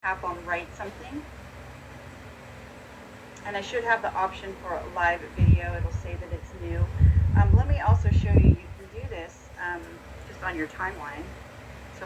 tap on write something. And I should have the option for live video. It'll say that it's new. Let me also show you, you can do this just on your timeline. So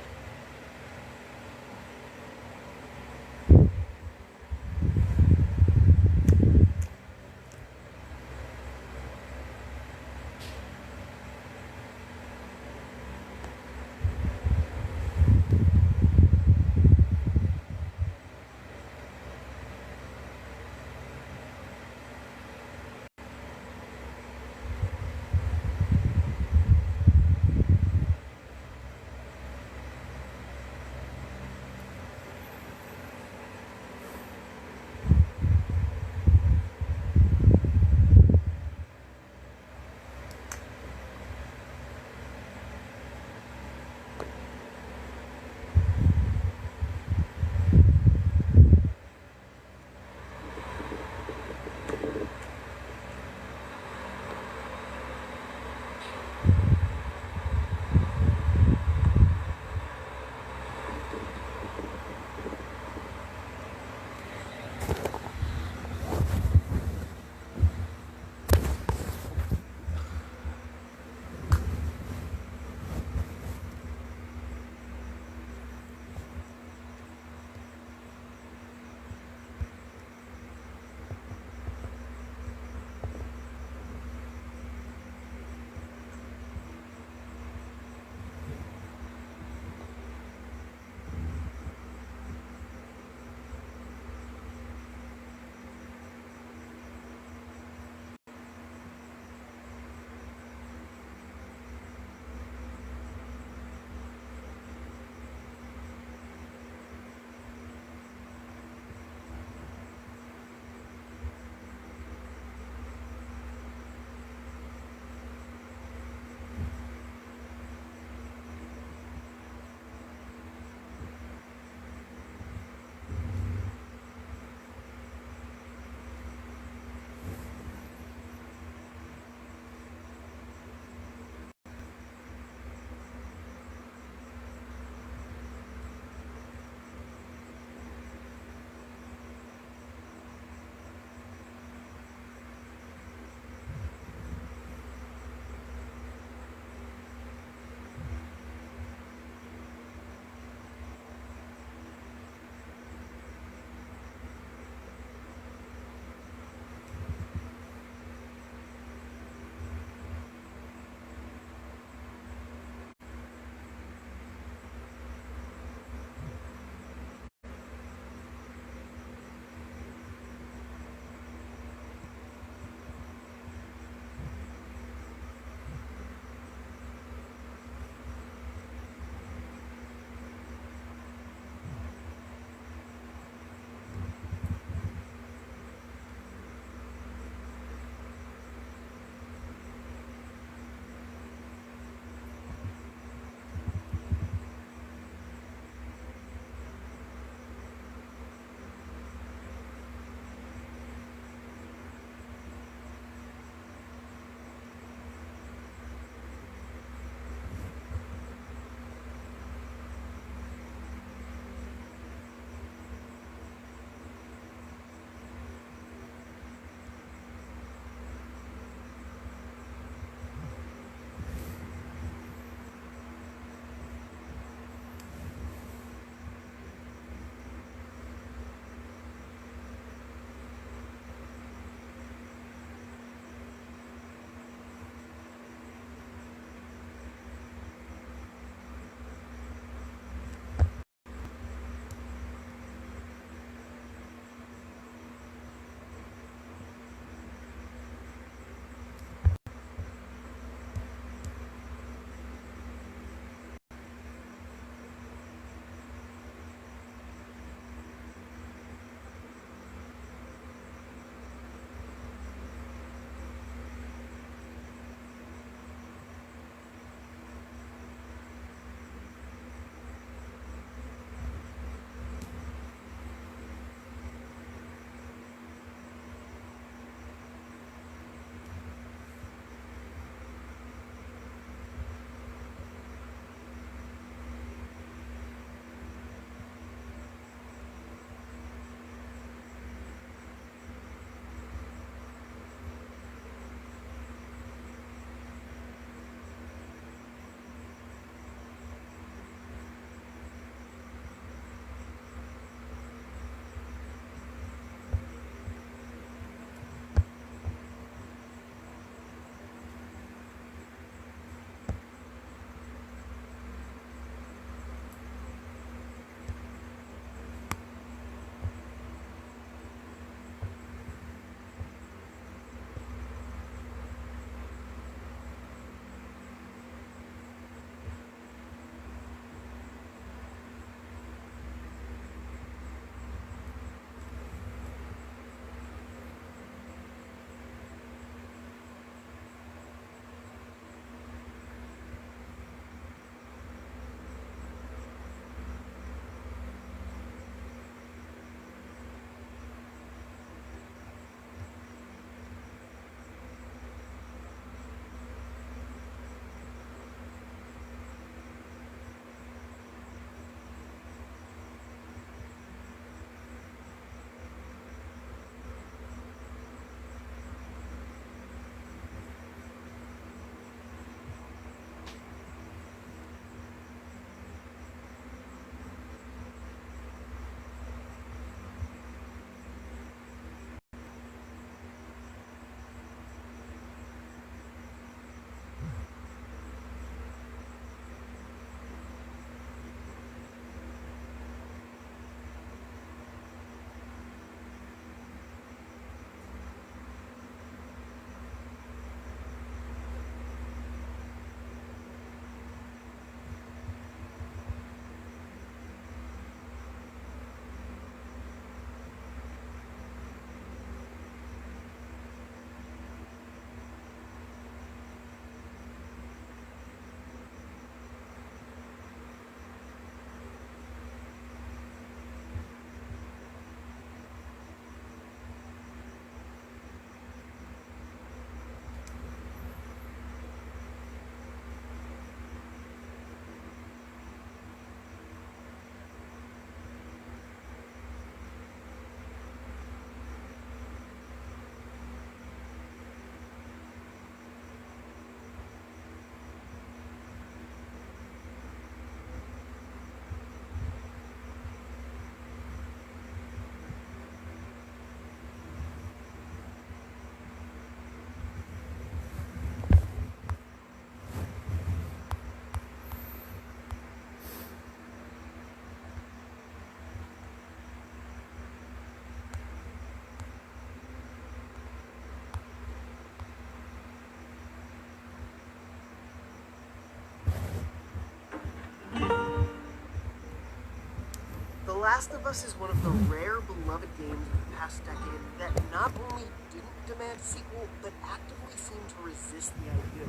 Last of Us is one of the rare beloved games of the past decade that not only didn't demand a sequel, but actively seemed to resist the idea.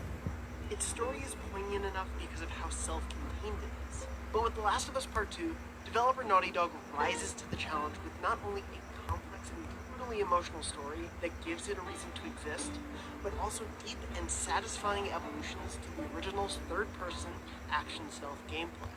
Its story is poignant enough because of how self-contained it is. But with The Last of Us Part 2, developer Naughty Dog rises to the challenge with not only a complex and brutally emotional story that gives it a reason to exist, but also deep and satisfying evolutions to the original's third-person action stealth gameplay.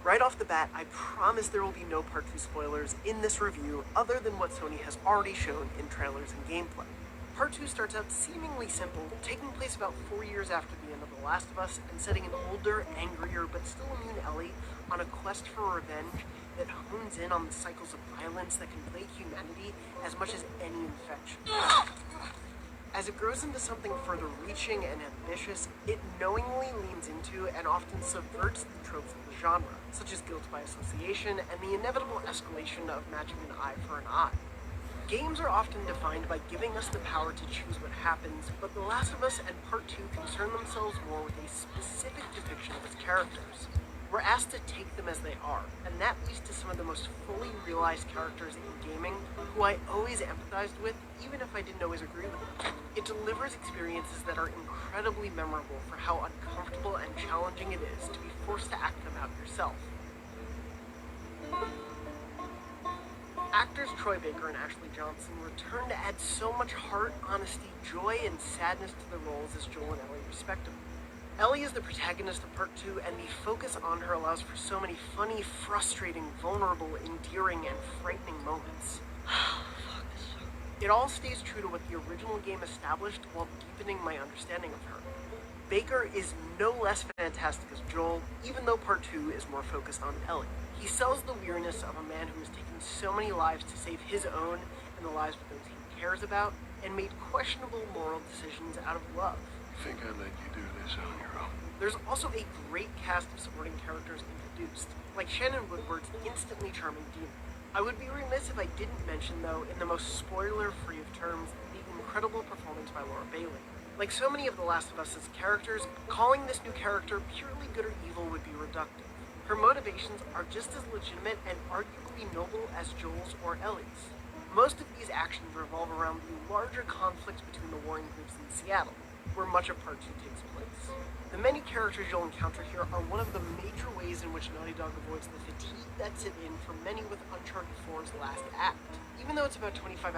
Right off the bat, I promise there will be no Part 2 spoilers in this review other than what Sony has already shown in trailers and gameplay. Part 2 starts out seemingly simple, taking place about 4 years after the end of The Last of Us and setting an older, angrier, but still immune Ellie on a quest for revenge that hones in on the cycles of violence that can plague humanity as much as any infection. As it grows into something further reaching and ambitious, it knowingly leans into and often subverts the tropes of the genre, such as guilt by association and the inevitable escalation of matching an eye for an eye. Games are often defined by giving us the power to choose what happens, but The Last of Us and Part 2 concern themselves more with a specific depiction of its characters. We're asked to take them as they are, and that leads to some of the most fully realized characters in gaming who I always empathized with, even if I didn't always agree with them. It delivers experiences that are incredibly memorable for how uncomfortable and challenging it is to be forced to act them out yourself. Actors Troy Baker and Ashley Johnson return to add so much heart, honesty, joy, and sadness to the roles as Joel and Ellie respectively. Ellie is the protagonist of Part 2, and the focus on her allows for so many funny, frustrating, vulnerable, endearing, and frightening moments. It all stays true to what the original game established while deepening my understanding of her. Baker is no less fantastic as Joel, even though Part 2 is more focused on Ellie. He sells the weariness of a man who has taken so many lives to save his own and the lives of those he cares about, and made questionable moral decisions out of love. I think I let you do this on your own. There's also a great cast of supporting characters introduced, like Shannon Woodward's instantly charming Dean. I would be remiss if I didn't mention, though, in the most spoiler-free of terms, the incredible performance by Laura Bailey. Like so many of The Last of Us's characters, calling this new character purely good or evil would be reductive. Her motivations are just as legitimate and arguably noble as Joel's or Ellie's. Most of these actions revolve around the larger conflicts between the warring groups in Seattle, where much of Part 2 takes place. The many characters you'll encounter here are one of the major ways in which Naughty Dog avoids the fatigue that set in for many with Uncharted 4's last act. Even though it's about 25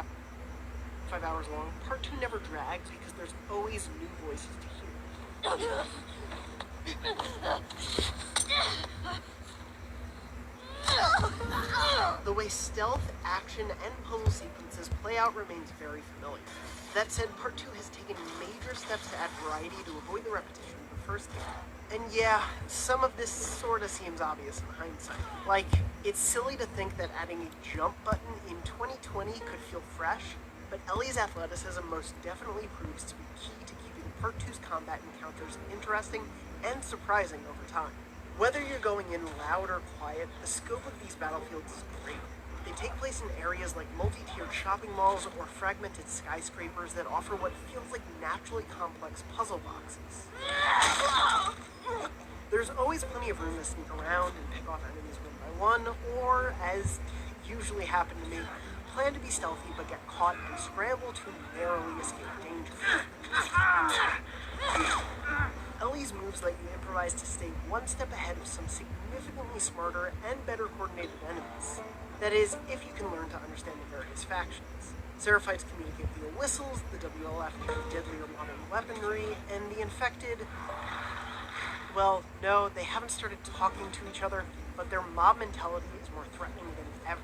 hours long, Part 2 never drags because there's always new voices to hear. The way stealth, action, and puzzle sequences play out remains very familiar. That said, Part 2 has taken major steps to add variety to avoid the repetition of the first game. And yeah, some of this sorta seems obvious in hindsight. Like, it's silly to think that adding a jump button in 2020 could feel fresh, but Ellie's athleticism most definitely proves to be key to keeping Part 2's combat encounters interesting and surprising over time. Whether you're going in loud or quiet, the scope of these battlefields is great. They take place in areas like multi-tiered shopping malls or fragmented skyscrapers that offer what feels like naturally complex puzzle boxes. There's always plenty of room to sneak around and pick off enemies one by one, or, as usually happened to me, plan to be stealthy but get caught and scramble to narrowly escape danger. Ellie's moves let you improvise to stay one step ahead of some significantly smarter and better coordinated enemies. That is, if you can learn to understand the various factions. Seraphites communicate via whistles, the WLF carry deadlier modern weaponry, and the infected... Well, no, they haven't started talking to each other, but their mob mentality is more threatening than ever.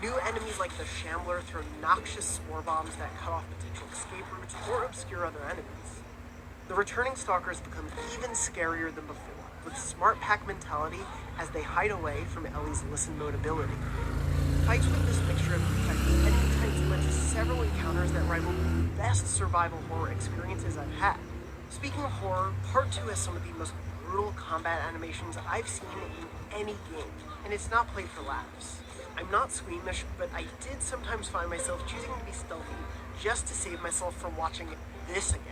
New enemies like the Shambler throw noxious spore bombs that cut off potential escape routes or obscure other enemies. The returning stalkers become even scarier than before, with smart pack mentality as they hide away from Ellie's listen mode ability. Fights with this mixture of effective enemy types led to several encounters that rival the best survival horror experiences I've had. Speaking of horror, Part 2 has some of the most brutal combat animations I've seen in any game, and it's not played for laughs. I'm not squeamish, but I did sometimes find myself choosing to be stealthy just to save myself from watching this again.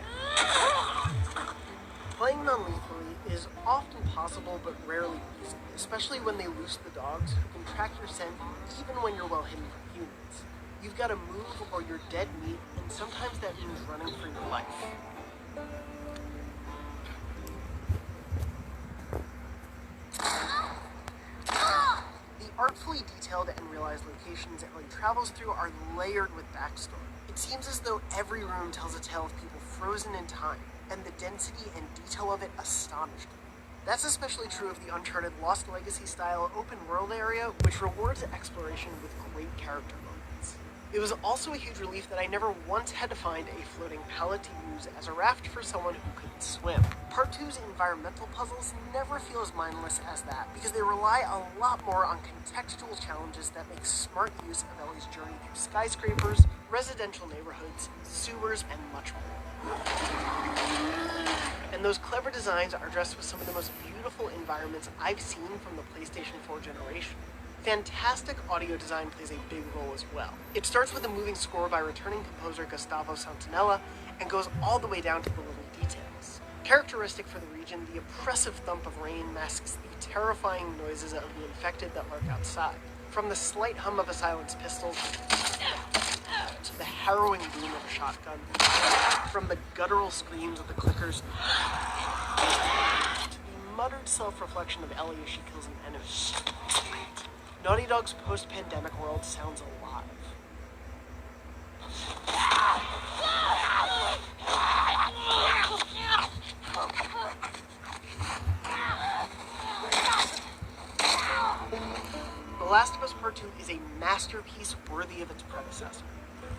Playing non-lethally is often possible but rarely easy, especially when they loose the dogs who can track your scent even when you're well hidden from humans. You've got to move or you're dead meat, and sometimes that means running for your life. The artfully detailed and realized locations Ellie travels through are layered with backstory. It seems as though every room tells a tale of people frozen in time, and the density and detail of it astonished me. That's especially true of the Uncharted Lost Legacy style open world area, which rewards exploration with great character moments. It was also a huge relief that I never once had to find a floating pallet to use as a raft for someone who couldn't swim. Part 2's environmental puzzles never feel as mindless as that, because they rely a lot more on contextual challenges that make smart use of Ellie's journey through skyscrapers, residential neighborhoods, sewers, and much more. And those clever designs are dressed with some of the most beautiful environments I've seen from the PlayStation 4 generation. Fantastic audio design plays a big role as well. It starts with a moving score by returning composer Gustavo Santaolalla and goes all the way down to the little details. Characteristic for the region, the oppressive thump of rain masks the terrifying noises of the infected that lurk outside. From the slight hum of a silenced pistol to the harrowing boom of a shotgun, from the guttural screams of the clickers to the muttered self-reflection of Ellie as she kills an enemy. Naughty Dog's post-pandemic world sounds alive. The Last of Us Part 2 is a masterpiece worthy of its predecessor.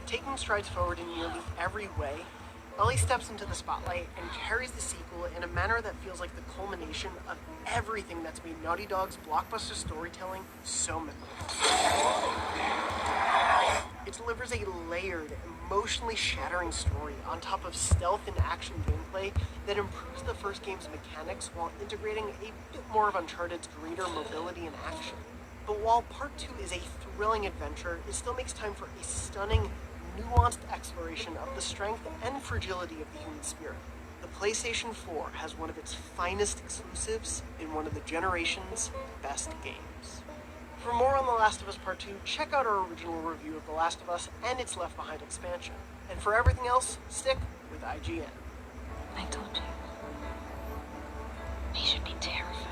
Taking strides forward in nearly every way, Ellie steps into the spotlight and carries the sequel in a manner that feels like the culmination of everything that's made Naughty Dog's blockbuster storytelling so memorable. It delivers a layered, emotionally shattering story on top of stealth and action gameplay that improves the first game's mechanics while integrating a bit more of Uncharted's greater mobility and action. But while Part 2 is a thrilling adventure, it still makes time for a stunning, nuanced exploration of the strength and fragility of the human spirit. The PlayStation 4 has one of its finest exclusives in one of the generation's best games. For more on The Last of Us Part 2, check out our original review of The Last of Us and its Left Behind expansion. And for everything else, stick with IGN. I told you. He should be terrified.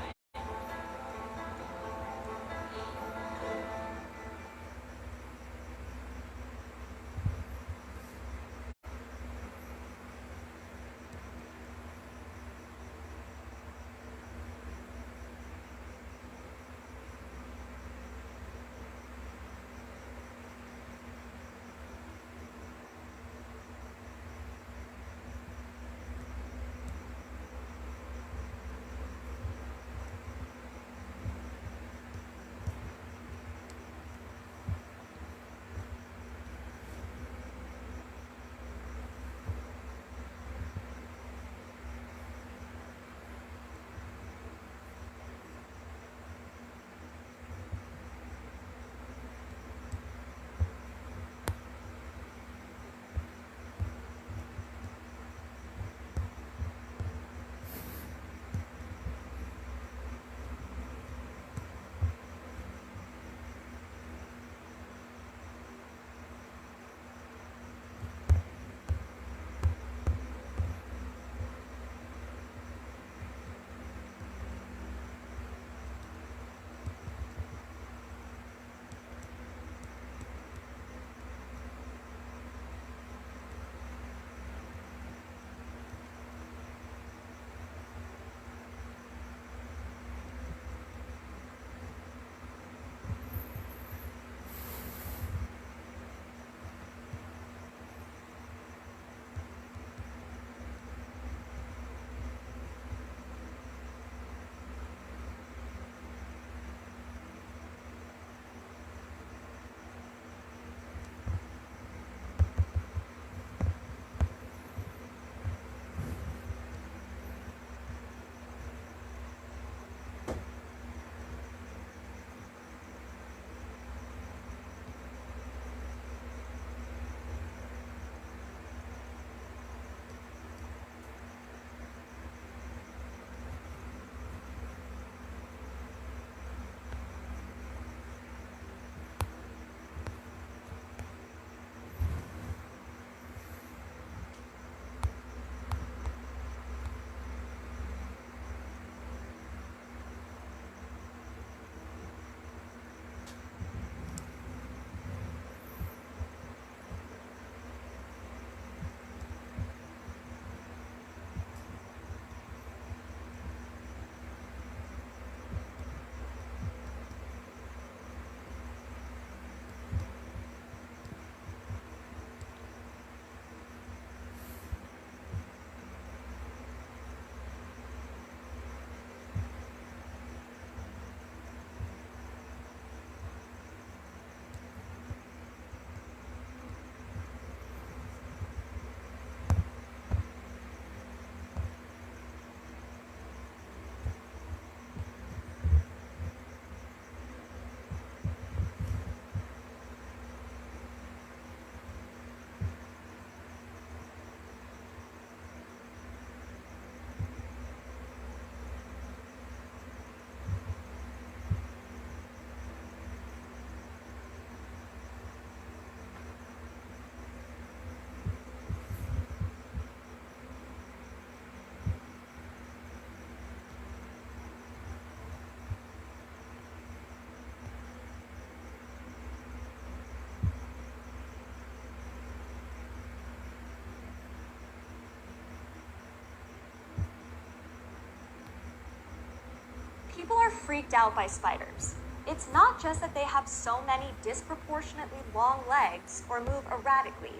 freaked out by spiders. It's not just that they have so many disproportionately long legs or move erratically,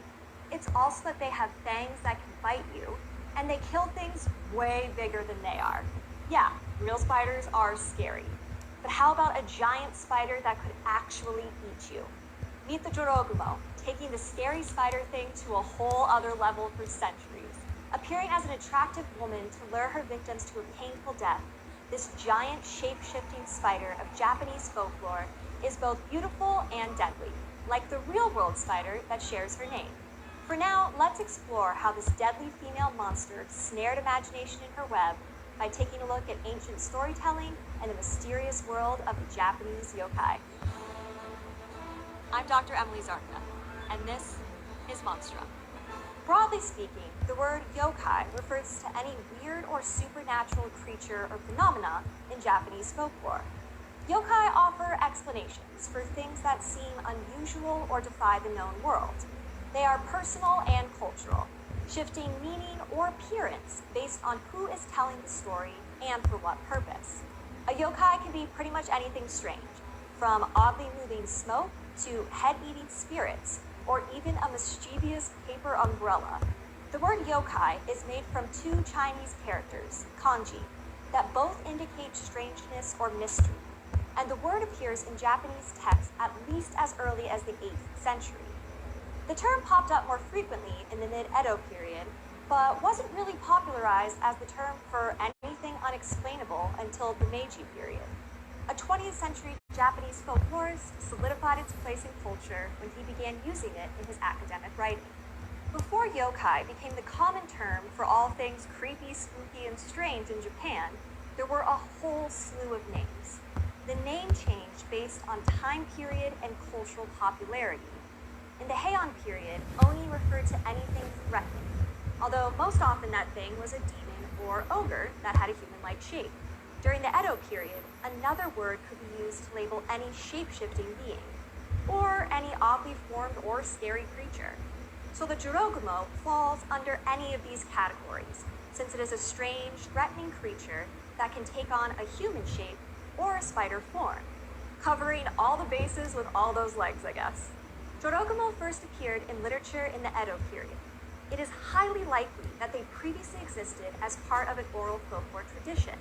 it's also that they have fangs that can bite you, and they kill things way bigger than they are. Yeah, real spiders are scary. But how about a giant spider that could actually eat you? Meet the Jorogumo, taking the scary spider thing to a whole other level for centuries. Appearing as an attractive woman to lure her victims to a painful death, this giant shape-shifting spider of Japanese folklore is both beautiful and deadly, like the real-world spider that shares her name. For now, let's explore how this deadly female monster snared imagination in her web by taking a look at ancient storytelling and the mysterious world of the Japanese yokai. I'm Dr. Emily Zarka, and this is Monstrum. Broadly speaking, the word yokai refers to any weird or supernatural creature or phenomena in Japanese folklore. Yokai offer explanations for things that seem unusual or defy the known world. They are personal and cultural, shifting meaning or appearance based on who is telling the story and for what purpose. A yokai can be pretty much anything strange, from oddly moving smoke to head-eating spirits, or even a mischievous paper umbrella. The word yokai is made from two Chinese characters, kanji, that both indicate strangeness or mystery, and the word appears in Japanese texts at least as early as the 8th century. The term popped up more frequently in the mid-Edo period, but wasn't really popularized as the term for anything unexplainable until the Meiji period. A 20th century Japanese folklorist solidified its place in culture when he began using it in his academic writing. Before yokai became the common term for all things creepy, spooky, and strange in Japan, there were a whole slew of names. The name changed based on time period and cultural popularity. In the Heian period, oni referred to anything threatening, although most often that thing was a demon or ogre that had a human-like shape. During the Edo period, another word could be used to label any shape-shifting being, or any oddly formed or scary creature. So the Jorogumo falls under any of these categories, since it is a strange, threatening creature that can take on a human shape or a spider form, covering all the bases with all those legs, I guess. Jorogumo first appeared in literature in the Edo period. It is highly likely that they previously existed as part of an oral folklore tradition.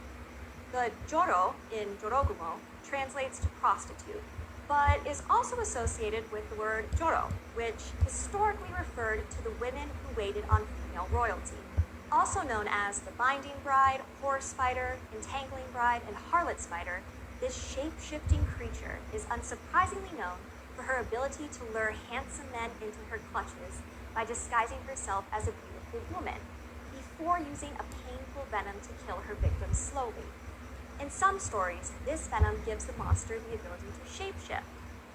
The joro in Jorogumo translates to prostitute, but is also associated with the word joro, which historically referred to the women who waited on female royalty. Also known as the binding bride, horse spider, entangling bride, and harlot spider, this shape-shifting creature is unsurprisingly known for her ability to lure handsome men into her clutches by disguising herself as a beautiful woman, before using a painful venom to kill her victims slowly. In some stories, this venom gives the monster the ability to shapeshift.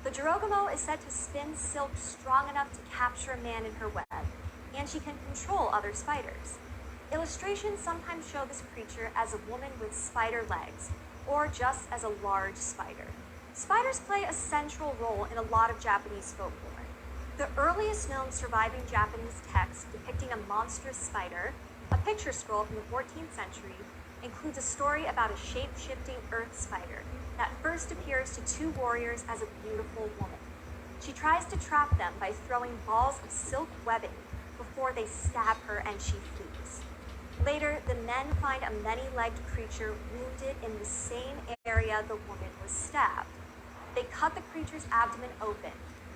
The Jorogumo is said to spin silk strong enough to capture a man in her web, and she can control other spiders. Illustrations sometimes show this creature as a woman with spider legs, or just as a large spider. Spiders play a central role in a lot of Japanese folklore. The earliest known surviving Japanese text depicting a monstrous spider, a picture scroll from the 14th century, includes a story about a shape-shifting earth spider that first appears to two warriors as a beautiful woman. She tries to trap them by throwing balls of silk webbing before they stab her and she flees. Later, the men find a many-legged creature wounded in the same area the woman was stabbed. They cut the creature's abdomen open,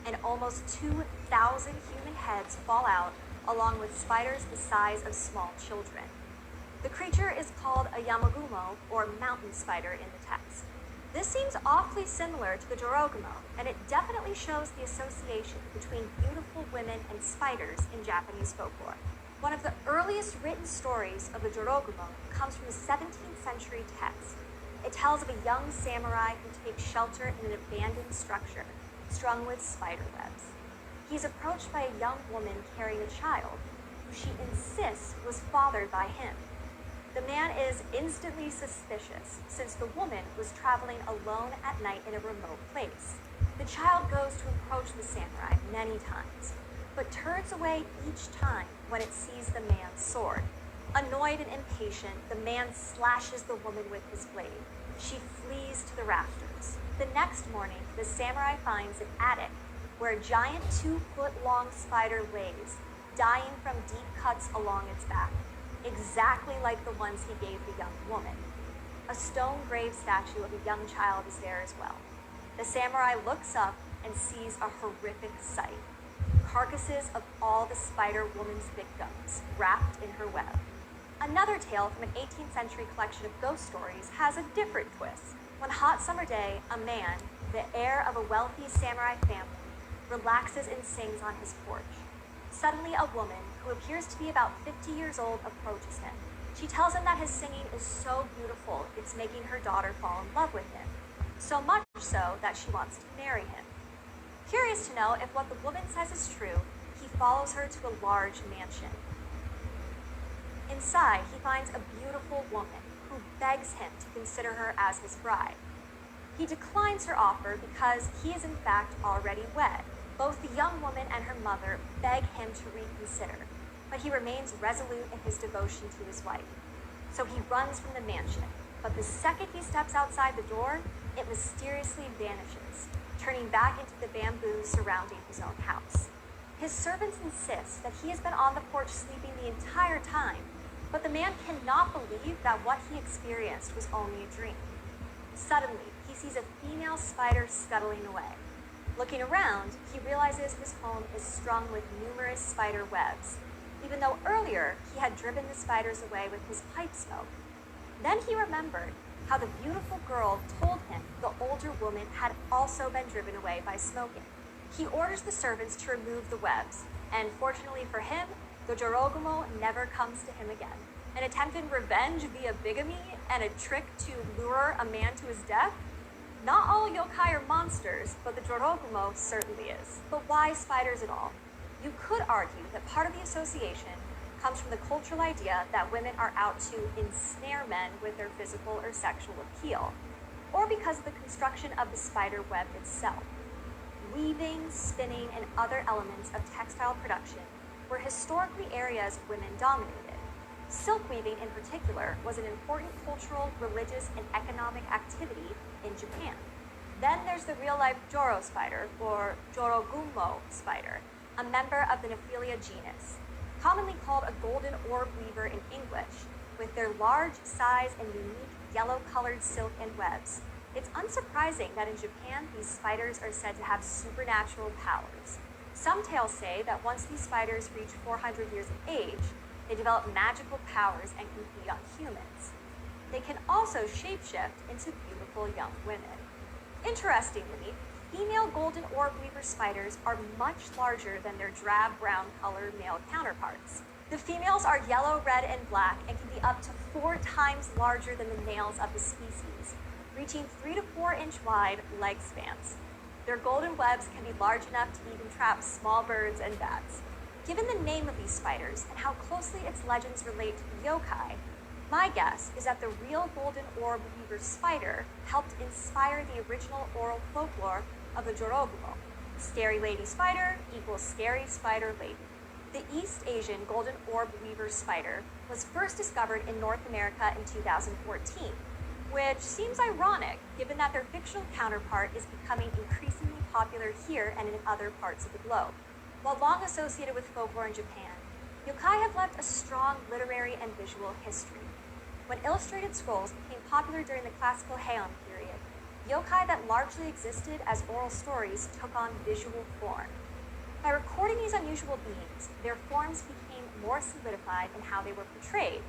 and almost 2,000 human heads fall out, along with spiders the size of small children. The creature is called a yamagumo, or mountain spider in the text. This seems awfully similar to the Jorogumo, and it definitely shows the association between beautiful women and spiders in Japanese folklore. One of the earliest written stories of the Jorogumo comes from the 17th century text. It tells of a young samurai who takes shelter in an abandoned structure, strung with spider webs. He's approached by a young woman carrying a child, who she insists was fathered by him. The man is instantly suspicious, since the woman was traveling alone at night in a remote place. The child goes to approach the samurai many times, but turns away each time when it sees the man's sword. Annoyed and impatient, the man slashes the woman with his blade, She flees to the rafters. The next morning, the samurai finds an attic where a giant 2-foot-long spider lays, dying from deep cuts along its back, exactly like the ones he gave the young woman. A stone grave statue of a young child is there as well. The samurai looks up and sees a horrific sight. Carcasses of all the Spider Woman's victims wrapped in her web. Another tale from an 18th century collection of ghost stories has a different twist. One hot summer day, a man, the heir of a wealthy samurai family, relaxes and sings on his porch. Suddenly, a woman, who appears to be about 50 years old, approaches him. She tells him that his singing is so beautiful, it's making her daughter fall in love with him. So much so that she wants to marry him. Curious to know if what the woman says is true, he follows her to a large mansion. Inside, he finds a beautiful woman who begs him to consider her as his bride. He declines her offer because he is in fact already wed. Both the young woman and her mother beg him to reconsider, but he remains resolute in his devotion to his wife. So he runs from the mansion, but the second he steps outside the door, it mysteriously vanishes, turning back into the bamboo surrounding his own house. His servants insist that he has been on the porch sleeping the entire time, but the man cannot believe that what he experienced was only a dream. Suddenly, he sees a female spider scuttling away. Looking around, he realizes his home is strung with numerous spider webs, even though earlier he had driven the spiders away with his pipe smoke. Then he remembered how the beautiful girl told him the older woman had also been driven away by smoking. He orders the servants to remove the webs, and fortunately for him, the Jorogumo never comes to him again. An attempted revenge via bigamy and a trick to lure a man to his death? Not all yokai are monsters, but the Jorogumo certainly is. But why spiders at all? You could argue that part of the association comes from the cultural idea that women are out to ensnare men with their physical or sexual appeal, or because of the construction of the spider web itself. Weaving, spinning, and other elements of textile production were historically areas women dominated. Silk weaving in particular was an important cultural, religious, and economic activity in Japan. Then there's the real-life Joro spider, or Jorogumo spider, a member of the Nephilia genus, commonly called a golden orb weaver in English, with their large size and unique yellow-colored silk and webs. It's unsurprising that in Japan these spiders are said to have supernatural powers. Some tales say that once these spiders reach 400 years of age, they develop magical powers and can feed on humans. They can also shapeshift into beautiful young women. Interestingly, female golden orb weaver spiders are much larger than their drab brown colored male counterparts. The females are yellow, red, and black and can be up to 4 times larger than the males of the species, reaching 3 to 4 inch wide leg spans. Their golden webs can be large enough to even trap small birds and bats. Given the name of these spiders and how closely its legends relate to the yokai, my guess is that the real golden orb weaver spider helped inspire the original oral folklore of the Jorogumo. Scary lady spider equals scary spider lady. The East Asian golden orb weaver spider was first discovered in North America in 2014, which seems ironic given that their fictional counterpart is becoming increasingly popular here and in other parts of the globe. While long associated with folklore in Japan, yokai have left a strong literary and visual history. When illustrated scrolls became popular during the classical Heian period, yokai that largely existed as oral stories took on visual form. By recording these unusual beings, their forms became more solidified in how they were portrayed,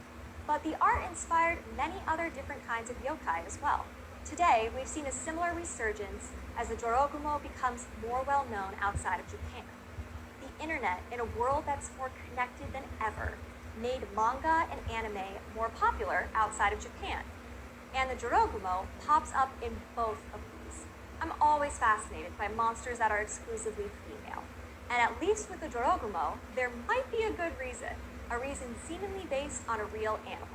but the art inspired many other different kinds of yokai as well. Today, we've seen a similar resurgence as the Jorogumo becomes more well known outside of Japan. The internet, in a world that's more connected than ever, made manga and anime more popular outside of Japan, and the Jorogumo pops up in both of these. I'm always fascinated by monsters that are exclusively female, and at least with the Jorogumo, there might be a good reason, a reason seemingly based on a real animal.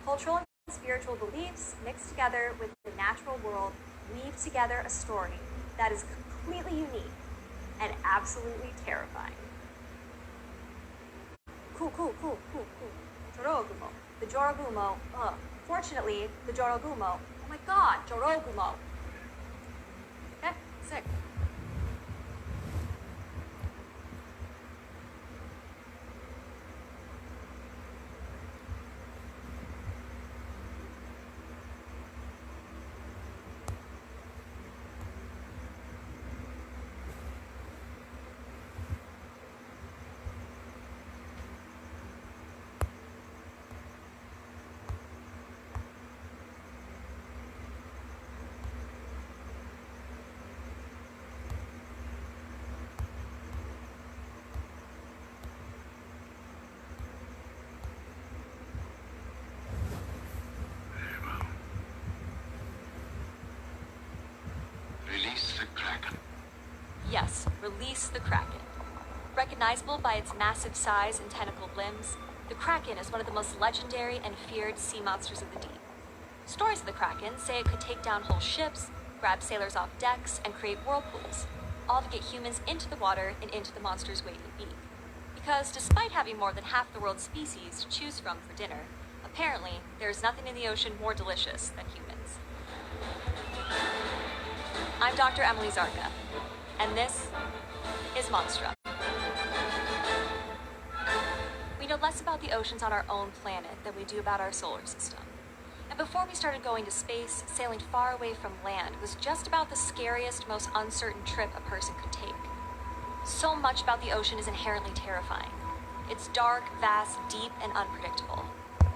Cultural and spiritual beliefs mixed together with the natural world weave together a story that is completely unique and absolutely terrifying. Cool. Jorogumo. The Jorogumo. Fortunately, the Jorogumo my god, Jorogumo. Okay, sick. Release the Kraken. Yes, release the Kraken. Recognizable by its massive size and tentacled limbs, the Kraken is one of the most legendary and feared sea monsters of the deep. Stories of the Kraken say it could take down whole ships, grab sailors off decks, and create whirlpools, all to get humans into the water and into the monster's waiting beak. Because despite having more than half the world's species to choose from for dinner, apparently there is nothing in the ocean more delicious than humans. I'm Dr. Emily Zarka, and this is Monstra. We know less about the oceans on our own planet than we do about our solar system. And before we started going to space, sailing far away from land was just about the scariest, most uncertain trip a person could take. So much about the ocean is inherently terrifying. It's dark, vast, deep, and unpredictable.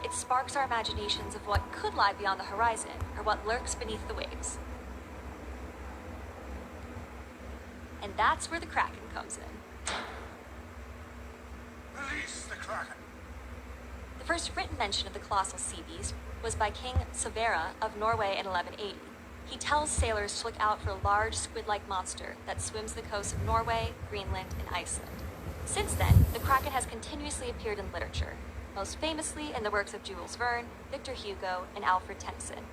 It sparks our imaginations of what could lie beyond the horizon, or what lurks beneath the waves. And that's where the Kraken comes in. Release the Kraken. The first written mention of the colossal sea beast was by King Sverre of Norway in 1180. He tells sailors to look out for a large squid-like monster that swims the coasts of Norway, Greenland, and Iceland. Since then, the Kraken has continuously appeared in literature, most famously in the works of Jules Verne, Victor Hugo, and Alfred Tennyson.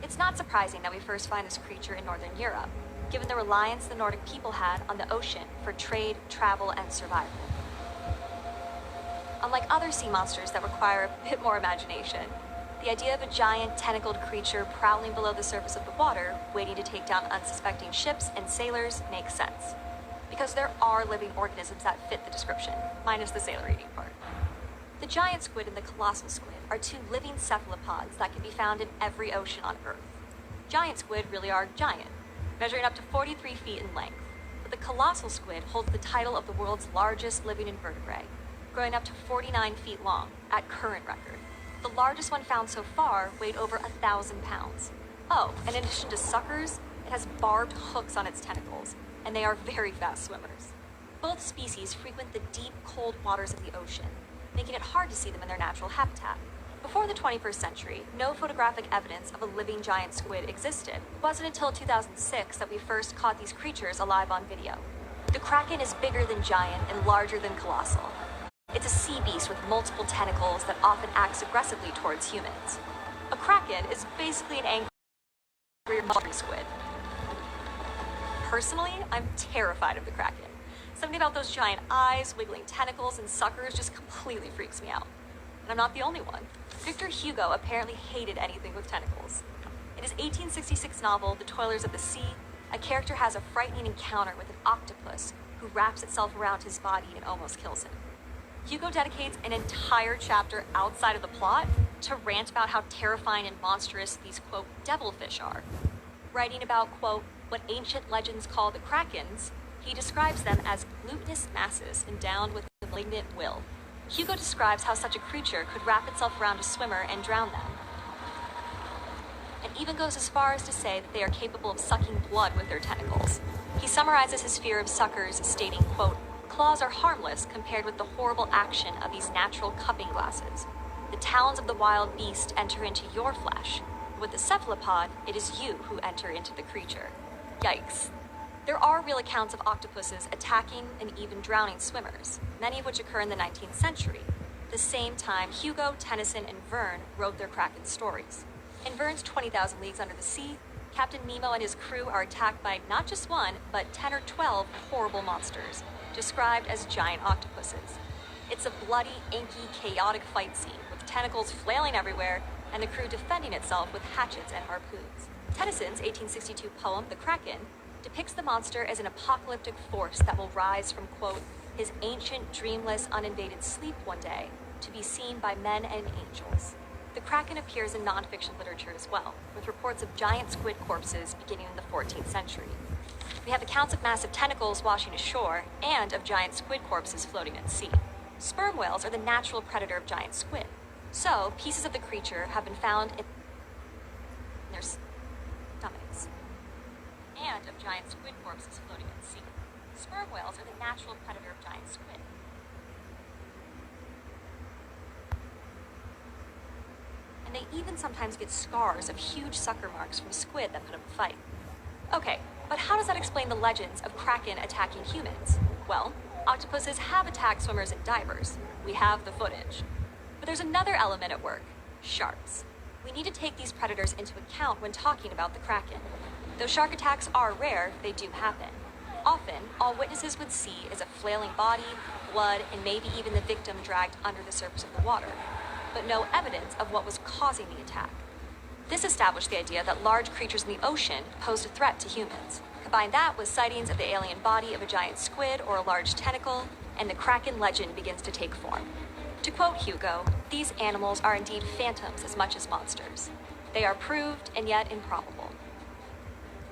It's not surprising that we first find this creature in Northern Europe, given the reliance the Nordic people had on the ocean for trade, travel, and survival. Unlike other sea monsters that require a bit more imagination, the idea of a giant, tentacled creature prowling below the surface of the water, waiting to take down unsuspecting ships and sailors, makes sense. Because there are living organisms that fit the description, minus the sailor-eating part. The giant squid and the colossal squid are two living cephalopods that can be found in every ocean on Earth. Giant squid really are giant, measuring up to 43 feet in length, but the colossal squid holds the title of the world's largest living invertebrate, growing up to 49 feet long at current record. The largest one found so far weighed over 1,000 pounds. Oh, and in addition to suckers, it has barbed hooks on its tentacles, and they are very fast swimmers. Both species frequent the deep, cold waters of the ocean, making it hard to see them in their natural habitat. Before the 21st century, no photographic evidence of a living giant squid existed. It wasn't until 2006 that we first caught these creatures alive on video. The Kraken is bigger than giant and larger than colossal. It's a sea beast with multiple tentacles that often acts aggressively towards humans. A Kraken is basically an angry water squid. Personally, I'm terrified of the Kraken. Something about those giant eyes, wiggling tentacles, and suckers just completely freaks me out. And I'm not the only one. Victor Hugo apparently hated anything with tentacles. In his 1866 novel, The Toilers of the Sea, a character has a frightening encounter with an octopus who wraps itself around his body and almost kills him. Hugo dedicates an entire chapter outside of the plot to rant about how terrifying and monstrous these, quote, devilfish are. Writing about, quote, what ancient legends call the Krakens, he describes them as glutinous masses endowed with a malignant will. Hugo describes how such a creature could wrap itself around a swimmer and drown them, and even goes as far as to say that they are capable of sucking blood with their tentacles. He summarizes his fear of suckers, stating, quote, claws are harmless compared with the horrible action of these natural cupping glasses. The talons of the wild beast enter into your flesh. With the cephalopod, it is you who enter into the creature. Yikes. There are real accounts of octopuses attacking and even drowning swimmers, many of which occur in the 19th century, the same time Hugo, Tennyson, and Verne wrote their Kraken stories. In Verne's 20,000 Leagues Under the Sea, Captain Nemo and his crew are attacked by not just one, but 10 or 12 horrible monsters, described as giant octopuses. It's a bloody, inky, chaotic fight scene, with tentacles flailing everywhere and the crew defending itself with hatchets and harpoons. Tennyson's 1862 poem, The Kraken, depicts the monster as an apocalyptic force that will rise from, quote, his ancient, dreamless, uninvaded sleep one day to be seen by men and angels. The Kraken appears in nonfiction literature as well, with reports of giant squid corpses beginning in the 14th century. We have accounts of massive tentacles washing ashore and of giant squid corpses floating at sea. Sperm whales are the natural predator of giant squid, so pieces of the creature have been found in their stomachs. And of giant squid corpses floating at sea. Sperm whales are the natural predator of giant squid. And they even sometimes get scars of huge sucker marks from squid that put up a fight. Okay, but how does that explain the legends of kraken attacking humans? Well, octopuses have attacked swimmers and divers. We have the footage. But there's another element at work: sharks. We need to take these predators into account when talking about the kraken. Though shark attacks are rare, they do happen. Often, all witnesses would see is a flailing body, blood, and maybe even the victim dragged under the surface of the water, but no evidence of what was causing the attack. This established the idea that large creatures in the ocean posed a threat to humans. Combine that with sightings of the alien body of a giant squid or a large tentacle, and the kraken legend begins to take form. To quote Hugo, these animals are indeed phantoms as much as monsters. They are proved and yet improbable.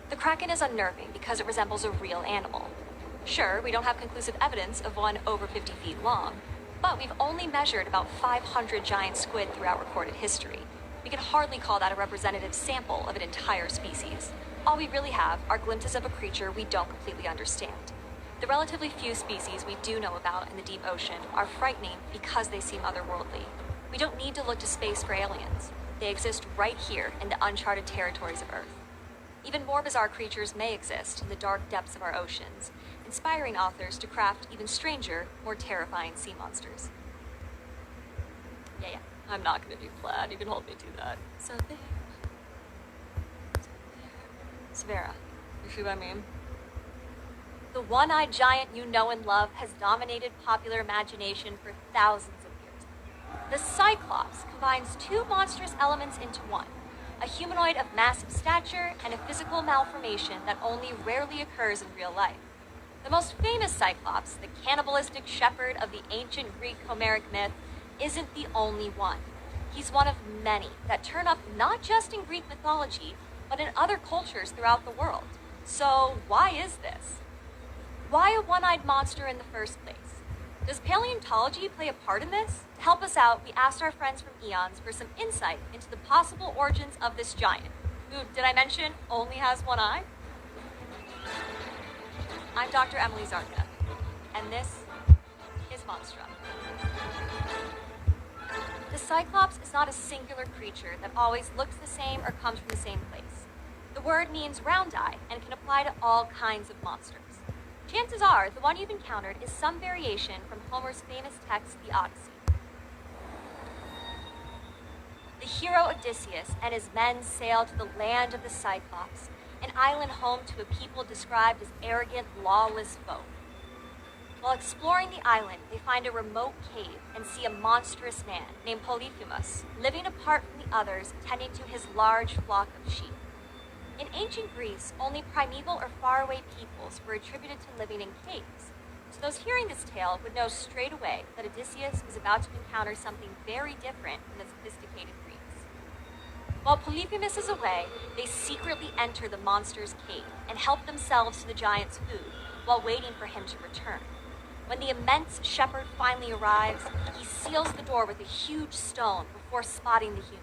The kraken is unnerving because it resembles a real animal. Sure, we don't have conclusive evidence of one over 50 feet long, but we've only measured about 500 giant squid throughout recorded history. We can hardly call that a representative sample of an entire species. All we really have are glimpses of a creature we don't completely understand. The relatively few species we do know about in the deep ocean are frightening because they seem otherworldly. We don't need to look to space for aliens. They exist right here in the uncharted territories of Earth. Even more bizarre creatures may exist in the dark depths of our oceans, inspiring authors to craft even stranger, more terrifying sea monsters. Yeah, I'm not gonna do plaid. You can hold me to that. So there. Severa, you see what I mean? The one-eyed giant you know and love has dominated popular imagination for thousands of years. The Cyclops combines two monstrous elements into one: a humanoid of massive stature and a physical malformation that only rarely occurs in real life. The most famous Cyclops, the cannibalistic shepherd of the ancient Greek Homeric myth, isn't the only one. He's one of many that turn up not just in Greek mythology, but in other cultures throughout the world. So why is this? Why a one-eyed monster in the first place? Does paleontology play a part in this? To help us out, we asked our friends from Eons for some insight into the possible origins of this giant, who, did I mention, only has one eye? I'm Dr. Emily Zarka, and this is Monstrum. The Cyclops is not a singular creature that always looks the same or comes from the same place. The word means round eye and can apply to all kinds of monsters. Chances are the one you've encountered is some variation from Homer's famous text, the Odyssey. The hero Odysseus and his men sail to the land of the Cyclops, an island home to a people described as arrogant, lawless folk. While exploring the island, they find a remote cave and see a monstrous man named Polyphemus, living apart from the others, tending to his large flock of sheep. In ancient Greece, only primeval or faraway peoples were attributed to living in caves, so those hearing this tale would know straight away that Odysseus was about to encounter something very different from the sophisticated Greeks. While Polyphemus is away, they secretly enter the monster's cave and help themselves to the giant's food while waiting for him to return. When the immense shepherd finally arrives, he seals the door with a huge stone before spotting the humans.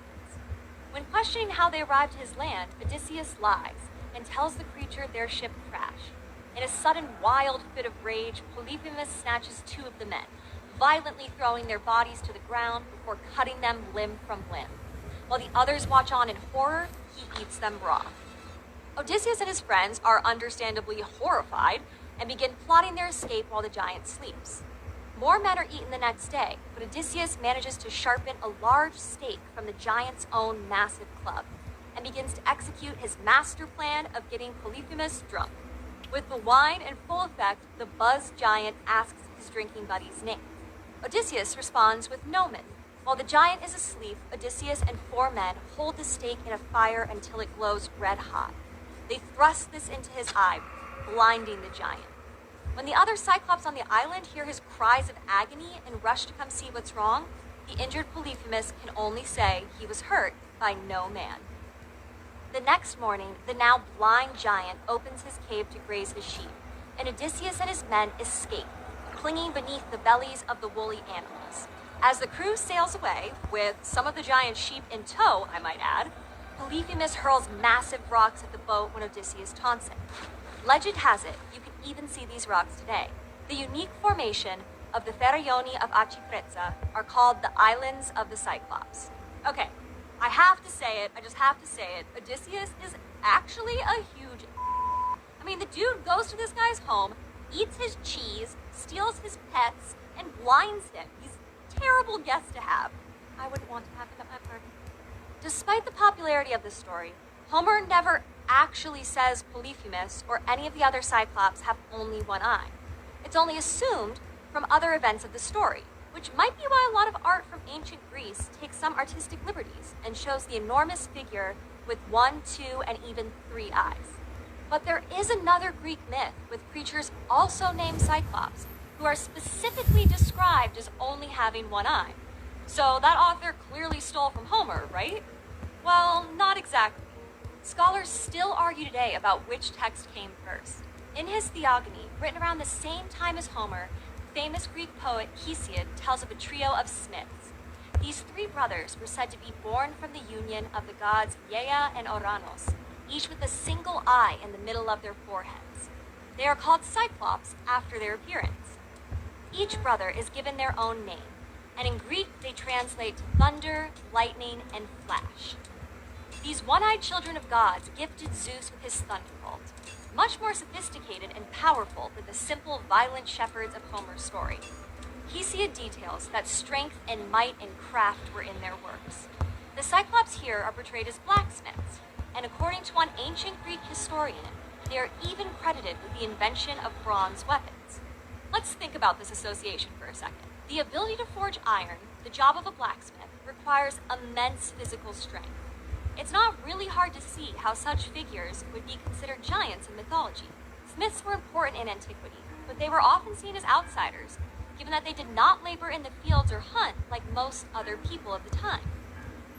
When questioning how they arrived to his land, Odysseus lies and tells the creature their ship crashed. In a sudden wild fit of rage, Polyphemus snatches two of the men, violently throwing their bodies to the ground before cutting them limb from limb. While the others watch on in horror, he eats them raw. Odysseus and his friends are understandably horrified and begin plotting their escape while the giant sleeps. More men are eaten the next day, but Odysseus manages to sharpen a large stake from the giant's own massive club and begins to execute his master plan of getting Polyphemus drunk. With the wine in full effect, the buzzed giant asks his drinking buddy's name. Odysseus responds with Nomen, While the giant is asleep, Odysseus and 4 men hold the stake in a fire until it glows red hot. They thrust this into his eye, blinding the giant. When the other Cyclops on the island hear his cries of agony and rush to come see what's wrong, the injured Polyphemus can only say he was hurt by no man. The next morning, the now blind giant opens his cave to graze his sheep, and Odysseus and his men escape, clinging beneath the bellies of the woolly animals. As the crew sails away, with some of the giant's sheep in tow, I might add, Polyphemus hurls massive rocks at the boat when Odysseus taunts him. Legend has it, you can even see these rocks today. The unique formation of the Ferraioni of Aciprezza are called the Islands of the Cyclops. Okay, I have to say it, I just have to say it, Odysseus is actually a huge I mean, the dude goes to this guy's home, eats his cheese, steals his pets, and blinds him. He's a terrible guest to have. I wouldn't want to have him at my party. Despite the popularity of this story, Homer never actually says Polyphemus or any of the other Cyclops have only one eye. It's only assumed from other events of the story, which might be why a lot of art from ancient Greece takes some artistic liberties and shows the enormous figure with 1, 2, and even 3 eyes. But there is another Greek myth with creatures also named Cyclops, who are specifically described as only having one eye. So that author clearly stole from Homer, right? Well, not exactly. Scholars still argue today about which text came first. In his Theogony, written around the same time as Homer, the famous Greek poet Hesiod tells of a trio of smiths. These 3 brothers were said to be born from the union of the gods Gaia and Oranos, each with a single eye in the middle of their foreheads. They are called Cyclops after their appearance. Each brother is given their own name, and in Greek they translate to thunder, lightning, and flash. These one-eyed children of gods gifted Zeus with his thunderbolt, much more sophisticated and powerful than the simple, violent shepherds of Homer's story. Hesiod details that strength and might and craft were in their works. The Cyclops here are portrayed as blacksmiths, and according to one ancient Greek historian, they are even credited with the invention of bronze weapons. Let's think about this association for a second. The ability to forge iron, the job of a blacksmith, requires immense physical strength. It's not really hard to see how such figures would be considered giants in mythology. Smiths were important in antiquity, but they were often seen as outsiders, given that they did not labor in the fields or hunt like most other people of the time.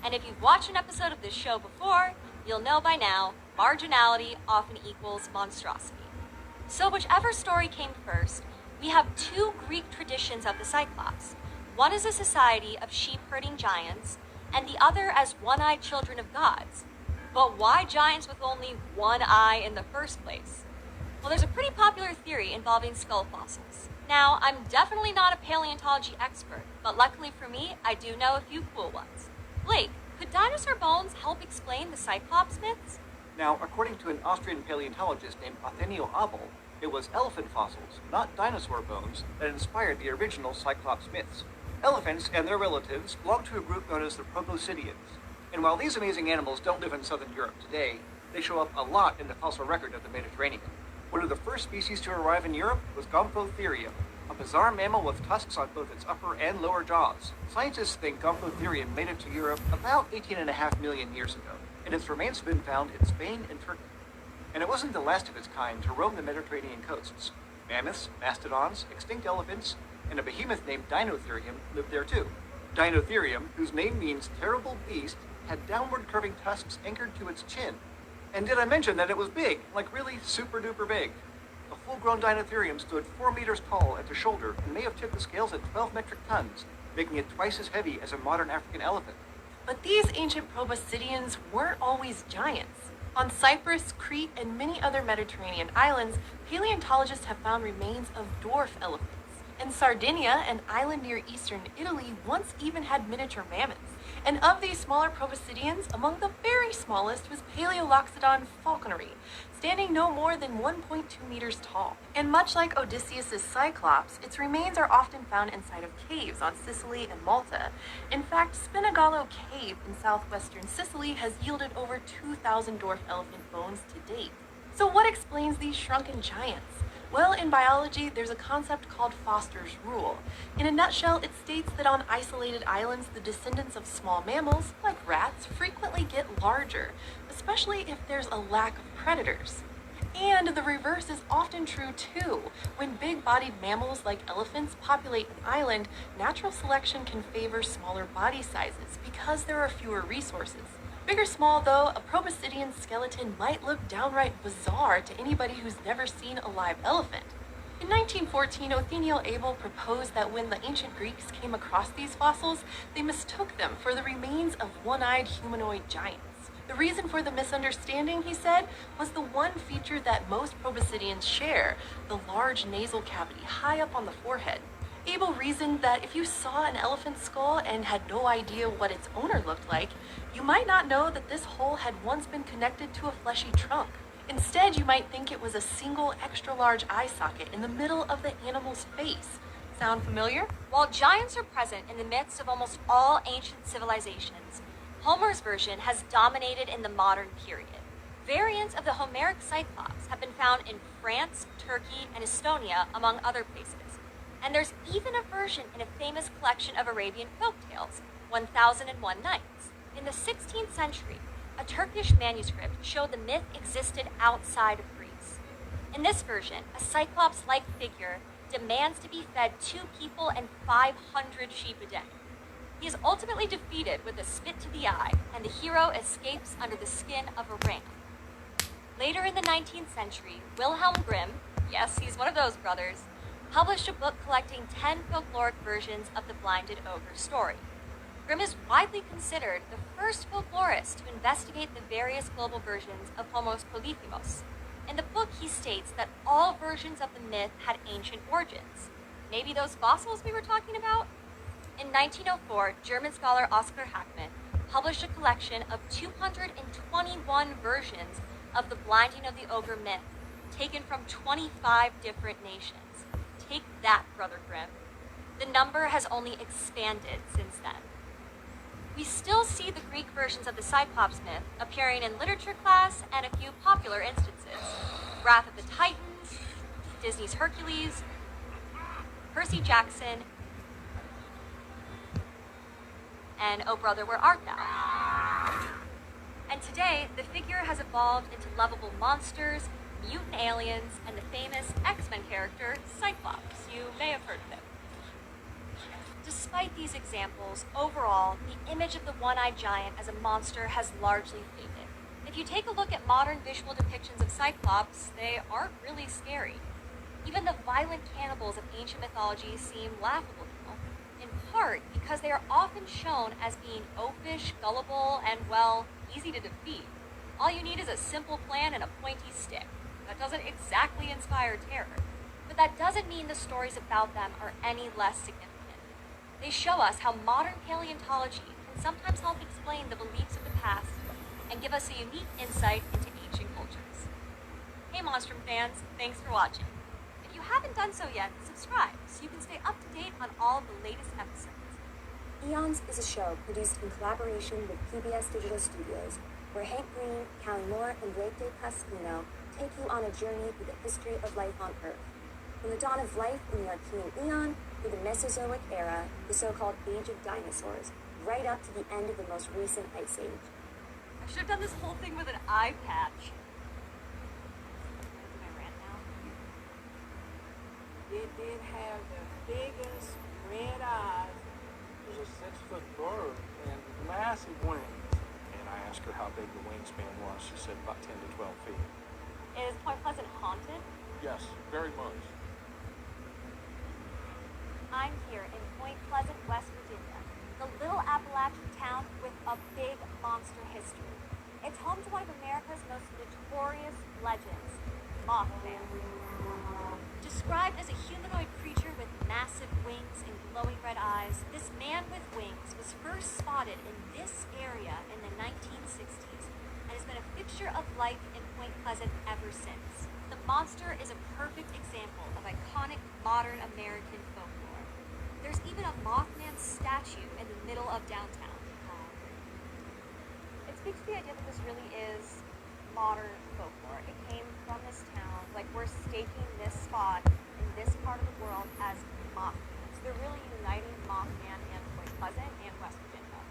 And if you've watched an episode of this show before, you'll know by now, marginality often equals monstrosity. So whichever story came first, we have 2 Greek traditions of the Cyclops. One is a society of sheep-herding giants, and the other as one-eyed children of gods. But why giants with only one eye in the first place? Well, there's a pretty popular theory involving skull fossils. Now, I'm definitely not a paleontology expert, but luckily for me, I do know a few cool ones. Blake, could dinosaur bones help explain the Cyclops myths? Now, according to an Austrian paleontologist named Othenio Abel, it was elephant fossils, not dinosaur bones, that inspired the original Cyclops myths. Elephants and their relatives belong to a group known as the Proboscideans. And while these amazing animals don't live in southern Europe today, they show up a lot in the fossil record of the Mediterranean. One of the first species to arrive in Europe was Gomphotherium, a bizarre mammal with tusks on both its upper and lower jaws. Scientists think Gomphotherium made it to Europe about 18.5 million years ago, and its remains have been found in Spain and Turkey. And it wasn't the last of its kind to roam the Mediterranean coasts. Mammoths, mastodons, extinct elephants, and a behemoth named Dinotherium lived there too. Dinotherium, whose name means terrible beast, had downward curving tusks anchored to its chin. And did I mention that it was big, like really super duper big? A full-grown Dinotherium stood 4 meters tall at the shoulder and may have tipped the scales at 12 metric tons, making it twice as heavy as a modern African elephant. But these ancient proboscideans weren't always giants. On Cyprus, Crete, and many other Mediterranean islands, paleontologists have found remains of dwarf elephants. And Sardinia, an island near eastern Italy, once even had miniature mammoths. And of these smaller proboscideans, among the very smallest was Paleoloxodon falconeri, standing no more than 1.2 meters tall. And much like Odysseus' Cyclops, its remains are often found inside of caves on Sicily and Malta. In fact, Spinagallo Cave in southwestern Sicily has yielded over 2,000 dwarf elephant bones to date. So what explains these shrunken giants? Well, in biology, there's a concept called Foster's rule. In a nutshell, it states that on isolated islands, the descendants of small mammals, like rats, frequently get larger, especially if there's a lack of predators. And the reverse is often true too. When big-bodied mammals like elephants populate an island, natural selection can favor smaller body sizes because there are fewer resources. Big or small, though, a proboscidean skeleton might look downright bizarre to anybody who's never seen a live elephant. In 1914, Othniel Abel proposed that when the ancient Greeks came across these fossils, they mistook them for the remains of one-eyed humanoid giants. The reason for the misunderstanding, he said, was the one feature that most proboscideans share, the large nasal cavity high up on the forehead. Abel reasoned that if you saw an elephant's skull and had no idea what its owner looked like, you might not know that this hole had once been connected to a fleshy trunk. Instead, you might think it was a single extra-large eye socket in the middle of the animal's face. Sound familiar? While giants are present in the midst of almost all ancient civilizations, Homer's version has dominated in the modern period. Variants of the Homeric Cyclops have been found in France, Turkey, and Estonia, among other places. And there's even a version in a famous collection of Arabian folk tales, 1001 Nights. In the 16th century, a Turkish manuscript showed the myth existed outside of Greece. In this version, a Cyclops-like figure demands to be fed 2 people and 500 sheep a day. He is ultimately defeated with a spit to the eye, and the hero escapes under the skin of a ram. Later in the 19th century, Wilhelm Grimm, yes, he's one of those brothers, published a book collecting 10 folkloric versions of the Blinded Ogre story. Grimm is widely considered the first folklorist to investigate the various global versions of Homos polyphemus. In the book, he states that all versions of the myth had ancient origins. Maybe those fossils we were talking about? In 1904, German scholar Oskar Hackman published a collection of 221 versions of the Blinding of the Ogre myth, taken from 25 different nations. Take that, Brother Grimm. The number has only expanded since then. We still see the Greek versions of the Cyclops myth appearing in literature class and a few popular instances. Wrath of the Titans, Disney's Hercules, Percy Jackson, and Oh Brother, Where Art Thou? And today, the figure has evolved into lovable monsters, mutant aliens, and the famous X-Men character, Cyclops. You may have heard of him. Despite these examples, overall, the image of the one-eyed giant as a monster has largely faded. If you take a look at modern visual depictions of Cyclops, they aren't really scary. Even the violent cannibals of ancient mythology seem laughable now, in part because they are often shown as being oafish, gullible, and, well, easy to defeat. All you need is a simple plan and a pointy stick. That doesn't exactly inspire terror, but that doesn't mean the stories about them are any less significant. They show us how modern paleontology can sometimes help explain the beliefs of the past and give us a unique insight into ancient cultures. Hey Monstrum fans, thanks for watching. If you haven't done so yet, subscribe so you can stay up to date on all of the latest episodes. Eons is a show produced in collaboration with PBS Digital Studios, where Hank Green, Callie Moore, and Blake De Pasquino take you on a journey through the history of life on Earth. From the dawn of life in the Archean Eon, through the Mesozoic era, the so-called Age of Dinosaurs, right up to the end of the most recent Ice Age. I should have done this whole thing with an eye patch. Am I rant now? It did have the biggest red eyes. It was a 6-foot bird and massive wings. And I asked her how big the wingspan was. She said about 10 to 12 feet. Is Point Pleasant haunted? Yes, very much. I'm here in Point Pleasant, West Virginia, the little Appalachian town with a big monster history. It's home to one of America's most notorious legends, Mothman. Described as a humanoid creature with massive wings and glowing red eyes, this man with wings was first spotted in this area in the 1960s and has been a fixture of life in Point Pleasant ever since. The monster is a perfect example of iconic modern American folklore. There's even a Mothman statue in the middle of downtown. It speaks to the idea that this really is modern folklore. It came from this town, like we're staking this spot in this part of the world as Mothman. So they're really uniting Mothman and Point Pleasant and West Virginia.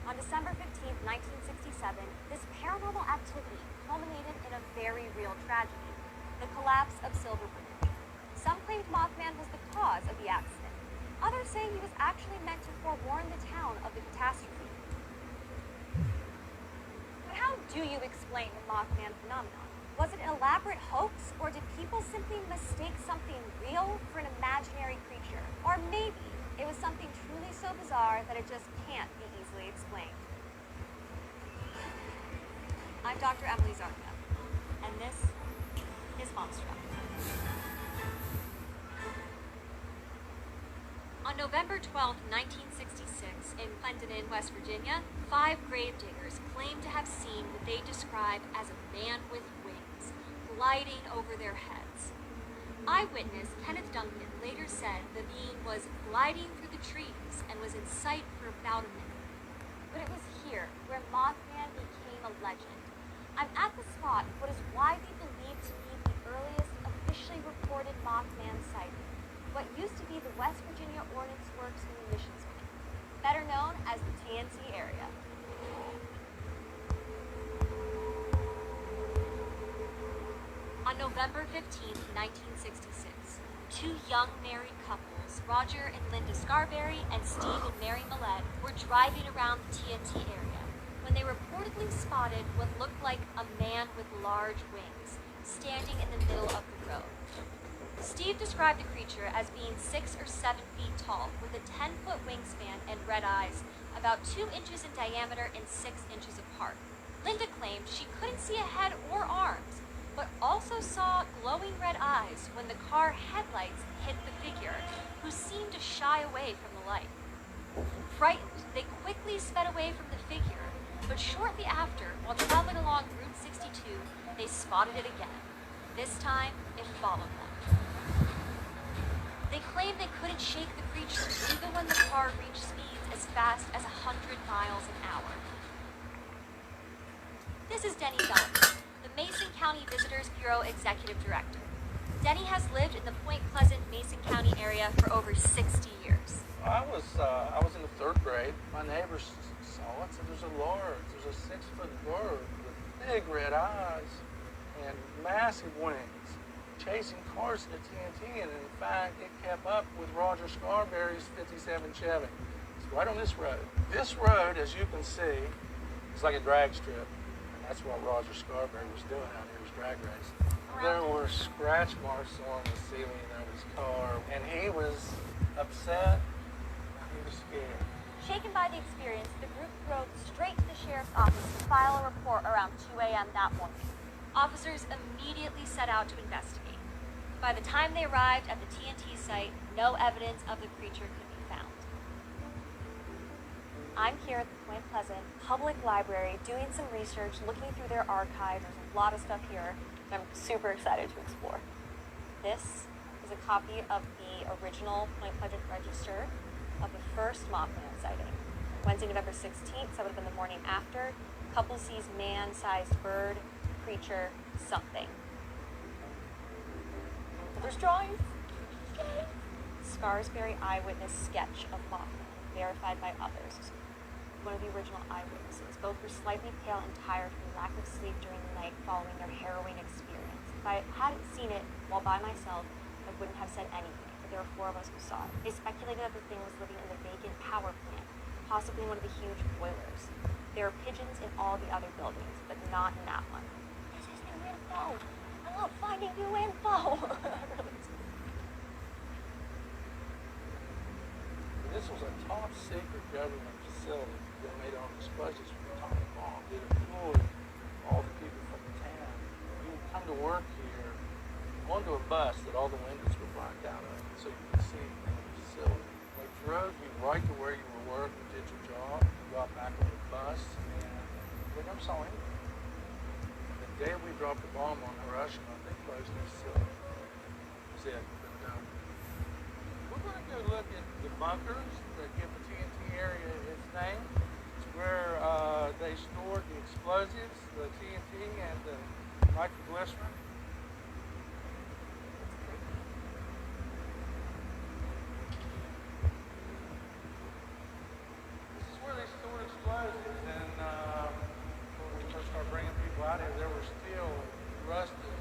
On December 15th, 1967, this paranormal activity culminated in a very real tragedy, the collapse of Silver Bridge. Some claimed Mothman was the cause of the accident. Others say he was actually meant to forewarn the town of the catastrophe. But how do you explain the Mothman phenomenon? Was it an elaborate hoax, or did people simply mistake something real for an imaginary creature? Or maybe it was something truly so bizarre that it just can't be easily explained. I'm Dr. Emily Zarka, and this is Monstrum. On November 12, 1966, in Clendenin, West Virginia, 5 grave diggers claimed to have seen what they describe as a man with wings gliding over their heads. Eyewitness Kenneth Duncan later said the being was gliding through the trees and was in sight for about a minute. But it was here where Mothman became a legend. I'm at the spot of what is widely believed to be the earliest officially reported Mothman sighting, what used to be the West Virginia Ordnance Works Munitions Wing, better known as the TNT area. On November 15, 1966, 2 young married couples, Roger and Linda Scarberry and Steve and Mary Millette, were driving around the TNT area when they reportedly spotted what looked like a man with large wings standing in the middle of the road. Steve described the creature as being 6 or 7 feet tall, with a 10-foot wingspan and red eyes, about 2 inches in diameter and 6 inches apart. Linda claimed she couldn't see a head or arms, but also saw glowing red eyes when the car headlights hit the figure, who seemed to shy away from the light. Frightened, they quickly sped away from the figure, but shortly after, while traveling along Route 62, they spotted it again. This time, it followed them. They claimed they couldn't shake the creature even when the car reached speeds as fast as 100 miles an hour. This is Denny Bellamy, the Mason County Visitors Bureau Executive Director. Denny has lived in the Point Pleasant, Mason County area for over 60 years. I was in the 3rd grade. My neighbors saw it, said there's a 6-foot bird with big red eyes and massive wings, chasing cars to the TNT, and in fact, it kept up with Roger Scarberry's 57 Chevy. It's right on this road. This road, as you can see, is like a drag strip, and that's what Roger Scarberry was doing out here, was drag racing. There were scratch marks on the ceiling of his car, and he was upset, he was scared. Shaken by the experience, the group drove straight to the sheriff's office to file a report around 2 a.m. that morning. Officers immediately set out to investigate. By the time they arrived at the TNT site, no evidence of the creature could be found. I'm here at the Point Pleasant Public Library doing some research, looking through their archives. There's a lot of stuff here that I'm super excited to explore. This is a copy of the original Point Pleasant Register of the first Mothman sighting. Wednesday, November 16th, so that would have been the morning after. Couple sees man-sized bird, creature, something. There's drawings. Scarsberry eyewitness sketch of Mothman, verified by others. One of the original eyewitnesses. Both were slightly pale and tired from lack of sleep during the night following their harrowing experience. If I hadn't seen it while by myself, I wouldn't have said anything, but there were 4 of us who saw it. They speculated that the thing was living in the vacant power plant, possibly in one of the huge boilers. There are pigeons in all the other buildings, but not in that one. This is new info. I love finding new info. This was a top secret government facility that made all these budgets for the atomic bomb. It employed all the people from the town. You would come to work here onto a bus that all the windows were blacked out of, so you could see the facility. They drove you right to where you were working, did your job, you got back on the bus, and we never saw anything. The day we dropped the bomb on Hiroshima, they closed the facility. That's it. We're going to go look at the bunkers that give the TNT area its name. It's where they stored the key and nitroglycerin. This is where they stored explosives, and when we first started bringing people out here, there were still rusted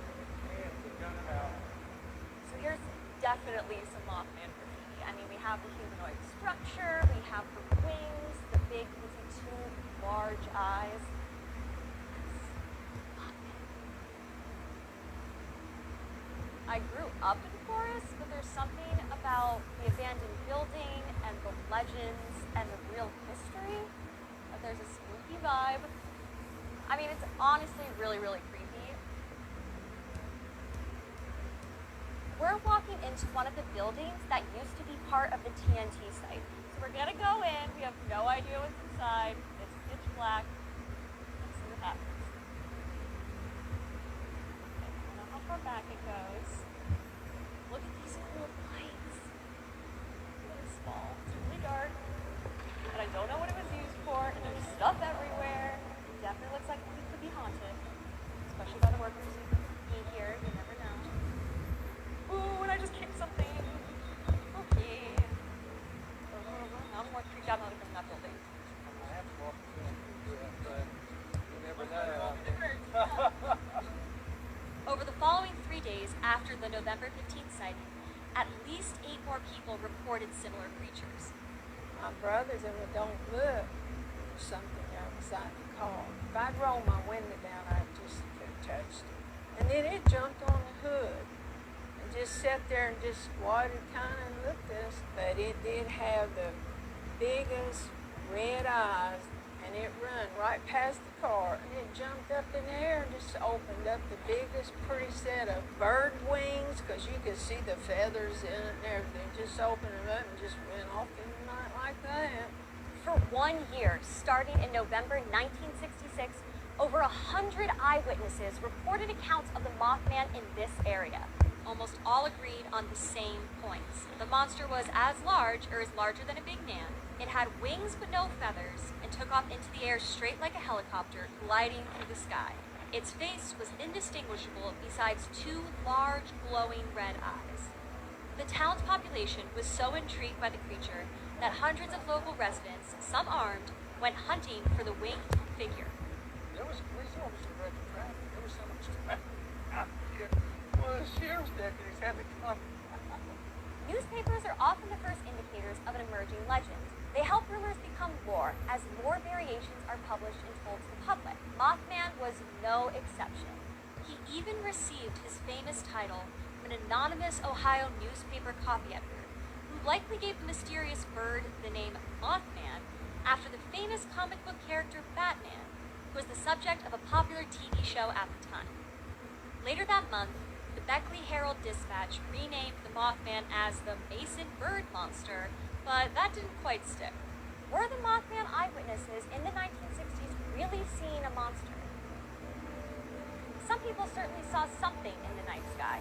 cans of gunpowder. So here's definitely some Mothman graffiti. I mean, we have the humanoid structure, we have the wings, the big, you can see two large eyes. I grew up in Forest, but there's something about the abandoned building and the legends and the real history. There's a spooky vibe. I mean, it's honestly really, really creepy. We're walking into one of the buildings that used to be part of the TNT site. So we're gonna go in, we have no idea what's inside, it's pitch black. Let's see what happens. Okay, I don't know how far back it goes. Look at these cool lights. Really small, it's really dark. And I don't know what it was used for, and there's stuff everywhere. It definitely looks like it could be haunted. Especially by the workers who be here, you never know. Ooh, and I just kicked something. Okay. Now I'm more freaked out now to come in that building. I have to walk in, but you never know. Over the following 3 days after the November 15th sighting, at least 8 more people reported similar creatures. My brothers and we don't look for something outside the car. If I'd roll my window down, I'd just get touched it. And then it jumped on the hood and just sat there and just squatted kind of and looked at us. But it did have the biggest red eyes, and it run right past the car, and it jumped up in the air and just opened up the biggest pretty set of bird wings, because you could see the feathers in it and everything. Just opened them up and just went off in the night like that. For 1 year, starting in November 1966, over 100 eyewitnesses reported accounts of the Mothman in this area. Almost all agreed on the same points. The monster was as large, or as larger than a big man. It had wings but no feathers, and took off into the air straight like a helicopter, gliding through the sky. Its face was indistinguishable besides 2 large, glowing red eyes. The town's population was so intrigued by the creature that hundreds of local residents, some armed, went hunting for the winged figure. There was a police officer directing traffic. There was so much traffic out here. Well, the sheriff's deputies had to come. Newspapers are often the first indicators of an emerging legend. They help rumors become lore as more variations are published and told to the public. Mothman was no exception. He even received his famous title from an anonymous Ohio newspaper copy editor, who likely gave the mysterious bird the name Mothman after the famous comic book character Batman, who was the subject of a popular TV show at the time. Later that month, the Beckley Herald-Dispatch renamed the Mothman as the Mason Bird Monster, but that didn't quite stick. Were the Mothman eyewitnesses in the 1960s really seeing a monster? Some people certainly saw something in the night sky.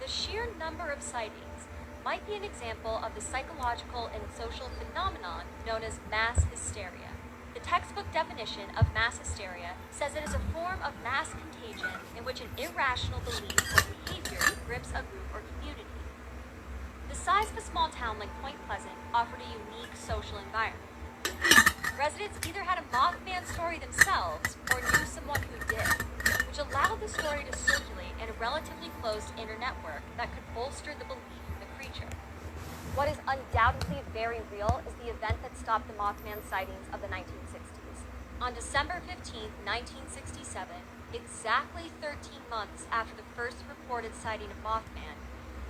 The sheer number of sightings might be an example of the psychological and social phenomenon known as mass hysteria. The textbook definition of mass hysteria says it is a form of mass contagion in which an irrational belief or behavior grips a group or community. The size of a small town like Point Pleasant offered a unique social environment. Residents either had a Mothman story themselves or knew someone who did, which allowed the story to circulate in a relatively closed inner network that could bolster the belief in the creature. What is undoubtedly very real is the event that stopped the Mothman sightings of the 1960s. On December 15, 1967, exactly 13 months after the first reported sighting of Mothman,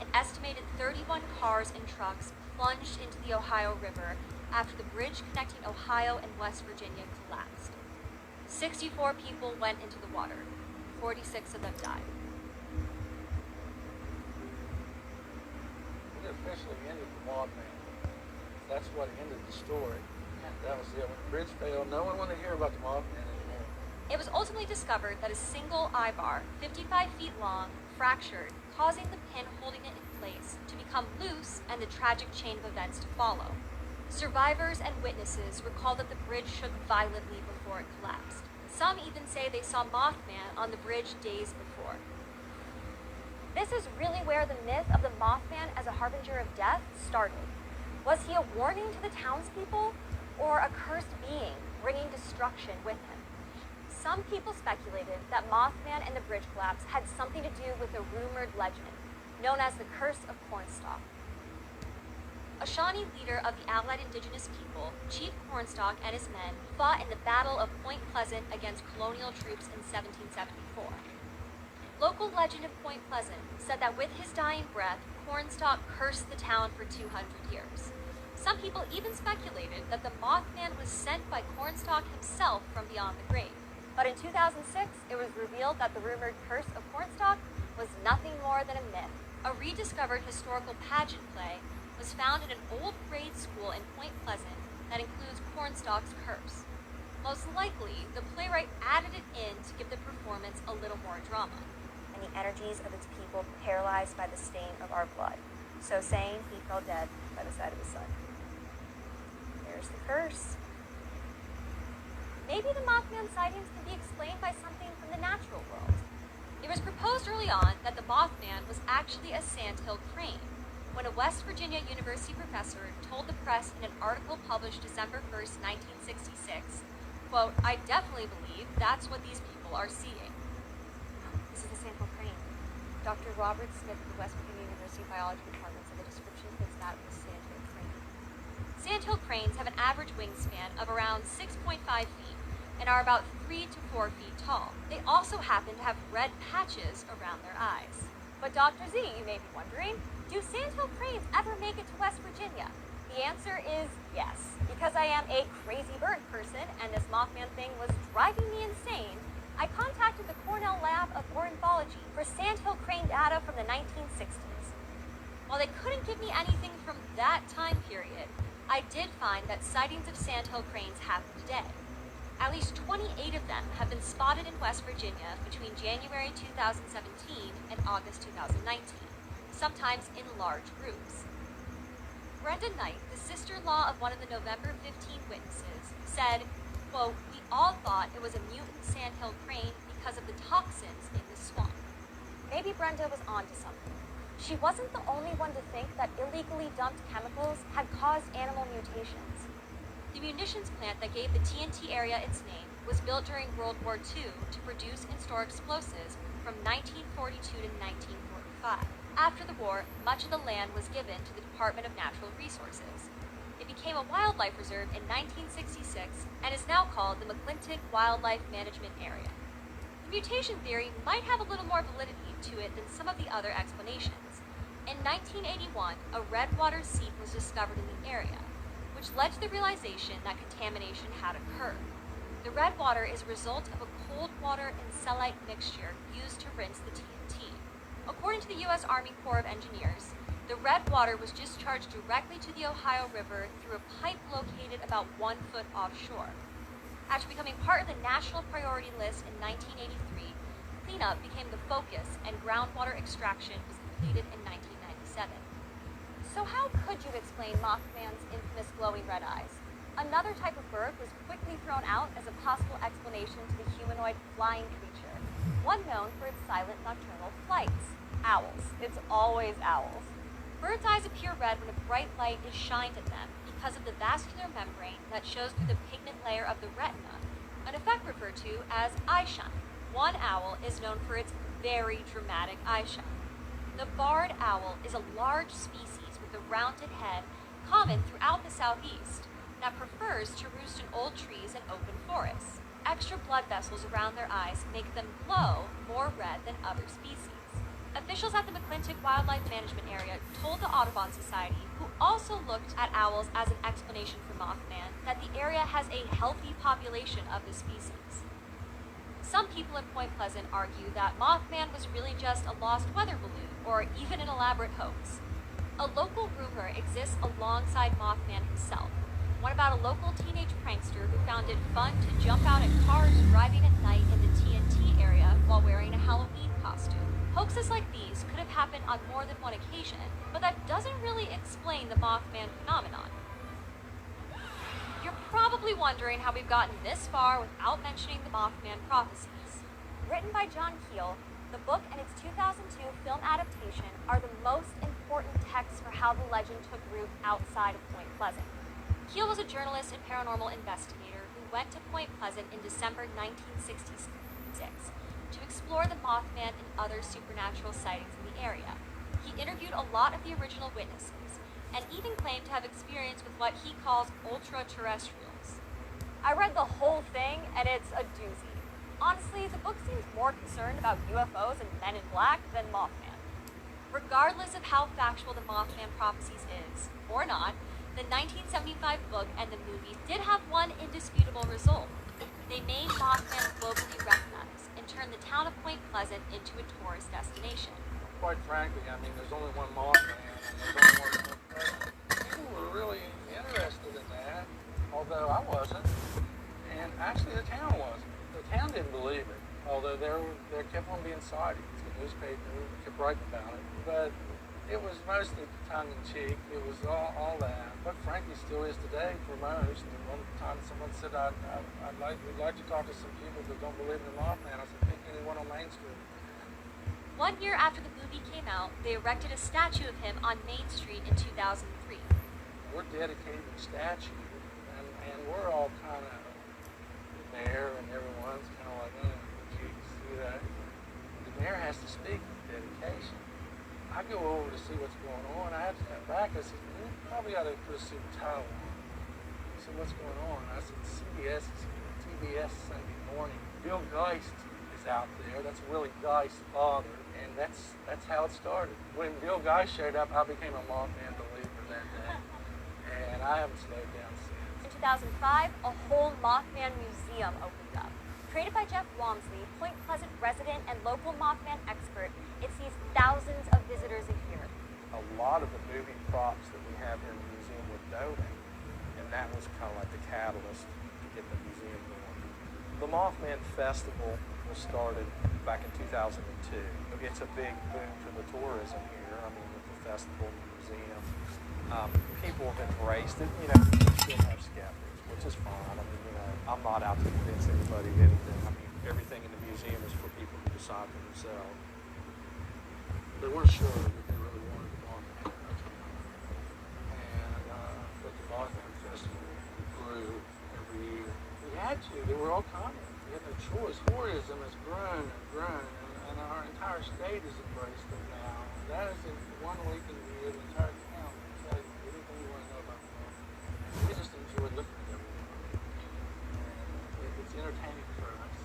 an estimated 31 cars and trucks plunged into the Ohio River after the bridge connecting Ohio and West Virginia collapsed. 64 people went into the water. 46 of them died. It officially ended the Mothman. That's what ended the story. That was it. When the bridge failed, no one wanted to hear about the Mothman anymore. It was ultimately discovered that a single eye bar, 55 feet long, fractured, causing the pin holding it in place to become loose and the tragic chain of events to follow. Survivors and witnesses recall that the bridge shook violently before it collapsed. Some even say they saw Mothman on the bridge days before. This is really where the myth of the Mothman as a harbinger of death started. Was he a warning to the townspeople, or a cursed being bringing destruction with him? Some people speculated that Mothman and the bridge collapse had something to do with a rumored legend, known as the Curse of Cornstalk. A Shawnee leader of the Allied Indigenous people, Chief Cornstalk and his men fought in the Battle of Point Pleasant against colonial troops in 1774. Local legend of Point Pleasant said that with his dying breath, Cornstalk cursed the town for 200 years. Some people even speculated that the Mothman was sent by Cornstalk himself from beyond the grave. But in 2006, it was revealed that the rumored curse of Cornstalk was nothing more than a myth. A rediscovered historical pageant play was found in an old grade school in Point Pleasant that includes Cornstalk's curse. Most likely, the playwright added it in to give the performance a little more drama. And the energies of its people paralyzed by the stain of our blood. So saying, he fell dead by the side of his son. There's the curse. Maybe the Mothman sightings can be explained by something from the natural world. It was proposed early on that the Mothman was actually a sandhill crane, when a West Virginia University professor told the press in an article published December 1st, 1966, quote, "I definitely believe that's what these people are seeing." This is the sandhill crane. Dr. Robert Smith of the West Virginia University Biology Department said the description fits that of the sandhill crane. Sandhill cranes have an average wingspan of around 6.5 feet and are about 3 to 4 feet tall. They also happen to have red patches around their eyes. But Dr. Z, you may be wondering, do sandhill cranes ever make it to West Virginia? The answer is yes. Because I am a crazy bird person and this Mothman thing was driving me insane, I contacted the Cornell Lab of Ornithology for sandhill crane data from the 1960s. While they couldn't give me anything from that time period, I did find that sightings of sandhill cranes happen today. At least 28 of them have been spotted in West Virginia between January 2017 and August 2019, sometimes in large groups. Brenda Knight, the sister-in-law of one of the November 15 witnesses, said, quote, "We all thought it was a mutant sandhill crane because of the toxins in the swamp." Maybe Brenda was onto something. She wasn't the only one to think that illegally dumped chemicals had caused animal mutations. The munitions plant that gave the TNT area its name was built during World War II to produce and store explosives from 1942 to 1945. After the war, much of the land was given to the Department of Natural Resources. It became a wildlife reserve in 1966 and is now called the McClintock Wildlife Management Area. The mutation theory might have a little more validity to it than some of the other explanations. In 1981, a redwater seep was discovered in the area, which led to the realization that contamination had occurred. The red water is a result of a cold water and cellite mixture used to rinse the TNT. According to the U.S. Army Corps of Engineers, the red water was discharged directly to the Ohio River through a pipe located about 1 foot offshore. After becoming part of the National Priority List in 1983, cleanup became the focus and groundwater extraction was completed in 1997. So how could you explain Mothman's infamous glowing red eyes? Another type of bird was quickly thrown out as a possible explanation to the humanoid flying creature, one known for its silent nocturnal flights. Owls. It's always owls. Birds' eyes appear red when a bright light is shined at them because of the vascular membrane that shows through the pigment layer of the retina, an effect referred to as eye shine. One owl is known for its very dramatic eye shine. The barred owl is a large species with a rounded head common throughout the southeast that prefers to roost in old trees and open forests. Extra blood vessels around their eyes make them glow more red than other species. Officials at the McClintock Wildlife Management Area told the Audubon Society, who also looked at owls as an explanation for Mothman, that the area has a healthy population of the species. Some people in Point Pleasant argue that Mothman was really just a lost weather balloon, or even an elaborate hoax. A local rumor exists alongside Mothman himself, one about a local teenage prankster who found it fun to jump out at cars driving at night in the TNT area while wearing a Halloween costume. Hoaxes like these could have happened on more than one occasion, but that doesn't really explain the Mothman phenomenon. You're probably probably wondering how we've gotten this far without mentioning the Mothman prophecies. Written by John Keel, the book and its 2002 film adaptation are the most important texts for how the legend took root outside of Point Pleasant. Keel was a journalist and paranormal investigator who went to Point Pleasant in December 1966 to explore the Mothman and other supernatural sightings in the area. He interviewed a lot of the original witnesses, and even claimed to have experience with what he calls ultra-terrestrials. I read the whole thing, and it's a doozy. Honestly, the book seems more concerned about UFOs and Men in Black than Mothman. Regardless of how factual the Mothman prophecies is, or not, the 1975 book and the movie did have one indisputable result. They made Mothman globally recognized and turned the town of Point Pleasant into a tourist destination. Quite frankly, I mean, there's only one Mothman, and there's only one person. People were really interested in that, although I wasn't, and actually the town wasn't. The town didn't believe it, although there kept on being sightings. The newspaper kept writing about it, but it was mostly tongue-in-cheek. It was all that. But frankly, still is today for most. And one time someone said, we'd like to talk to some people that don't believe in the Mothman. I said, pick anyone on Main Street. 1 year after the movie came out, they erected a statue of him on Main Street in 2003. We're dedicated to statue, and we're all kind of there, and everyone's kind of like, geez, see that? The mayor has to speak with dedication. I go over to see what's going on. I have to come back. I said, you probably ought to put a suit and tie on. I said, what's going on? I said, TBS Sunday morning. Bill Geist is out there. That's Willie Geist's father. And that's how it started. When Bill Geist showed up, I became a Mothman believer that day. And I haven't slowed down since. In 2005, a whole Mothman museum opened up. Created by Jeff Walmsley, Point Pleasant resident and local Mothman expert, it sees thousands of visitors a year. A lot of the movie props that we have here in the museum were donated, and that was kind of like the catalyst to get the museum going. The Mothman Festival was started back in 2002. It's a big boom for the tourism here. I mean, with the festival, the museum, people have embraced it. You know, we still have skeptics, which is fine. I mean, you know, I'm not out to convince anybody of anything. I mean, everything in the museum is for people to decide for themselves. They weren't sure that they really wanted the Mothman. And but the Mothman Festival grew every year. We had to. They were all coming. We had no choice. Tourism has grown and grown, and our entire state has embraced it now. That is in 1 week in the year, the entire town will tell you anything you want to know about the Mothman. We just enjoy looking at everything. And it's entertaining for us.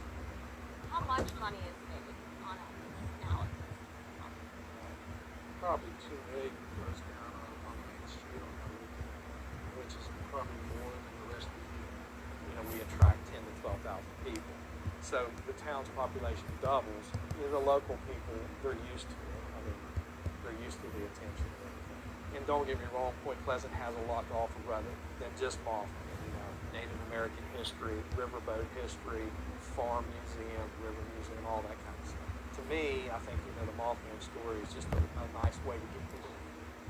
How much money is made on it now? Probably 2 million goes down on Main Street on the weekend, which is probably more than the rest of the year. You know, we attract 10 to 12,000 people. So the town's population doubles. You know, the local people, they're used to it. I mean, they're used to the attention and everything. And don't get me wrong, Point Pleasant has a lot to offer rather than just Mothman. You know, Native American history, riverboat history, farm museum, river museum, all that kind of stuff. To me, I think, you know, the Mothman story is just a nice way to get people's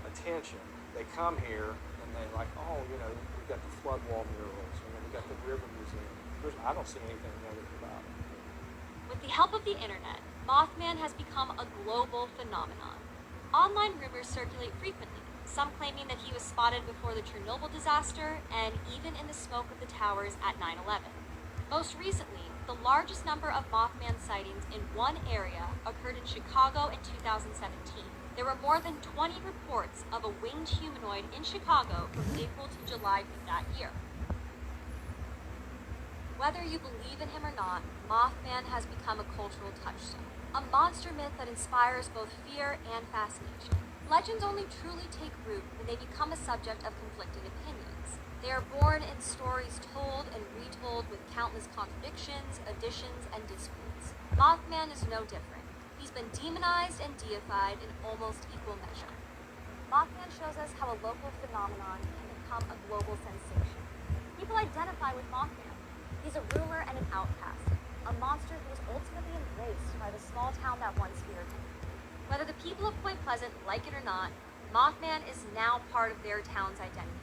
attention. They come here and they're like, oh, you know, we've got the flood wall murals, you know, we've got the river museum. I don't see anything negative about it. With the help of the internet, Mothman has become a global phenomenon. Online rumors circulate frequently, some claiming that he was spotted before the Chernobyl disaster and even in the smoke of the towers at 9/11. Most recently, the largest number of Mothman sightings in one area occurred in Chicago in 2017. There were more than 20 reports of a winged humanoid in Chicago from April to July of that year. Whether you believe in him or not, Mothman has become a cultural touchstone, a monster myth that inspires both fear and fascination. Legends only truly take root when they become a subject of conflicting opinions. They are born in stories told and retold with countless contradictions, additions, and disputes. Mothman is no different. He's been demonized and deified in almost equal measure. Mothman shows us how a local phenomenon can become a global sensation. People identify with Mothman. He's a rumor and an outcast, a monster who was ultimately embraced by the small town that once feared him. Whether the people of Point Pleasant like it or not, Mothman is now part of their town's identity.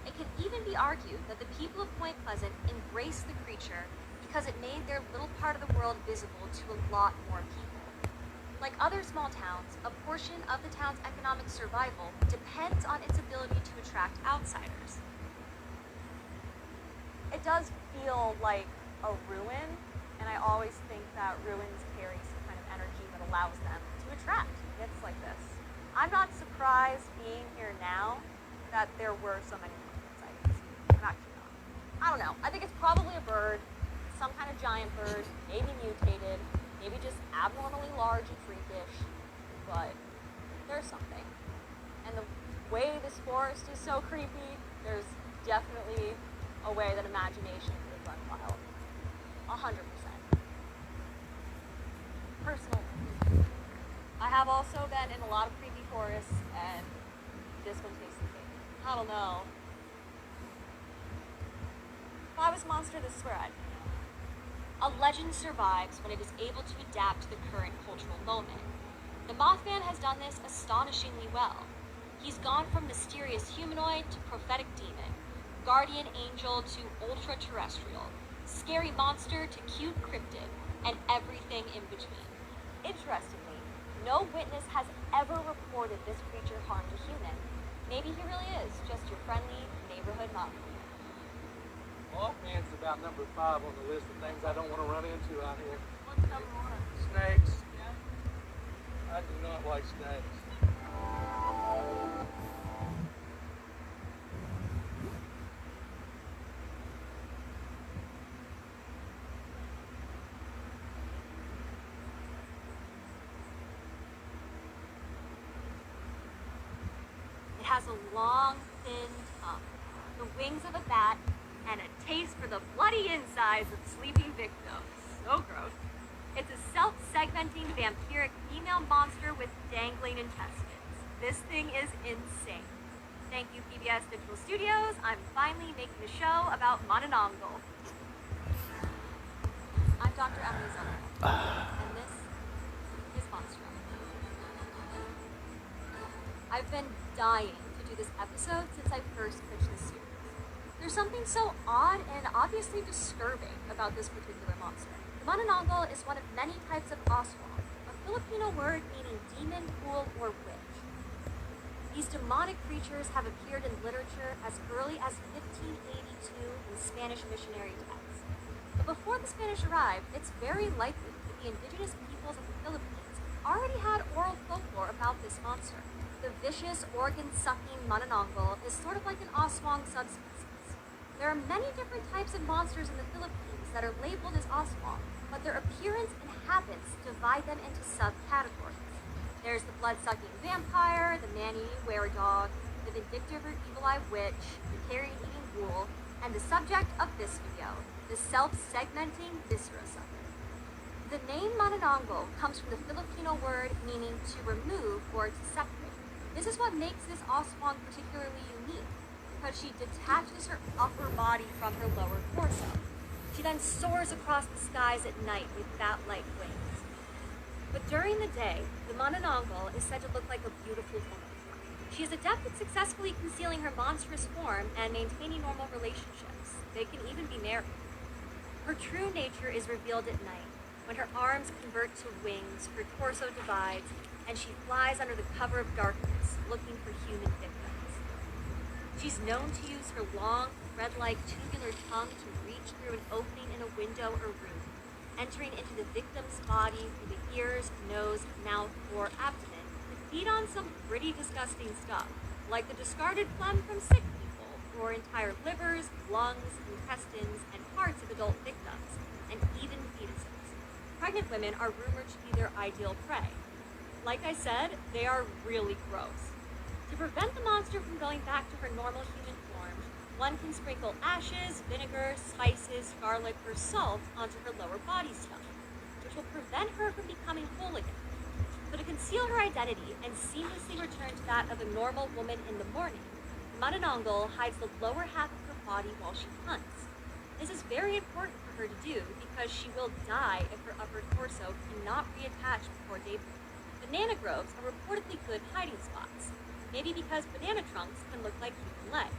It can even be argued that the people of Point Pleasant embraced the creature because it made their little part of the world visible to a lot more people. Like other small towns, a portion of the town's economic survival depends on its ability to attract outsiders. It does feel like a ruin, and I always think that ruins carry some kind of energy that allows them to attract hits like this. I'm not surprised being here now that there were so many pumpkin sightings. I'm actually not. I don't know. I think it's probably a bird, some kind of giant bird, maybe mutated, maybe just abnormally large and freakish, but there's something. And the way this forest is so creepy, there's definitely a way that imagination could run wild. 100%. Personally, I have also been in a lot of creepy forests, and this one tastes the cake. I don't know. If I was a monster, this is where I'd be. A legend survives when it is able to adapt to the current cultural moment. The Mothman has done this astonishingly well. He's gone from mysterious humanoid to prophetic demon, guardian angel to ultra-terrestrial, scary monster to cute cryptid, and everything in between. Interestingly, no witness has ever reported this creature harmed a human. Maybe he really is just your friendly neighborhood Mothman. Mothman's about number 5 on the list of things I don't want to run into out here. What's number 1? Snakes. I do not like snakes. It has a long, thin tongue, the wings of a bat, and a taste for the bloody insides of sleeping victims. So gross. It's a self-segmenting vampiric female monster with dangling intestines. This thing is insane. Thank you, PBS Digital Studios. I'm finally making a show about Mononongal. I'm Dr. Emily Zimmerman, and this is Monstrum. I've been dying to do this episode since I first pitched this series. There's something so odd and obviously disturbing about this particular monster. The Mononongal is one of many types of aswang, a Filipino word meaning demon, ghoul, or witch. These demonic creatures have appeared in literature as early as 1582 in Spanish missionary texts. But before the Spanish arrived, it's very likely that the indigenous peoples of the Philippines already had oral folklore about this monster. The vicious, organ-sucking Mononongal is sort of like an aswang subspecies. There are many different types of monsters in the Philippines that are labeled as aswang, but their appearance and habits divide them into subcategories. There's the blood-sucking vampire, the man-eating were-dog, the vindictive or evil-eye witch, the carrion-eating ghoul, and the subject of this video, the self-segmenting viscera sucker. The name Mononongal comes from the Filipino word meaning to remove or to separate. This is what makes this aswang particularly unique, because she detaches her upper body from her lower torso. She then soars across the skies at night with bat-like wings. But during the day, the Mononongal is said to look like a beautiful woman. She is adept at successfully concealing her monstrous form and maintaining normal relationships. They can even be married. Her true nature is revealed at night, when her arms convert to wings, her torso divides, and she flies under the cover of darkness, looking for human victims. She's known to use her long, thread-like tubular tongue to reach through an opening in a window or roof, entering into the victim's body through the ears, nose, mouth, or abdomen to feed on some pretty disgusting stuff, like the discarded phlegm from sick people, or entire livers, lungs, intestines, and parts of adult victims, and even fetuses. Pregnant women are rumored to be their ideal prey. Like I said, they are really gross. To prevent the monster from going back to her normal human form, one can sprinkle ashes, vinegar, spices, garlic, or salt onto her lower body stuff, which will prevent her from becoming whole again. So to conceal her identity and seamlessly return to that of a normal woman in the morning, Mononongal hides the lower half of her body while she hunts. This is very important for her to do because she will die if her upper torso cannot reattach before daybreak. Banana groves are reportedly good hiding spots. Maybe because banana trunks can look like human legs.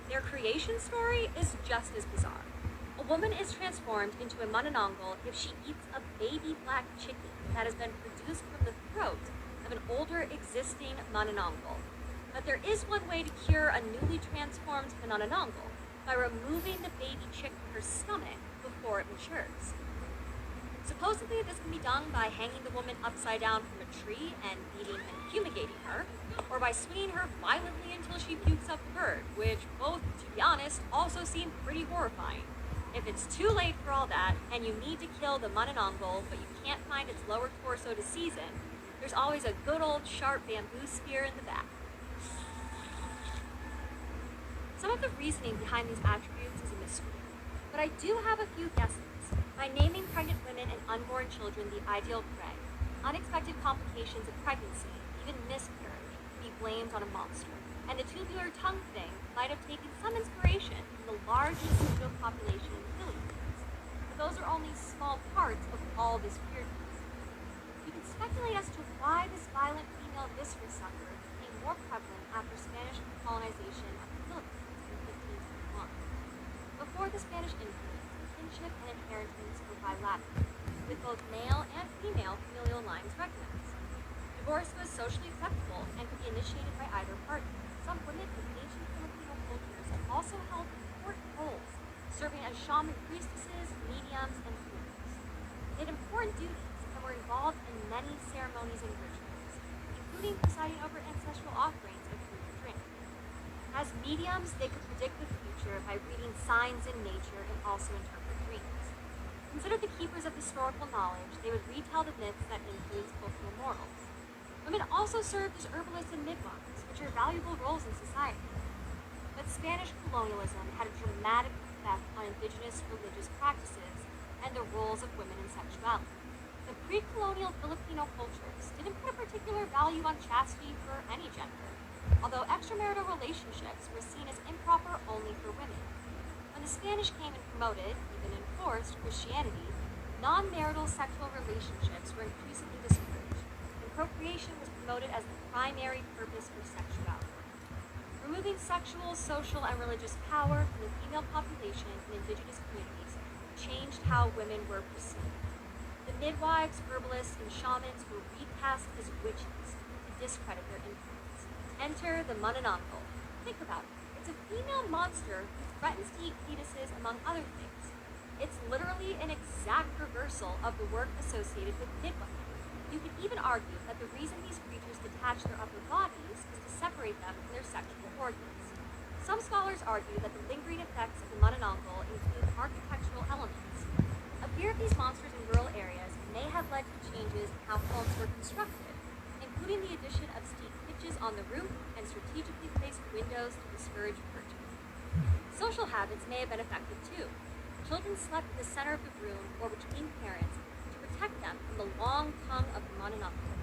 Their creation story is just as bizarre. A woman is transformed into a manananggal if she eats a baby black chicken that has been produced from the throat of an older existing manananggal. But there is one way to cure a newly transformed manananggal, by removing the baby chick from her stomach before it matures. Supposedly, this can be done by hanging the woman upside down from a tree and beating and fumigating her, or by swinging her violently until she pukes up the bird, which both, to be honest, also seem pretty horrifying. If it's too late for all that, and you need to kill the manananggal, but you can't find its lower torso to season, there's always a good old sharp bamboo spear in the back. Some of the reasoning behind these attributes is a mystery, but I do have a few guesses. By naming pregnant women and unborn children the ideal prey, unexpected complications of pregnancy, even miscarriage, can be blamed on a monster, and the tubular tongue thing might have taken some inspiration from the largest pseudo population in the Philippines. But those are only small parts of all this weirdness. You can speculate as to why this violent female viscera sucker became more prevalent after Spanish colonization of the Philippines in 1521. Before the Spanish influence, kinship and inheritance were bilateral, with both male and female familial lines recognized. Divorce was socially acceptable and could be initiated by either party. Some women in ancient Filipino cultures also held important roles, serving as shaman priestesses, mediums, and healers. They had important duties and were involved in many ceremonies and rituals, including presiding over ancestral offerings and food and drink. As mediums, they could predict the future by reading signs in nature and also interpret dreams. Considered the keepers of historical knowledge, they would retell the myths that influenced cultural morals. Women also served as herbalists and midwives, which are valuable roles in society. But Spanish colonialism had a dramatic effect on indigenous religious practices and the roles of women in sexuality. The pre-colonial Filipino cultures didn't put a particular value on chastity for any gender, although extramarital relationships were seen as improper only for women. When the Spanish came and promoted, even enforced, Christianity, non-marital sexual relationships were increasingly discouraged, and procreation was promoted as the primary purpose for sexuality. Removing sexual, social, and religious power from the female population in indigenous communities changed how women were perceived. The midwives, herbalists, and shamans were recast as witches to discredit their influence. Enter the manananggal. Think about it. It's a female monster who threatens to eat fetuses, among other things. It's literally an exact reversal of the work associated with midwifery. You could even argue that the reason these creatures detach their upper bodies is to separate them from their sexual organs. Some scholars argue that the lingering effects of the manananggal include architectural elements. A fear of these monsters in rural areas may have led to changes in how homes were constructed, including the addition of steep pitches on the roof and strategically placed windows to discourage perching. Social habits may have been affected too. Children slept in the center of the room or between parents to protect them from the long tongue of the manananggal.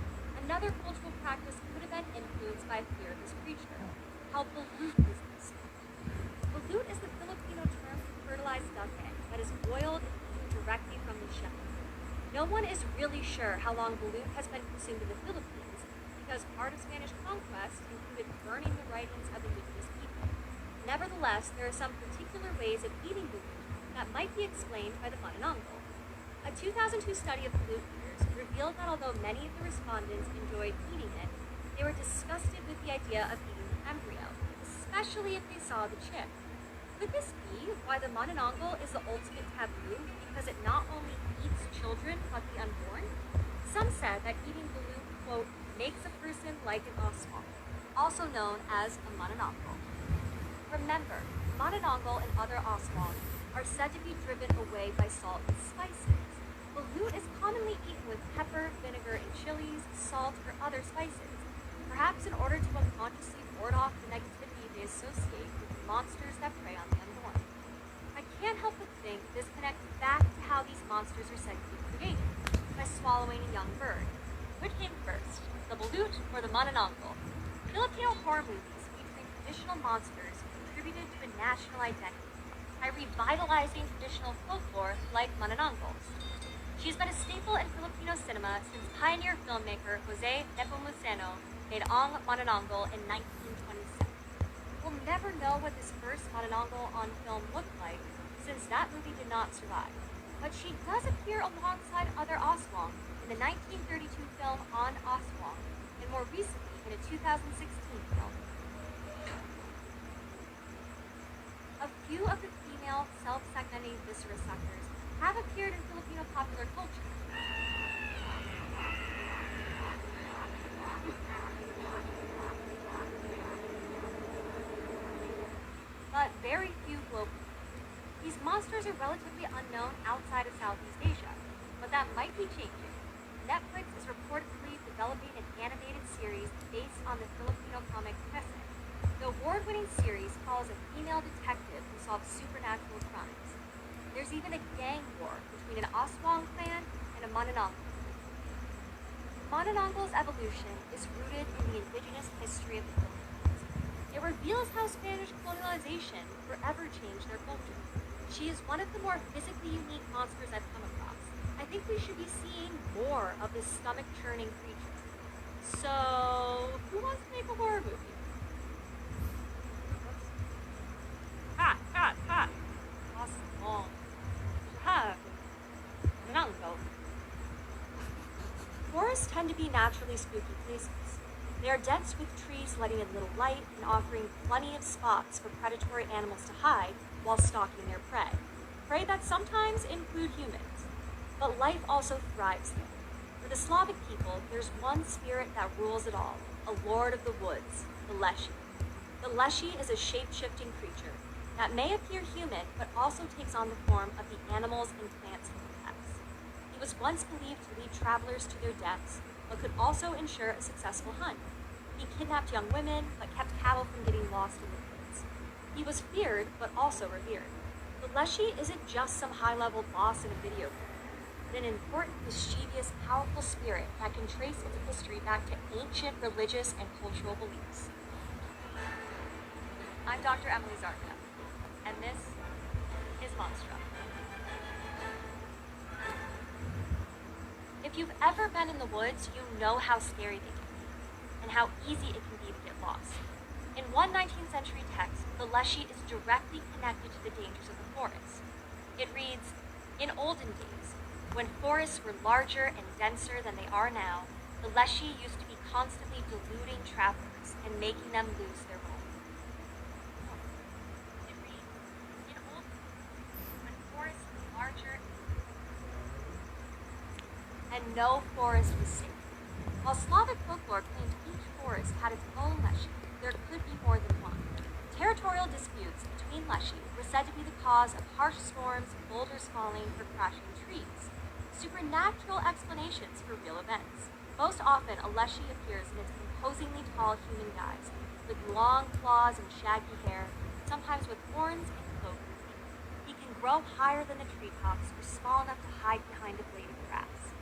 Another cultural practice could have been influenced by fear of this creature, how balut is consumed. Balut is the Filipino term for fertilized duck egg that is boiled and eaten directly from the shell. No one is really sure how long balut has been consumed in the Philippines, because part of Spanish conquest included burning the writings of indigenous people. Nevertheless, there are some particular ways of eating balut that might be explained by the manananggal. A 2002 study of balut eaters revealed that although many of the respondents enjoyed eating it, they were disgusted with the idea of eating the embryo, especially if they saw the chick. Could this be why the manananggal is the ultimate taboo, because it not only eats children but the unborn? Some said that eating balut, quote, makes a person like an oswald, also known as a manananggal. Remember, manananggal and other oswalds are said to be driven away by salt and spices. Balut is commonly eaten with pepper, vinegar, and chilies, salt, or other spices, perhaps in order to unconsciously ward off the negativity they associate with the monsters that prey on the unborn. I can't help but think this connects back to how these monsters are said to be created, by swallowing a young bird. Which came first, the balut or the manananggal? Filipino horror movies featuring traditional monsters contributed to a national identity by revitalizing traditional folklore like manananggals. She's been a staple in Filipino cinema since pioneer filmmaker Jose Nepomuceno made Ang Manananggal in 1927. We'll never know what this first Mononongle on film looked like, since that movie did not survive. But she does appear alongside other Oswong in the 1932 film On Oswong, and more recently in a 2016 film. A few of the female self-segmenting viscerasectors have appeared in Filipino popular culture. But very few globally. These monsters are relatively unknown outside of Southeast Asia, but that might be changing. Netflix is reportedly developing an animated series based on the Filipino comic Pese. The award-winning series follows a female detective who solves supernatural crimes. There's even a gang war between an Aswang clan and a Manananggal. Manananggal's evolution is rooted in the indigenous history of the Philippines. It reveals how Spanish colonialization forever changed their culture. She is one of the more physically unique monsters I've come across. I think we should be seeing more of this stomach-churning creature. So, who wants to make a horror movie? Ha! Awesome. Forests tend to be naturally spooky places. They are dense with trees letting in little light and offering plenty of spots for predatory animals to hide while stalking their prey. Prey that sometimes include humans. But life also thrives there. For the Slavic people, there's one spirit that rules it all, a lord of the woods, the Leshy. The Leshy is a shape-shifting creature that may appear human, but also takes on the form of the animals and plants he protects. He was once believed to lead travelers to their deaths, but could also ensure a successful hunt. He kidnapped young women, but kept cattle from getting lost in the woods. He was feared, but also revered. The Leshy isn't just some high-level boss in a video game, but an important, mischievous, powerful spirit that can trace its history back to ancient religious and cultural beliefs. I'm Dr. Emily Zarka, and this is Monstrum. If you've ever been in the woods, you know how scary they can be, and how easy it can be to get lost. In one 19th century text, the Leshy is directly connected to the dangers of the forest. It reads, "In olden days, when forests were larger and denser than they are now, the Leshy used to be constantly deluding travelers and making them lose their way." It reads, "In olden days, when forests were larger and no forest was safe." While Slavic folklore claimed each forest had its own Leshy, there could be more than one. Territorial disputes between Leshy were said to be the cause of harsh storms, boulders falling, or crashing trees. Supernatural explanations for real events. Most often, a Leshy appears in its imposingly tall human guise, with long claws and shaggy hair, sometimes with horns and cloven feet. He can grow higher than the treetops or small enough to hide behind a blade of grass.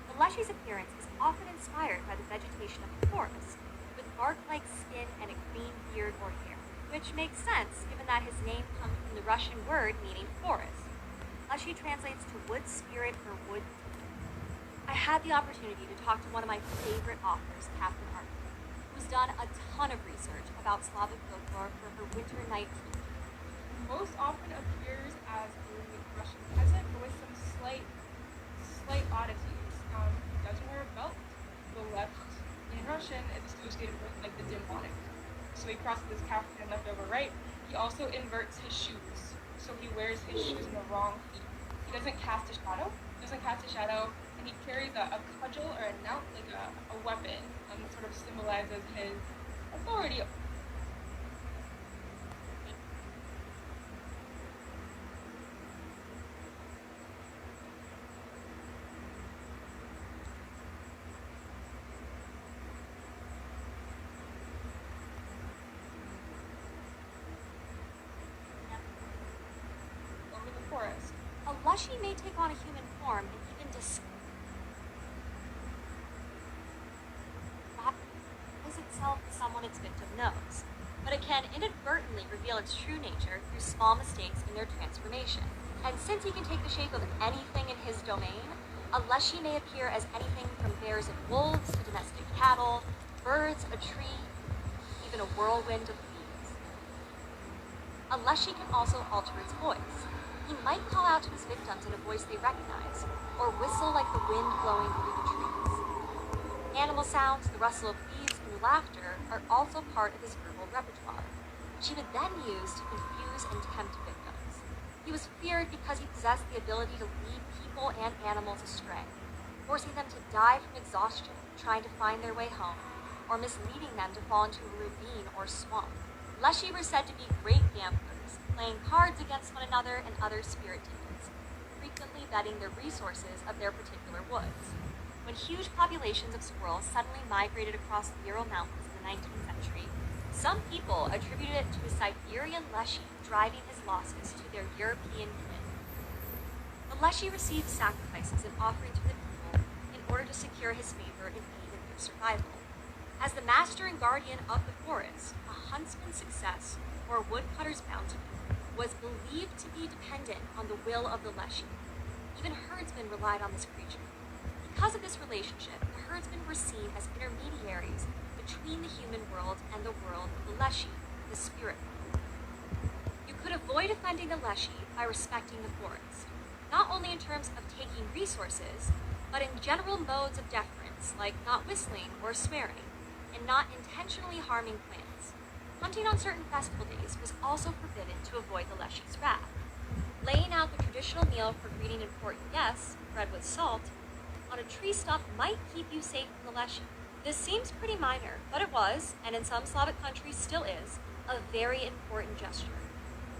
The Leshy's appearance is often inspired by the vegetation of the forest, with bark-like skin and a green beard or hair, which makes sense given that his name comes from the Russian word meaning forest. Leshy translates to wood spirit or wood demon. I had the opportunity to talk to one of my favorite authors, Catherine Arthur, who's done a ton of research about Slavic folklore for her Winter Night thesis. Most often appears as a Russian peasant, but with some slight oddities. He doesn't wear a belt. The left in Russian is associated with like the demonic. So he crosses his calf and left over right. He also inverts his shoes. So he wears his shoes in the wrong feet. He doesn't cast a shadow. And he carries a cudgel or a knout, like a weapon, sort of symbolizes his authority. Forest. A Leshy may take on a human form and even disguise itself as someone its victim knows, but it can inadvertently reveal its true nature through small mistakes in their transformation. And since he can take the shape of anything in his domain, a Leshy may appear as anything from bears and wolves to domestic cattle, birds, a tree, even a whirlwind of leaves. a Leshy can also alter its voice. He might call out to his victims in a voice they recognize, or whistle like the wind blowing through the trees. Animal sounds, the rustle of leaves, and laughter are also part of his verbal repertoire, which he would then use to confuse and tempt victims. He was feared because he possessed the ability to lead people and animals astray, forcing them to die from exhaustion trying to find their way home, or misleading them to fall into a ravine or swamp. Leshy were said to be great gamblers, playing cards against one another and other spirit demons, frequently betting the resources of their particular woods. When huge populations of squirrels suddenly migrated across the Ural Mountains in the 19th century, some people attributed it to a Siberian Leshy driving his losses to their European kin. The Leshy received sacrifices and offerings from the people in order to secure his favor and aid in their survival. As the master and guardian of the forest, a huntsman's success, or a woodcutter's bounty, was believed to be dependent on the will of the Leshy. Even herdsmen relied on this creature. Because of this relationship, the herdsmen were seen as intermediaries between the human world and the world of the Leshy, the spirit world. You could avoid offending the Leshy by respecting the forest, not only in terms of taking resources, but in general modes of deference, like not whistling or swearing, and not intentionally harming plants. Hunting on certain festival days was also forbidden to avoid the Leshy's wrath. Laying out the traditional meal for greeting important guests, bread with salt, on a tree stump might keep you safe from the Leshy. This seems pretty minor, but it was, and in some Slavic countries still is, a very important gesture.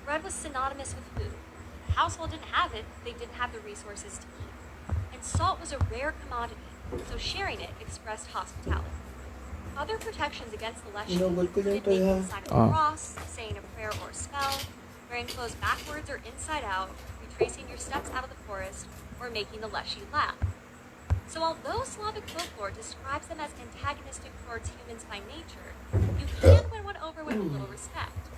Bread was synonymous with food. If the household didn't have it, they didn't have the resources to eat. And salt was a rare commodity, so sharing it expressed hospitality. Other protections against the Leshy included making the sign of the cross, saying a prayer or a spell, wearing clothes backwards or inside out, retracing your steps out of the forest, or making the Leshy laugh. So although Slavic folklore describes them as antagonistic towards humans by nature, you can win one over with a little respect.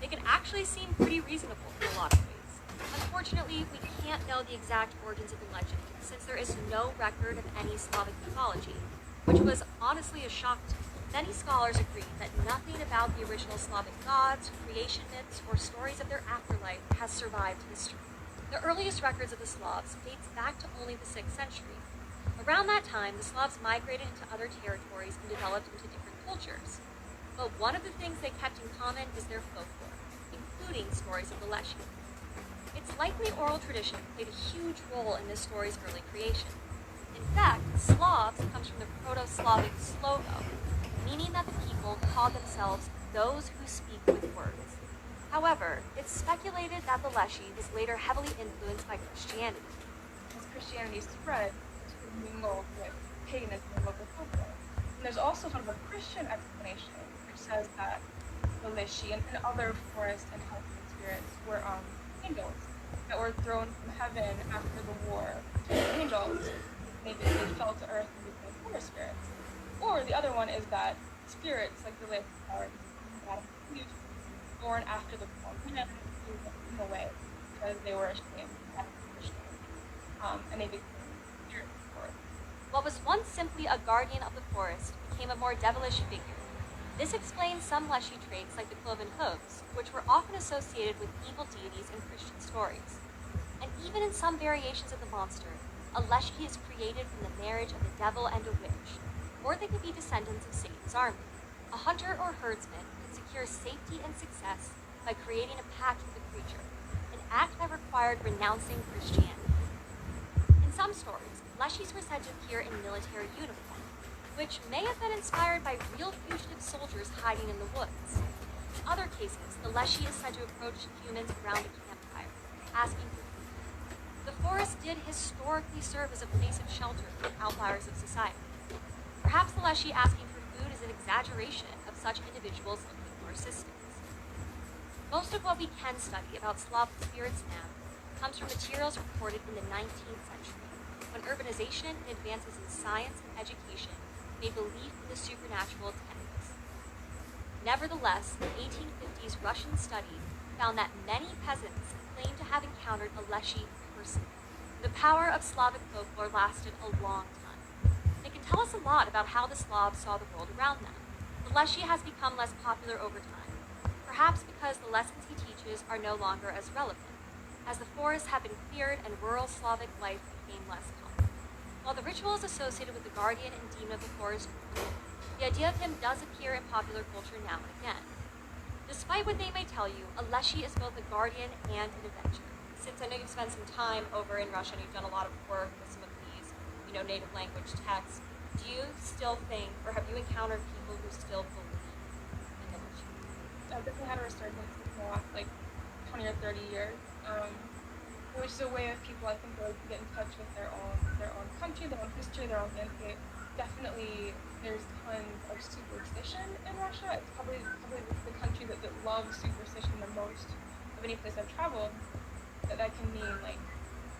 They can actually seem pretty reasonable in a lot of ways. Unfortunately, we can't know the exact origins of the legend, since there is no record of any Slavic mythology, which was honestly a shock to me. Many scholars agree that nothing about the original Slavic gods, creation myths, or stories of their afterlife has survived history. The earliest records of the Slavs dates back to only the 6th century. Around that time, the Slavs migrated into other territories and developed into different cultures. But one of the things they kept in common is their folklore, including stories of the Leshy. It's likely oral tradition played a huge role in this story's early creation. In fact, Slavs comes from the Proto-Slavic slogo, meaning that the people called themselves those who speak with words. However, it's speculated that the Leshy was later heavily influenced by Christianity. As Christianity spread, mingled with paganism and local folklore. And there's also sort of a Christian explanation, which says that the Leshy and other forest and healthy spirits were angels that were thrown from heaven after the war. Angels, maybe they fell to earth and became forest spirits. Or the other one is that spirits, like the Leshy, are born after the fall, and threw them away because they were ashamed and they became what was once simply a guardian of the forest became a more devilish figure. This explains some Leshy traits like the cloven hooves, which were often associated with evil deities in Christian stories. And even in some variations of the monster, a Leshy is created from the marriage of the devil and a witch, or they could be descendants of Satan's army. A hunter or herdsman could secure safety and success by creating a pact with the creature, an act that required renouncing Christianity. In some stories, Leshies were said to appear in military uniform, which may have been inspired by real fugitive soldiers hiding in the woods. In other cases, the Leshy is said to approach humans around a campfire, asking for food. The forest did historically serve as a place of shelter for the outliers of society. Perhaps the Leshy asking for food is an exaggeration of such individuals looking for assistance. Most of what we can study about Slavic spirits now comes from materials recorded in the 19th century, when urbanization and advances in science and education made belief in the supernatural tenuous. Nevertheless, the 1850s Russian study found that many peasants claimed to have encountered a Leshy person. The power of Slavic folklore lasted a long time. It can tell us a lot about how the Slavs saw the world around them. The Leshy has become less popular over time, perhaps because the lessons he teaches are no longer as relevant, as the forests have been cleared and rural Slavic life became less common. While the rituals associated with the guardian and demon of the forest remain, the idea of him does appear in popular culture now and again. Despite what they may tell you, a Leshy is both a guardian and an avenger. Since I know you've spent some time over in Russia and you've done a lot of work with some of these, native language texts, do you still think, or have you encountered people who still believe in the Leshy? I've definitely had a resurgence in the last 20 or 30 years, which is a way of people, I think, really get in touch with their own country, their own history, their own landscape. Definitely, there's tons of superstition in Russia. It's probably the country that loves superstition the most of any place I've traveled. That can mean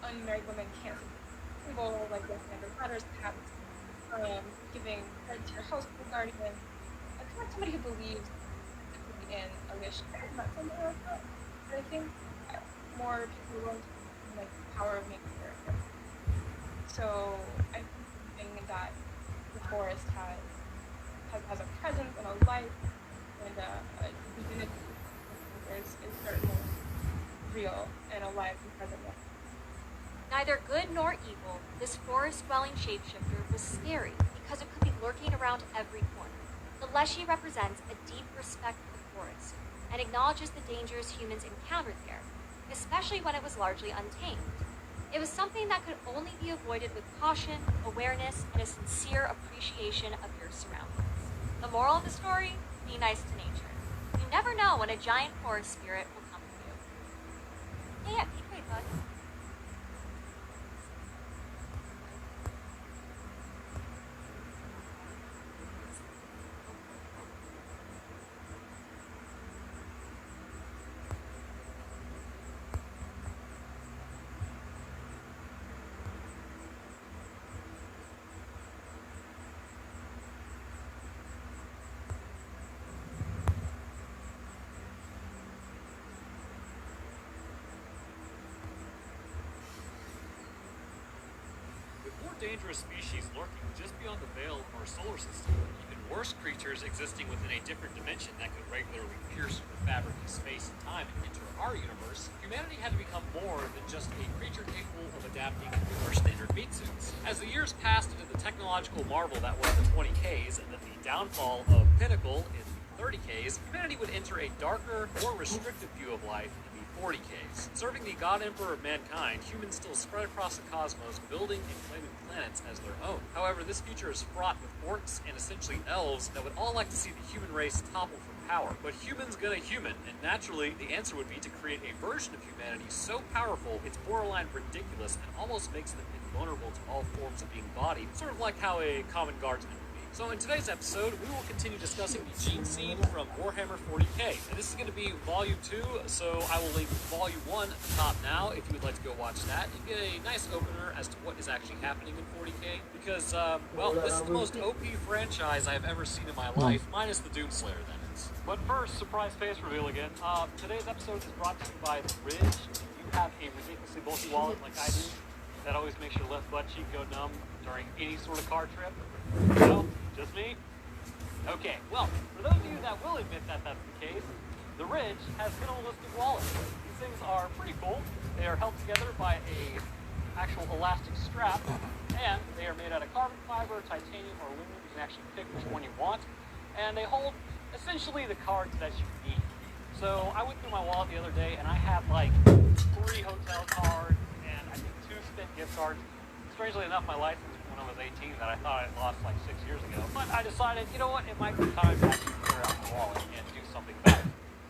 unmarried women can't see people, looking under ladders, perhaps giving credit to your household guardian. It's not somebody who believes in a wish, not something like that. But I think more people want the power of nature. So I think that the forest has a presence and a life and a divinity is certainly real and alive and present. Neither good nor evil, this forest-dwelling shapeshifter was scary because it could be lurking around every corner. The Leshy represents a deep respect for the forest and acknowledges the dangers humans encountered there, especially when it was largely untamed. It was something that could only be avoided with caution, awareness, and a sincere appreciation of your surroundings. The moral of the story? Be nice to nature. You never know when a giant forest spirit will come for you. Yeah, keep going, bud. Dangerous species lurking just beyond the veil of our solar system, even worse creatures existing within a different dimension that could regularly pierce the fabric of space and time and enter our universe, humanity had to become more than just a creature capable of adapting to our standard meat suits. As the years passed into the technological marvel that was the 20Ks and then the downfall of Pinnacle in the 30Ks, humanity would enter a darker, more restrictive view of life 40Ks. Serving the God Emperor of mankind, humans still spread across the cosmos, building and claiming planets as their own. However, this future is fraught with orcs and essentially elves that would all like to see the human race topple from power. But humans gonna human, and naturally, the answer would be to create a version of humanity so powerful it's borderline ridiculous and almost makes them invulnerable to all forms of being bodied, sort of like how a common guardsman. So in today's episode, we will continue discussing the Gene Scene from Warhammer 40K. And this is going to be Volume 2, so I will link Volume 1 at the top now if you would like to go watch that and get a nice opener as to what is actually happening in 40K. Because, well, this is the most OP franchise I've ever seen in my life, minus the Doomslayer, that is. But first, surprise face reveal again. Today's episode is brought to you by The Ridge. If you have a ridiculously bulky wallet like I do, that always makes your left butt cheek go numb during any sort of car trip, well, just me? Okay, well, for those of you that will admit that that's the case, The Ridge has minimalistic wallets. These things are pretty cool. They are held together by a actual elastic strap, and they are made out of carbon fiber, titanium, or aluminum. You can actually pick which one you want, and they hold essentially the cards that you need. So I went through my wallet the other day, and I had like 3 hotel cards, and I think 2 spent gift cards. Strangely enough, my license when I was 18 that I thought I had lost like 6 years ago. But I decided, you know what, it might be time to actually clear out the wallet and do something about it.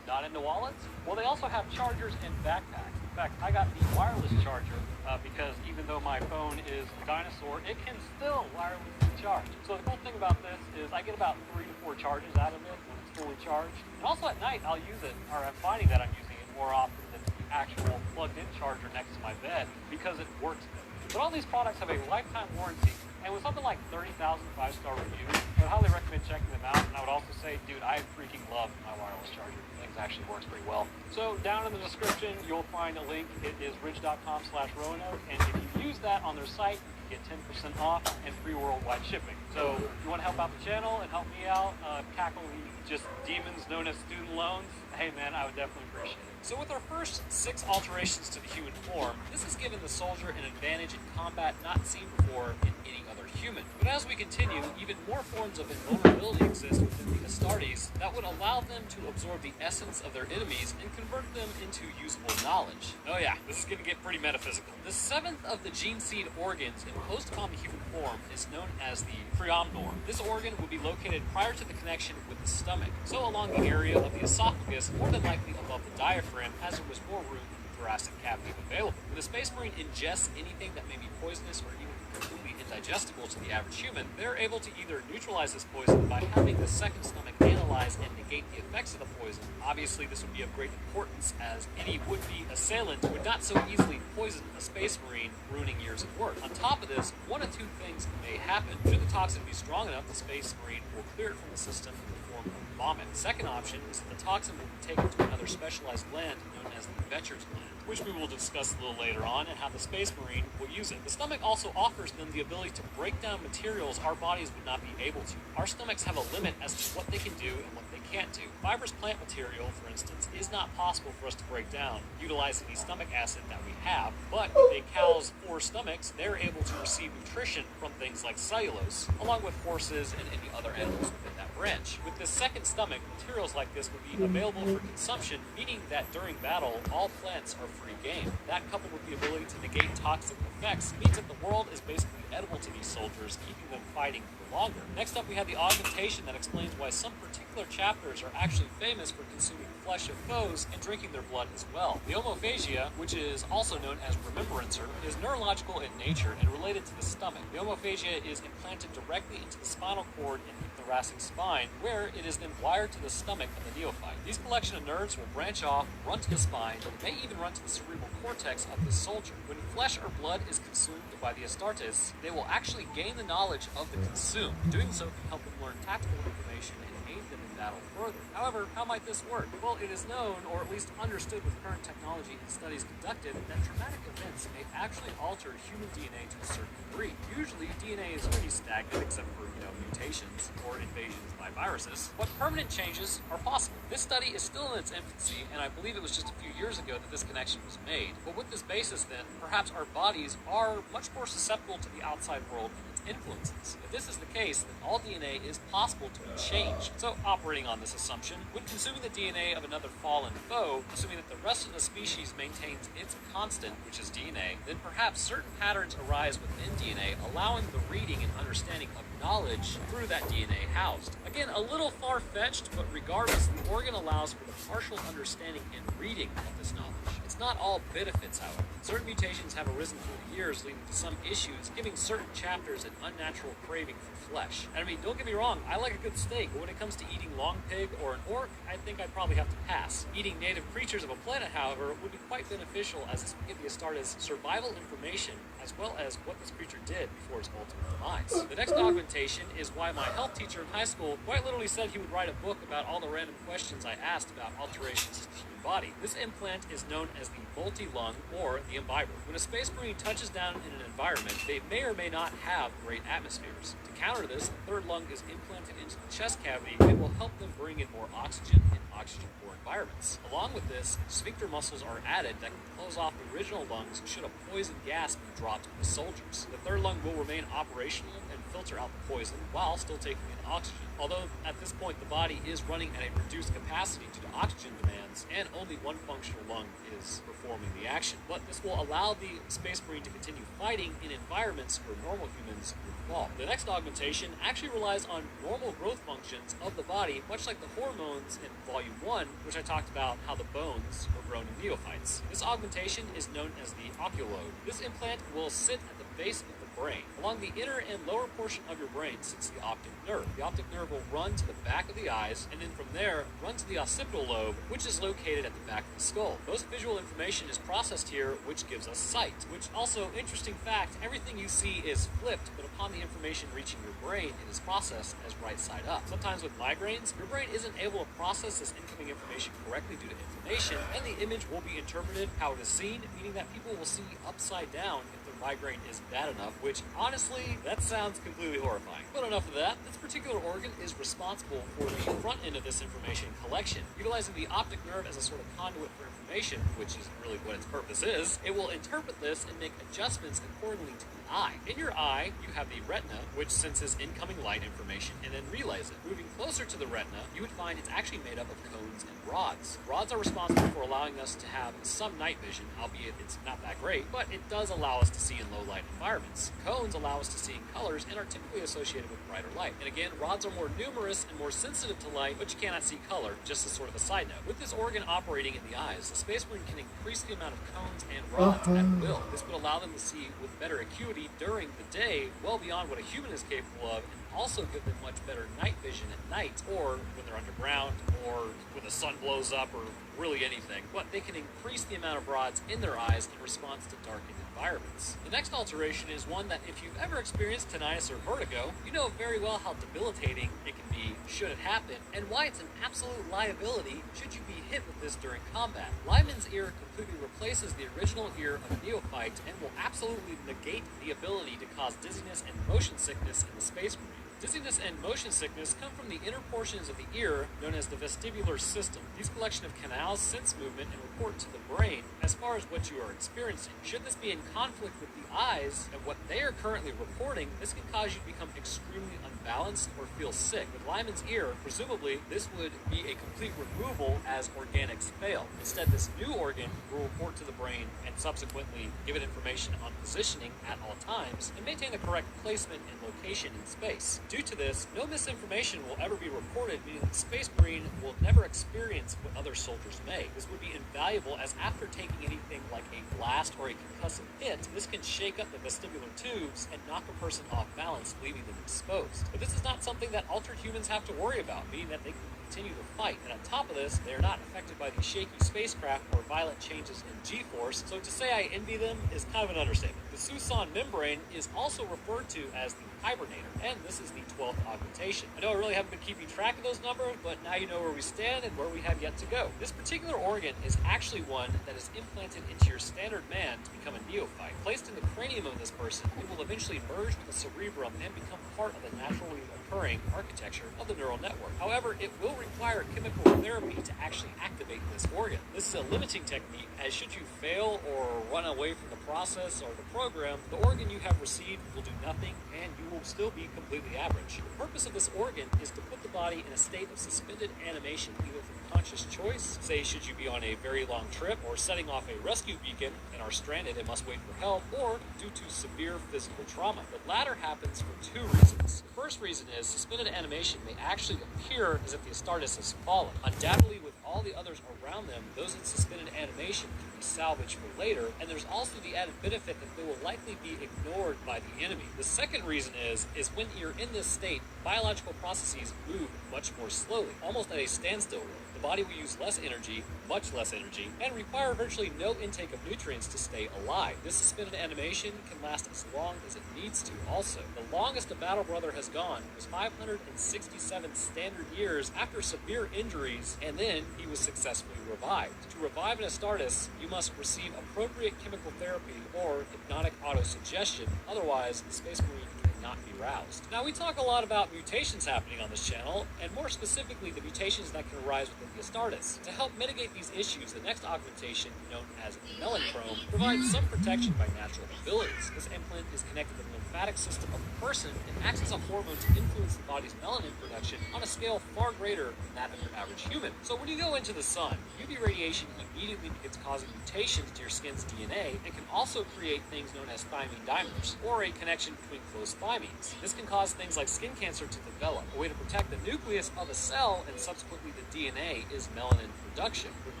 Not into wallets? Well, they also have chargers and backpacks. In fact, I got the wireless charger because even though my phone is a dinosaur, it can still wirelessly charge. So the cool thing about this is I get about 3 to 4 charges out of it when it's fully charged. And also at night, I'll use it, or I'm finding that I'm using it more often than the actual plugged-in charger next to my bed because it works better. But all these products have a lifetime warranty, and with something like 30,000 5-star reviews, I would highly recommend checking them out. And I would also say, dude, I freaking love my wireless charger. Things actually works pretty well. So down in the description, you'll find a link. It is ridge.com/Roanoke, and if you use that on their site, you can get 10% off and free worldwide shipping. So if you want to help out the channel and help me out, tackle the just demons known as student loans, hey man, I would definitely appreciate it. So with our first 6 alterations to the human form, this has given the soldier an advantage in combat not seen before in any other human. But as we continue, even more forms of invulnerability exist within the Astartes that would allow them to absorb the essence of their enemies and convert them into usable knowledge. Oh yeah, this is going to get pretty metaphysical. The 7th of the gene seed organs imposed upon the human form is known as the preomnor. This organ would be located prior to the connection with the stomach, so along the area of the esophagus, more than likely above the diaphragm, as there was more room in the thoracic cavity available. When a space marine ingests anything that may be poisonous or even completely indigestible to the average human, they're able to either neutralize this poison by having the second stomach analyze and negate the effects of the poison. Obviously, this would be of great importance as any would-be assailant would not so easily poison a space marine, ruining years of work. On top of this, one of 2 things may happen. Should the toxin be strong enough, the space marine will clear it from the system in the form of vomit. The second option is that the toxin will be taken to another specialized gland known as the Vetcher's gland, which we will discuss a little later on, and how the space marine will use it. The stomach also offers them the ability to break down materials our bodies would not be able to. Our stomachs have a limit as to what they can do and what they can't do. Fibrous plant material, for instance, is not possible for us to break down utilizing the stomach acid that we have, but with a cow's 4 stomachs, they're able to receive nutrition from things like cellulose, along with horses and any other animals within that branch. With this second stomach, materials like this would be available for consumption, meaning that during battle, all plants are free game. That, coupled with the ability to negate toxic effects, means that the world is basically edible to these soldiers, keeping them fighting for longer. Next up, we have the augmentation that explains why some particular chapters are actually famous for consuming flesh of foes and drinking their blood as well. The homophagia, which is also known as remembrancer, is neurological in nature and related to the stomach. The homophagia is implanted directly into the spinal cord and the thoracic spine, where it is then wired to the stomach of the neophyte. These collection of nerves will branch off, run to the spine, and may even run to the cerebral cortex of the soldier. When flesh or blood is consumed by the Astartes, they will actually gain the knowledge of the consumed. Doing so can help them learn tactical information and aid them in battle further. However, how might this work? Well, it is known, or at least understood with current technology and studies conducted, that traumatic events may actually alter human DNA to a certain degree. Usually, DNA is pretty stagnant except for, mutations or invasions by viruses, but permanent changes are possible. This study is still in its infancy, and I believe it was just a few years ago that this connection was made. But with this basis, then, perhaps our bodies are much more susceptible to the outside world and its influences. If this is the case, then all DNA is possible to be changed. So, operating on this assumption, when consuming the DNA of another fallen foe, assuming that the rest of the species maintains its constant, which is DNA, then perhaps certain patterns arise within DNA, allowing the reading and understanding of knowledge through that DNA housed. Again, a little far-fetched, but regardless, the organ allows for the partial understanding and reading of this knowledge. It's not all benefits, however. Certain mutations have arisen through the years, leading to some issues, giving certain chapters an unnatural craving for flesh. And I mean, don't get me wrong, I like a good steak, but when it comes to eating long pig or an orc, I think I'd probably have to pass. Eating native creatures of a planet, however, would be quite beneficial, as this would give the Astartes survival information, as well as what this creature did before its ultimate demise. The next augmentation is why my health teacher in high school quite literally said he would write a book about all the random questions I asked about alterations to the human body. This implant is known as the multi-lung, or the imbiber. When a space marine touches down in an environment, they may or may not have great atmospheres. To counter this, the third lung is implanted into the chest cavity and will help them bring in more oxygen in oxygen-poor environments. Along with this, sphincter muscles are added that can close off the original lungs should a poison gas be dropped to the soldiers. The third lung will remain operational and filter out the poison while still taking in oxygen. Although at this point the body is running at a reduced capacity due to oxygen demands, and only one functional lung is performing the action. But this will allow the Space Marine to continue fighting in environments where normal humans would fall. The next augmentation actually relies on normal growth functions of the body, much like the hormones in Volume 1, which I talked about how the bones were grown in neophytes. This augmentation is known as the oculobe. This implant will sit at the base of the brain. Along the inner and lower portion of your brain sits the optic nerve. The optic nerve will run to the back of the eyes, and then from there run to the occipital lobe, which is located at the back of the skull. Most visual information is processed here, which gives us sight. Which also, interesting fact, everything you see is flipped, but upon the information reaching your brain, it is processed as right side up. Sometimes with migraines, your brain isn't able to process this incoming information correctly due to inflammation, and the image will be interpreted how it is seen, meaning that people will see upside down if the migraine is bad enough, which honestly, that sounds completely horrifying. But enough of that. This particular organ is responsible for the front end of this information collection. Utilizing the optic nerve as a sort of conduit for information, which is really what its purpose is, it will interpret this and make adjustments accordingly to the eye. In your eye, you have the retina, which senses incoming light information and then relays it. Moving closer to the retina, you would find it's actually made up of cones and rods. Rods are responsible for allowing us to have some night vision, albeit it's not that great, but it does allow us to see in low light environments. Cones allow us to see in colors and are typically associated with brighter light. And again, rods are more numerous and more sensitive to light, but you cannot see color, just as sort of a side note. With this organ operating in the eyes, the Space Marine can increase the amount of cones and rods at will. This would allow them to see with better acuity during the day, well beyond what a human is capable of, and also give them much better night vision at night, or when they're underground, or when the sun blows up, or really anything. But they can increase the amount of rods in their eyes in response to darkened environments. The next alteration is one that if you've ever experienced tinnitus or vertigo, you know very well how debilitating it can be should it happen, and why it's an absolute liability should you be hit with this during combat. Lyman's ear completely replaces the original ear of a neophyte and will absolutely negate the ability to cause dizziness and motion sickness in the Space Marine. Dizziness and motion sickness come from the inner portions of the ear known as the vestibular system. These collection of canals sense movement and report to the brain as far as what you are experiencing. Should this be in conflict with the eyes and what they are currently reporting, this can cause you to become extremely unbalanced or feel sick. With Lyman's ear, presumably this would be a complete removal as organics fail. Instead, this new organ will report to the brain and subsequently give it information on positioning at all times and maintain the correct placement and location in space. Due to this, no misinformation will ever be reported, meaning the Space Marine will never experience what other soldiers may. This would be invaluable, as after taking anything like a blast or a concussive hit, this can shake up the vestibular tubes and knock a person off balance, leaving them exposed. But this is not something that altered humans have to worry about, meaning that they can continue to fight. And on top of this, they are not affected by the shaky spacecraft or violent changes in G-force, so to say I envy them is kind of an understatement. The Susan membrane is also referred to as the hibernator, and this is the 12th augmentation. I know I really haven't been keeping track of those numbers, but now you know where we stand and where we have yet to go. This particular organ is actually one that is implanted into your standard man to become a neophyte. Placed in the cranium of this person, it will eventually merge with the cerebrum and become part of the naturally occurring architecture of the neural network. However, it will require chemical therapy to actually activate this organ. This is a limiting technique, as should you fail or run away from the process or the program, the organ you have received will do nothing and you will still be completely average. The purpose of this organ is to put the body in a state of suspended animation, either through conscious choice, say should you be on a very long trip or setting off a rescue beacon and are stranded and must wait for help, or due to severe physical trauma. The latter happens for two reasons. The first reason is suspended animation may actually appear as if the Astartes has fallen. Undoubtedly, with all the others around them, those in suspended animation can be salvaged for later, and there's also the added benefit that they will likely be ignored by the enemy. The second reason is when you're in this state, biological processes move much more slowly, almost at a standstill. The body will use less energy, much less energy, and require virtually no intake of nutrients to stay alive. This suspended animation can last as long as it needs to also. The longest a battle brother has gone was 567 standard years after severe injuries, and then he was successfully revived. To revive an Astartes, you must receive appropriate chemical therapy or hypnotic autosuggestion, otherwise the Space Marine not be roused. Now, we talk a lot about mutations happening on this channel, and more specifically the mutations that can arise within the Astartes. To help mitigate these issues, the next augmentation, known as melanchrome, provides some protection by natural abilities. This implant is connected to the lymphatic system of the person and acts as a hormone to influence the body's melanin production on a scale far greater than that of your average human. So when you go into the sun, UV radiation immediately begins causing mutations to your skin's DNA and can also create things known as thymine dimers, or a connection between close thymines. This can cause things like skin cancer to develop. A way to protect the nucleus of a cell and subsequently the DNA is melanin production. With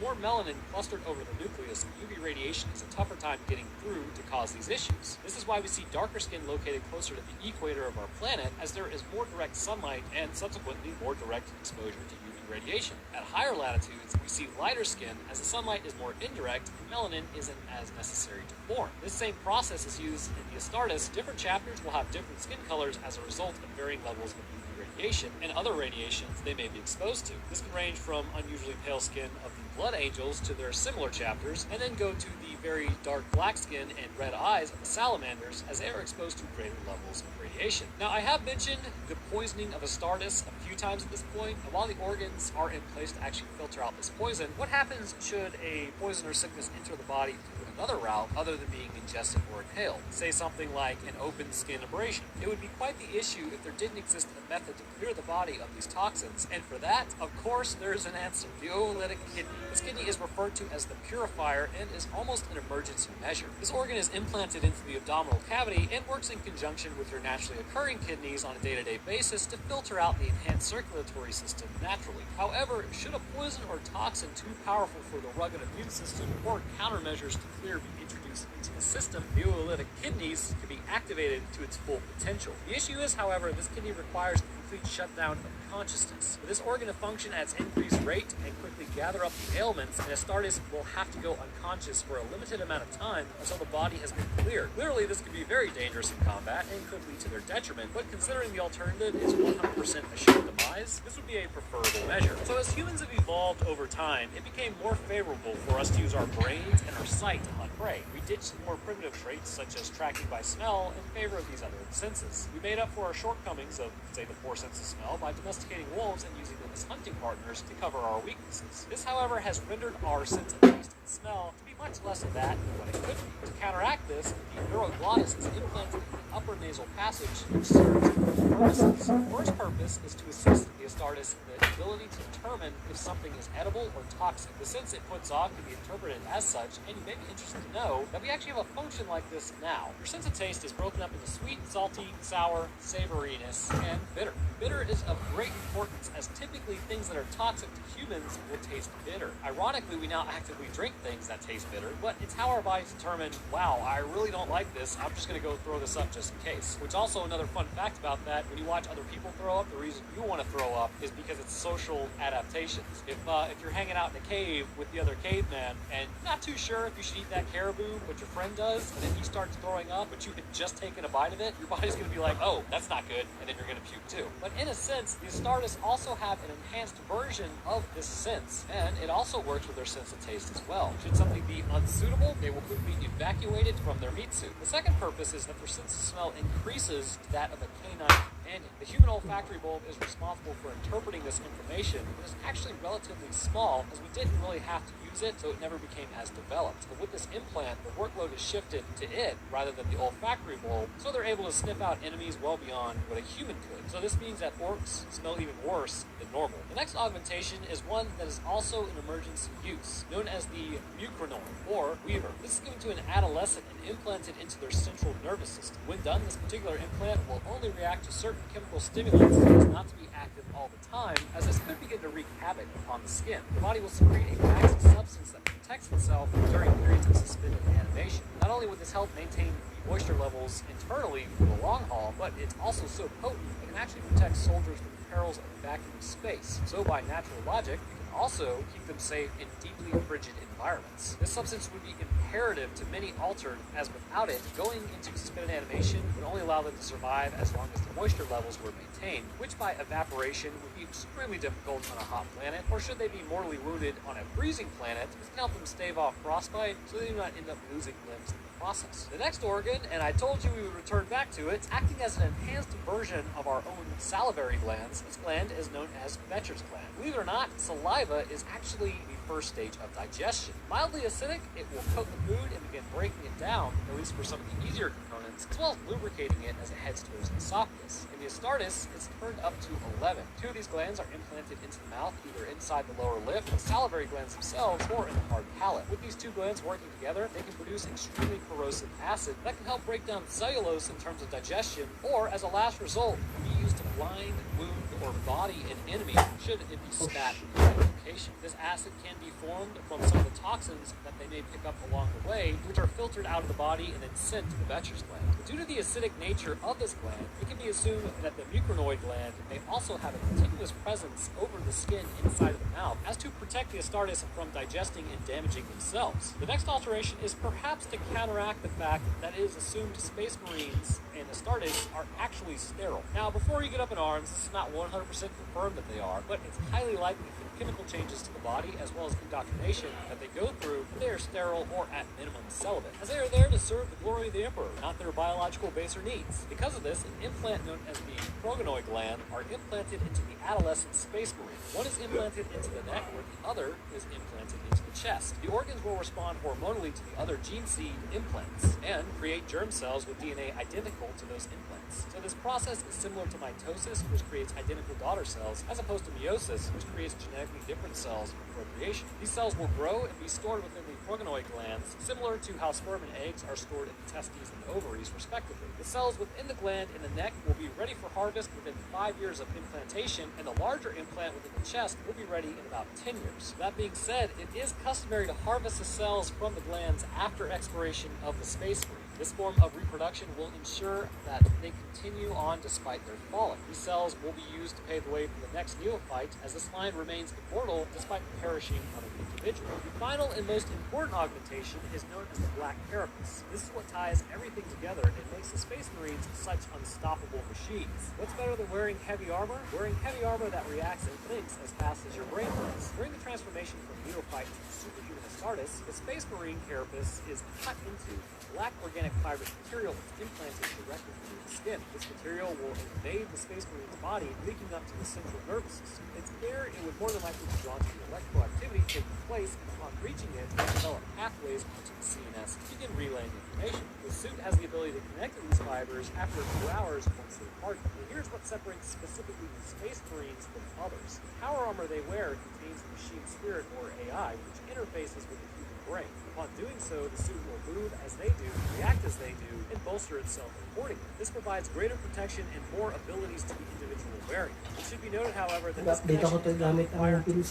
more melanin clustered over the nucleus, UV radiation is a tougher time getting through to cause these issues. This is why we see darker skin located closer to the equator of our planet, as there is more direct sunlight and subsequently more direct exposure to UV radiation. At higher latitudes, we see lighter skin as the sunlight is more indirect and melanin isn't as necessary to form. This same process is used in the Astartes. Different chapters will have different skin colors as a result of varying levels of UV radiation. radiation and other radiations they may be exposed to. This can range from unusually pale skin of the blood angels to their similar chapters, and then go to the very dark black skin and red eyes of the salamanders as they are exposed to greater levels of radiation. Now, I have mentioned the poisoning of Astartes a few times at this point, and while the organs are in place to actually filter out this poison, what happens should a poison or sickness enter the body through another route other than being ingested or inhaled? Say something like an open skin abrasion. It would be quite the issue if there didn't exist a method to clear the body of these toxins, and for that, of course, there's an answer: the oolytic kidney. This kidney is referred to as the purifier and is almost an emergency measure. This organ is implanted into the abdominal cavity and works in conjunction with your naturally occurring kidneys on a day-to-day basis to filter out the enhanced circulatory system naturally. However, should a poison or toxin too powerful for the rugged immune system or countermeasures to clear be introduced into the system, the oolytic kidneys can be activated to its full potential. The issue is, however, this kidney requires a complete shutdown of consciousness. For this organ to function at its increased rate and quickly gather up the ailments, an Astartes will have to go unconscious for a limited amount of time until the body has been cleared. Clearly, this could be very dangerous in combat and could lead to their detriment, but considering the alternative is 100% assured demise, this would be a preferable measure. So as humans have evolved over time, it became more favorable for us to use our brains and our sight to hunt prey. We ditched more primitive traits such as tracking by smell in favor of these other senses. We made up for our shortcomings of, say, the poor sense of smell by domesticating wolves and using them as hunting partners to cover our weaknesses. This, however, has rendered our sense of taste and smell to be much less of that than what it could be. To counteract this, the neuroglottis is implanted in the upper nasal passage, which serves two purposes. The first purpose is to assist the Astartes in the ability to determine if something is edible or toxic. The sense it puts off can be interpreted as such, and you may be interested to know that we actually have a function like this now. Your sense of taste is broken up into sweet, salty, sour, savoriness, and bitter. Bitter is of great importance, as typically things that are toxic to humans will taste bitter. Ironically, we now actively drink things that taste bitter, but it's how our bodies determine, wow, I really don't like this, I'm just going to go throw this up just in case. Which also, another fun fact about that, when you watch other people throw up, the reason you want to throw up is because it's social adaptations. If you're hanging out in a cave with the other caveman and not too sure if you should eat that caribou, but your friend does, and then he starts throwing up, but you had just taken a bite of it, your body's going to be like, oh, that's not good, and then you're going to puke too. But in a sense, the Astartes also have an enhanced version of this sense, and it also works with their sense of taste as well. Should something be unsuitable, they will quickly evacuate from their meat suit. The second purpose is that their sense of smell increases to that of a canine companion. The human olfactory bulb is responsible for interpreting this information, but is actually relatively small, as we didn't really have to use it, so it never became as developed. But with this implant, the workload is shifted to it rather than the olfactory bulb, so they're able to sniff out enemies well beyond what a human could. So this means that orcs smell even worse than normal. The next augmentation is one that is also in emergency use, known as the mucranol, or weaver. This is given to an adolescent and implanted into their central nervous system. When done, this particular implant will only react to certain chemical stimulants so as not to be active all the time, as this could begin to wreak havoc upon the skin. The body will secrete a waxy substance that protects itself during periods of suspended animation. Not only would this help maintain the moisture levels internally for the long haul, but it's also so potent it can actually protect soldiers from the perils of a vacuum of space. So by natural logic, you can also keep them safe in deeply frigid environments. This substance would be imperative to many altered, as without it, going into suspended animation would only allow them to survive as long as the moisture levels were maintained, which by evaporation would be extremely difficult on a hot planet, or should they be mortally wounded on a freezing planet, this can help them stave off frostbite so they do not end up losing limbs in the process. The next organ, and I told you we would return back to it, acting as an enhanced version of our own salivary glands, this gland is known as Becher's gland. Believe it or not, saliva is actually the first stage of digestion. Mildly acidic, it will coat the food and begin breaking it down, at least for some of the easier components, as well as lubricating it as it heads towards the esophagus. In the Astartes, it's turned up to 11. 2 of these glands are implanted into the mouth, either inside the lower lip, the salivary glands themselves, or in the hard palate. With these 2 glands working together, they can produce extremely corrosive acid that can help break down cellulose in terms of digestion, or as a last result, be used to blind, wound, or body an enemy should it be spat in the right location. medication. This acid can be formed from some of the toxins that they may pick up along the way, which are filtered out of the body and then sent to the Betcher's gland. But due to the acidic nature of this gland, it can be assumed that the muconoid gland may also have a continuous presence over the skin inside of the mouth as to protect the Astartes from digesting and damaging themselves. The next alteration is perhaps to counteract the fact that it is assumed Space Marines and Astartes are actually sterile. Now, before you get up in arms, this is not 100% confirmed that they are, but it's highly likely through chemical changes to the body as well as indoctrination that they go through that they are sterile or at minimum celibate, as they are there to serve the glory of the Emperor, not their biological baser needs. Because of this, an implant known as the progonoid gland are implanted into the adolescent Space Marine. One is implanted into the neck, where the other is implanted into the chest. The organs will respond hormonally to the other gene seed implants and create germ cells with DNA identical to those implants. So this process is similar to mitosis, which creates identical daughter cells, as opposed to meiosis, which creates genetically different cells for procreation. These cells will grow and be stored within the progonoid glands, similar to how sperm and eggs are stored in the testes and ovaries, respectively. The cells within the gland in the neck will be ready for harvest within 5 years of implantation, and the larger implant within the chest will be ready in about 10 years. That being said, it is customary to harvest the cells from the glands after expiration of the Space Marine. This form of reproduction will ensure that they continue on despite their falling. These cells will be used to pave the way for the next neophyte, as this line remains immortal despite the perishing of an individual. The final and most important augmentation is known as the Black Carapace. This is what ties everything together and makes the Space Marines such unstoppable machines. What's better than wearing heavy armor? Wearing heavy armor that reacts and thinks as fast as your brain does. During the transformation from neophyte to superhuman Astartes, the Space Marine carapace is cut into black organic fibrous material that's implanted directly through the skin. This material will invade the Space Marine's body, leaking up to the central nervous system. It's there it would more than likely be drawn to the electrical activity taking place, and upon reaching it, will develop pathways onto the CNS to begin relaying information. The suit has the ability to connect to these fibers after a few hours once they're hardened. And here's what separates specifically the Space Marines from others. The power armor they wear contains the machine spirit, or AI, which interfaces with the human brain. Upon doing so, the suit will move as they do, react as they do, and bolster itself accordingly. This provides greater protection and more abilities to the individual wearing. It should be noted, however, that this connection is not required to be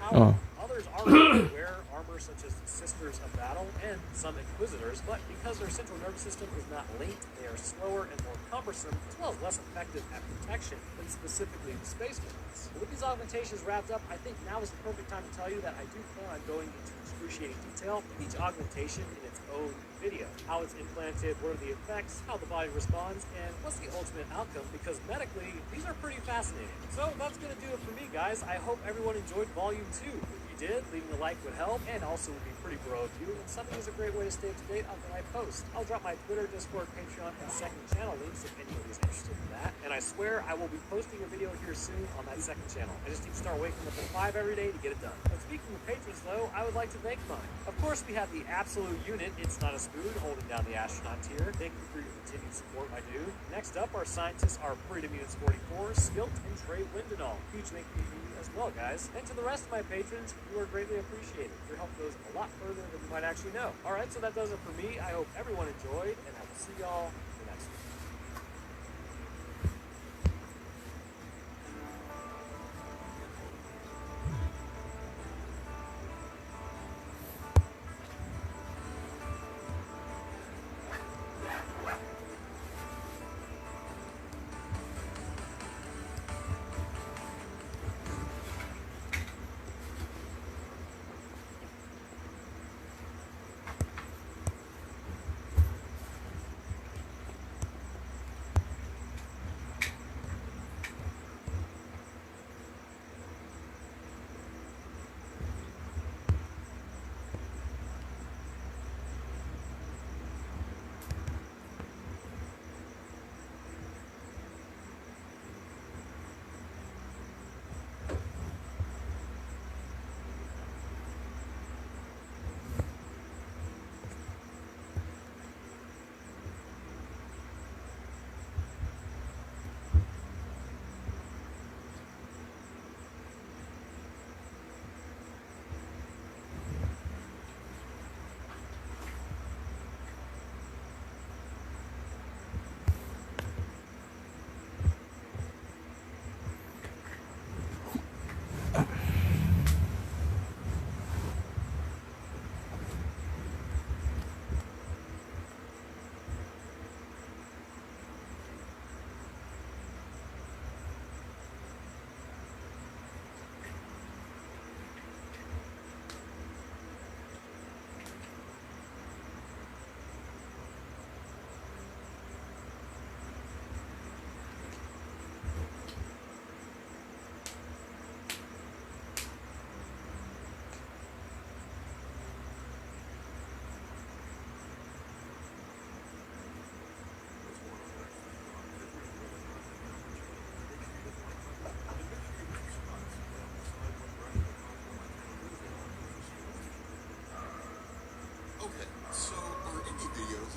powerful. Others already wear armor such as the Sisters of Battle and some Inquisitors, but because their central nervous system is not linked, they are slower and more cumbersome, as well as less effective at protection than specifically the Space Marines. With these augmentations wrapped up, I think now is the perfect time to tell you that I do plan on going into excruciating detail in each augmentation in its own video. How it's implanted, what are the effects, how the body responds, and what's the ultimate outcome, because medically, these are pretty fascinating. So that's going to do it for me, guys. I hope everyone enjoyed Volume 2. If you did, leaving a like would help, and also would be pretty bro of you, and something is a great way to stay up to date on when I post. I'll drop my Twitter, Discord, Patreon, and second channel links if anybody's interested in that, and I swear I will be posting a video here soon on that second channel. I just need to start waking up at 5 every day to get it done. And speaking of patrons, though, I would like to thank mine. Of course, we have the absolute unit, It's Not a Spoon, holding down the astronaut tier. Thank you for your continued support, my dude. Next up, our scientists are Freedom Units 44, Skilt, and Trey Lindenall. Huge thank you to you as well, guys. And to the rest of my patrons, you are greatly appreciated. Your help goes a lot further than you might actually know. Alright, so that does it for me. I hope everyone enjoyed, and I will see y'all in the next one.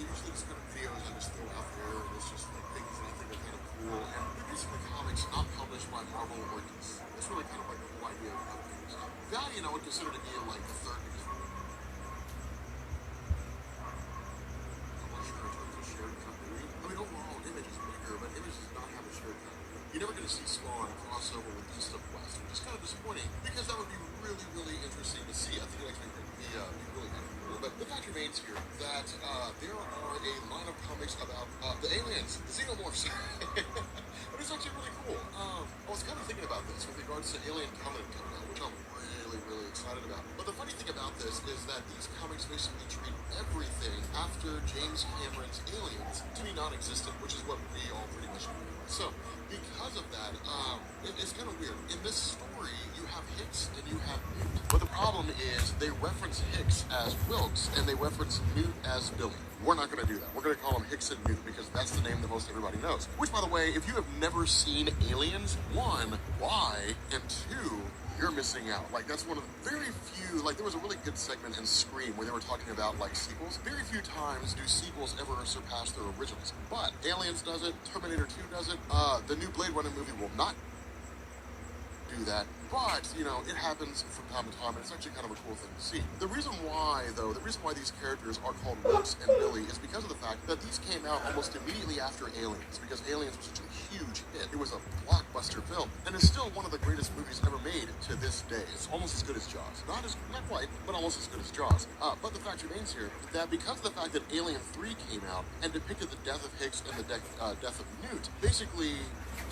usually just kind of videos I just throw out there, and it's just like things that I think are kind of cool. And they're basically comics not published by Marvel or DC. That's really kind of like the whole idea of things. Valiant I would consider to be in like the third because I'm not sure in terms of shared continuity. I mean, overall, Image is bigger, but Image does not have a shared continuity. You're never going to see Spawn crossover with East of West, which is kind of disappointing because that would be really, really interesting to see. I think it actually would be really kind of cool. But the fact remains here that there are a line of comics about the aliens, the xenomorphs. And it's actually really cool. I was kind of thinking about this with regards to Alien Covenant coming out, which I'm really, really excited about. But the funny thing about this is that these comics basically treat everything after James Cameron's Aliens to be non-existent, which is what we all pretty much know. So, because of that, it's kind of weird. In this story, you have Hicks and you have Newt. But the problem is they reference Hicks as Wilkes and they reference Newt as Billy. We're not going to do that. We're going to call him Hicks and Newt because that's the name that most everybody knows. Which, by the way, if you have never seen Aliens, one, why? And two, you're missing out. Like, that's one of the very few, like, there was a really good segment in Scream where they were talking about, like, sequels. Very few times do sequels ever surpass their originals. But Aliens does it, Terminator 2 does it, the new Blade Runner movie will not do that, but it happens from time to time, and it's actually kind of a cool thing to see. The reason why these characters are called Wilkes and Billy is because of the fact that these came out almost immediately after Aliens, because Aliens was such a huge hit. It was a blockbuster film, and it's still one of the greatest movies ever made to this day. It's almost as good as Jaws. Not quite, but almost as good as Jaws. But the fact remains here that because of the fact that Alien 3 came out and depicted the death of Hicks and the death of Newt, basically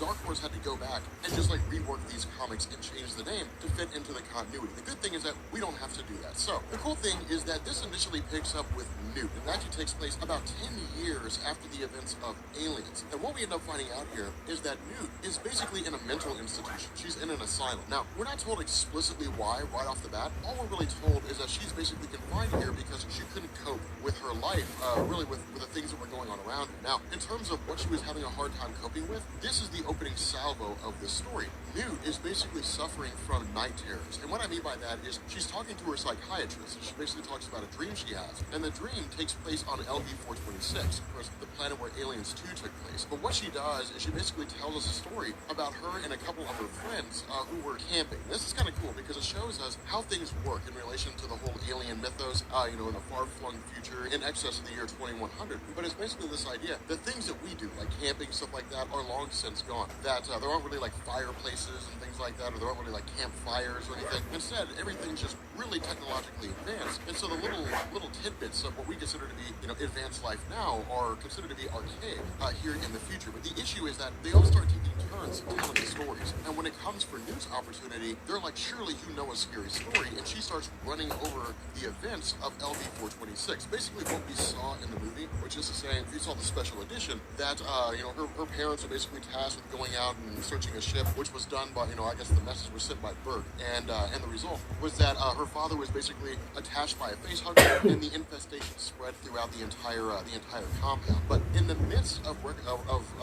Dark Horse had to go back and just like rework these comics and change the name to fit into the continuity. The good thing is that we don't have to do that. So the cool thing is that this initially picks up with Newt. It actually takes place about 10 years after the events of Aliens. And what we end up finding out here is that Newt is basically in a mental institution. She's in an asylum. Now, we're not told explicitly why right off the bat. All we're really told is that she's basically confined here because she couldn't cope with her life, really with the things that were going on around her. Now, in terms of what she was having a hard time coping with, this is the opening salvo of this story. Newt is basically suffering from night terrors. And what I mean by that is she's talking to her psychiatrist. She basically talks about a dream she has. And the dream takes place on LV-426, of course, the planet where Aliens 2 took place. But what she does is she basically tells us a story about her and a couple of her friends who were camping. This is kind of cool because it shows us how things work in relation to the whole alien mythos, in a far-flung future in excess of the year 2100. But it's basically this idea that things that we do, like camping, stuff like that, are long since gone. That there aren't really like fireplaces and things like that, or there aren't really like campfires or anything. Instead, everything's just really technologically advanced. And so the little tidbits of what we consider to be, advanced life now are considered to be archaic here in the future. But the issue is that they all start taking turns telling the stories. And when it comes for Newt's opportunity, they're like, surely you know a scary story. And she starts running over the events of LV-426. Basically what we saw in the movie, which is to say, if you saw the special edition, that, her parents are basically tasked with going out and searching a ship, which was done by, I guess the message was sent by Bert. And the result was that her father was basically attached by a face hugger, and the infestation spread throughout the entire compound. But in the midst of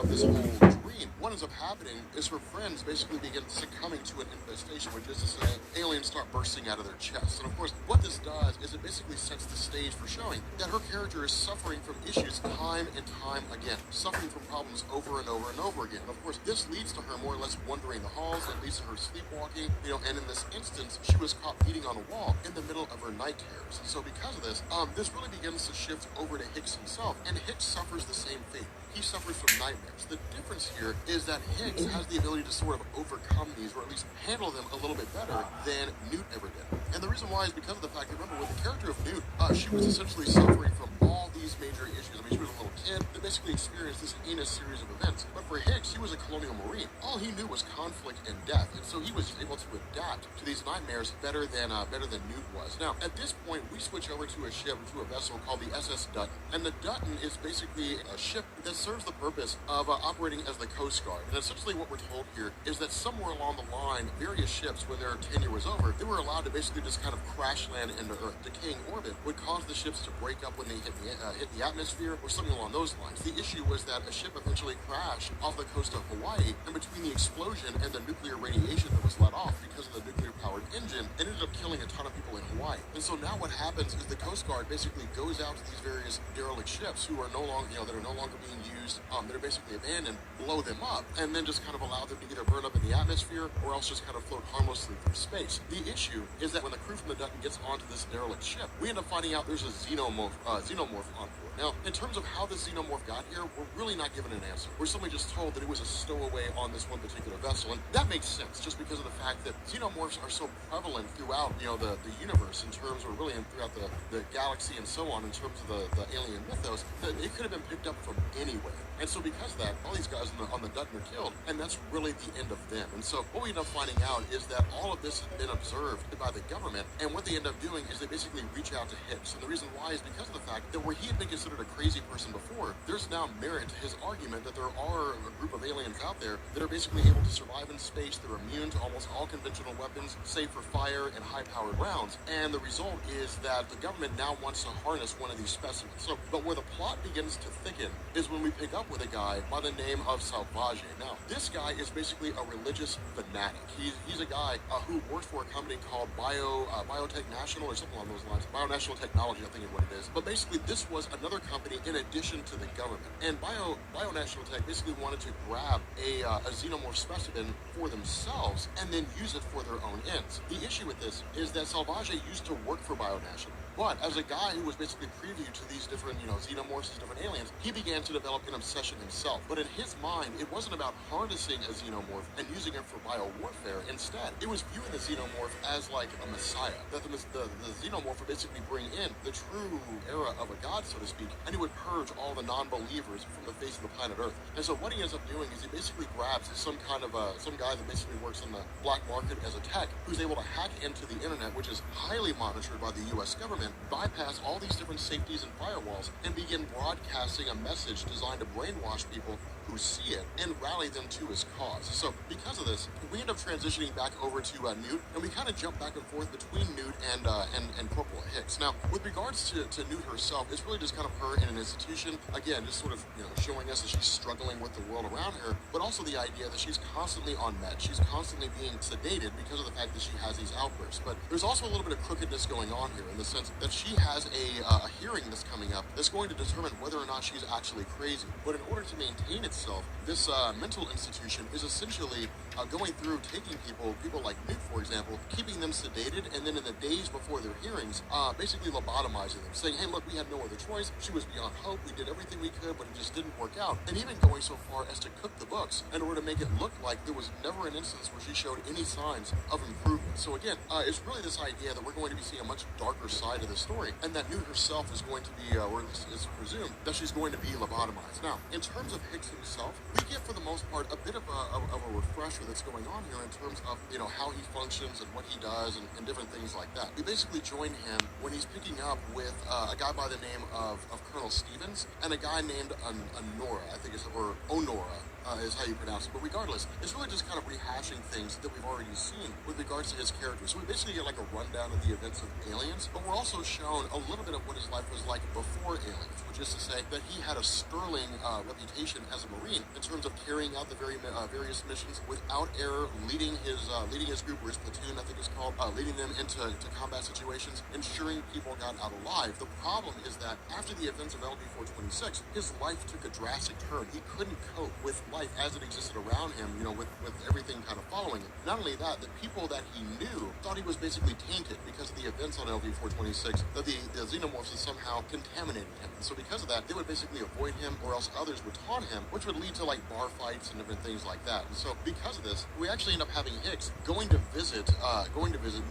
this whole dream, what ends up happening is her friends basically begin succumbing to an infestation, which is to say, aliens start bursting out of their chests. And of course, what this does is it basically sets the stage for showing that her character is suffering from issues time and time again, suffering from problems over and over and over again. And of course, this leads to her more or less wandering the halls, it leads to her sleepwalking, and in this instance, she was caught beating on a wall in the middle of her night terrors. And so because of this, this really begins to shift over to Hicks himself, and Hicks suffers the same fate. He suffers from nightmares. The difference here is that Hicks has the ability to sort of overcome these, or at least handle them a little bit better than Newt ever did. And the reason why is because of the fact that, remember, with the character of Newt, she was essentially suffering from all these major issues. I mean, she was a little kid that basically experienced this heinous series of events. But for Hicks, he was a colonial marine. All he knew was conflict and death, and so he was able to adapt to these nightmares better than Newt was. Now, at this point, we switch over to a ship, to a vessel called the SS Dutton. And the Dutton is basically a ship that serves the purpose of operating as the Coast Guard. And essentially what we're told here is that somewhere along the line, various ships, when their tenure was over, they were allowed to basically just kind of crash land into Earth. Decaying orbit would cause the ships to break up when they hit the atmosphere or something along along those lines. The issue was that a ship eventually crashed off the coast of Hawaii, and between the explosion and the nuclear radiation that was let off because of the nuclear-powered engine, it ended up killing a ton of people in Hawaii. And so now what happens is the Coast Guard basically goes out to these various derelict ships who are no longer, that are no longer being used, that are basically abandoned, blow them up, and then just kind of allow them to either burn up in the atmosphere or else just kind of float harmlessly through space. The issue is that when the crew from the Dutton gets onto this derelict ship, we end up finding out there's a xenomorph on board. Now, in terms of how the xenomorph got here, we're really not given an answer. We're simply just told that it was a stowaway on this one particular vessel, and that makes sense just because of the fact that xenomorphs are so prevalent throughout, the universe in terms, or really throughout the galaxy and so on, in terms of the alien mythos, that it could have been picked up from anywhere. And so because of that, all these guys on the Dutton are killed, and that's really the end of them. And so what we end up finding out is that all of this has been observed by the government, and what they end up doing is they basically reach out to Hicks. And the reason why is because of the fact that where he had been considered a crazy person before, there's now merit to his argument that there are a group of aliens out there that are basically able to survive in space. They're immune to almost all conventional weapons, save for fire and high-powered rounds. And the result is that the government now wants to harness one of these specimens. So, but where the plot begins to thicken is when we pick up with a guy by the name of Salvage. Now, this guy is basically a religious fanatic. He's a guy who works for a company called Biotech National or something along those lines. Bionational Technology, I think is what it is. But basically, this was another company in addition to the government. And Bionational Tech basically wanted to grab a xenomorph specimen for themselves and then use it for their own ends. The issue with this is that Salvage used to work for Bionational. But as a guy who was basically preview to these different, xenomorphs, these different aliens, he began to develop an obsession himself. But in his mind, it wasn't about harnessing a xenomorph and using it for biowarfare. Instead, it was viewing the xenomorph as like a messiah. That the xenomorph would basically bring in the true era of a god, so to speak, and he would purge all the non-believers from the face of the planet Earth. And so what he ends up doing is he basically grabs some guy that basically works in the black market as a tech, who's able to hack into the internet, which is highly monitored by the U.S. government, bypass all these different safeties and firewalls, and begin broadcasting a message designed to brainwash people who see it and rally them to his cause. So because of this, we end up transitioning back over to Newt, and we kind of jump back and forth between Newt and Corporal Hicks. Now, with regards to Newt herself, it's really just kind of her in an institution, again, just sort of showing us that she's struggling with the world around her, but also the idea that she's constantly on meds. She's constantly being sedated because of the fact that she has these outbursts. But there's also a little bit of crookedness going on here in the sense that she has a hearing that's coming up that's going to determine whether or not she's actually crazy. But in order to maintain itself, this mental institution is essentially going through taking people like Newt, for example, keeping them sedated, and then in the days before their hearings, basically lobotomizing them, saying, hey, look, we had no other choice. She was beyond hope. We did everything we could, but it just didn't work out. And even going so far as to cook the books in order to make it look like there was never an instance where she showed any signs of improvement. So again, it's really this idea that we're going to be seeing a much darker side of the story, and that Newt herself is going to be, or at least it's presumed, that she's going to be lobotomized. Now, in terms of Hicks himself, we get for the most part a bit of a refresher that's going on here in terms of how he functions and what he does and different things like that. We basically join him when he's picking up with a guy by the name of Colonel Stevens and a guy named Honora, I think it's, or Honora. Is how you pronounce it. But regardless, it's really just kind of rehashing things that we've already seen with regards to his character. So we basically get like a rundown of the events of Aliens, but we're also shown a little bit of what his life was like before Aliens, which is to say that he had a sterling reputation as a Marine in terms of carrying out the various missions without error, leading his group, or his platoon, I think it's called, leading them into combat situations, ensuring people got out alive. The problem is that after the events of LD-426, his life took a drastic turn. He couldn't cope with life as it existed around him, with everything kind of following it. Not only that, the people that he knew thought he was basically tainted because of the events on LD-426, that the xenomorphs had somehow contaminated him. And so because of that, they would basically avoid him, or else others would taunt him, which would lead to like bar fights and different things like that. And so because of this, we actually end up having Hicks going to visit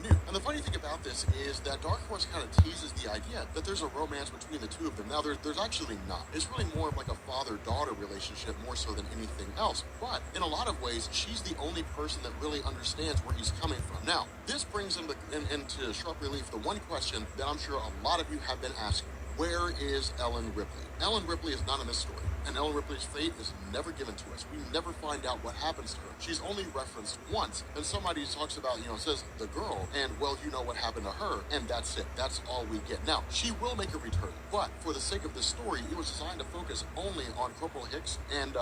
Newt. And the funny thing about this is that Dark Horse kind of teases the idea that there's a romance between the two of them. Now, there's actually not. It's really more of like a father-daughter relationship, more so than anything else. But in a lot of ways, she's the only person that really understands where he's coming from. Now, this brings into sharp relief the one question that I'm sure a lot of you have been asking. Where is Ellen Ripley? Ellen Ripley is not in this story. And Ellen Ripley's fate is never given to us. We never find out what happens to her. She's only referenced once, and somebody talks about, says the girl, and well, you know what happened to her, and that's it. That's all we get. Now, she will make a return, but for the sake of this story, it was designed to focus only on Corporal Hicks and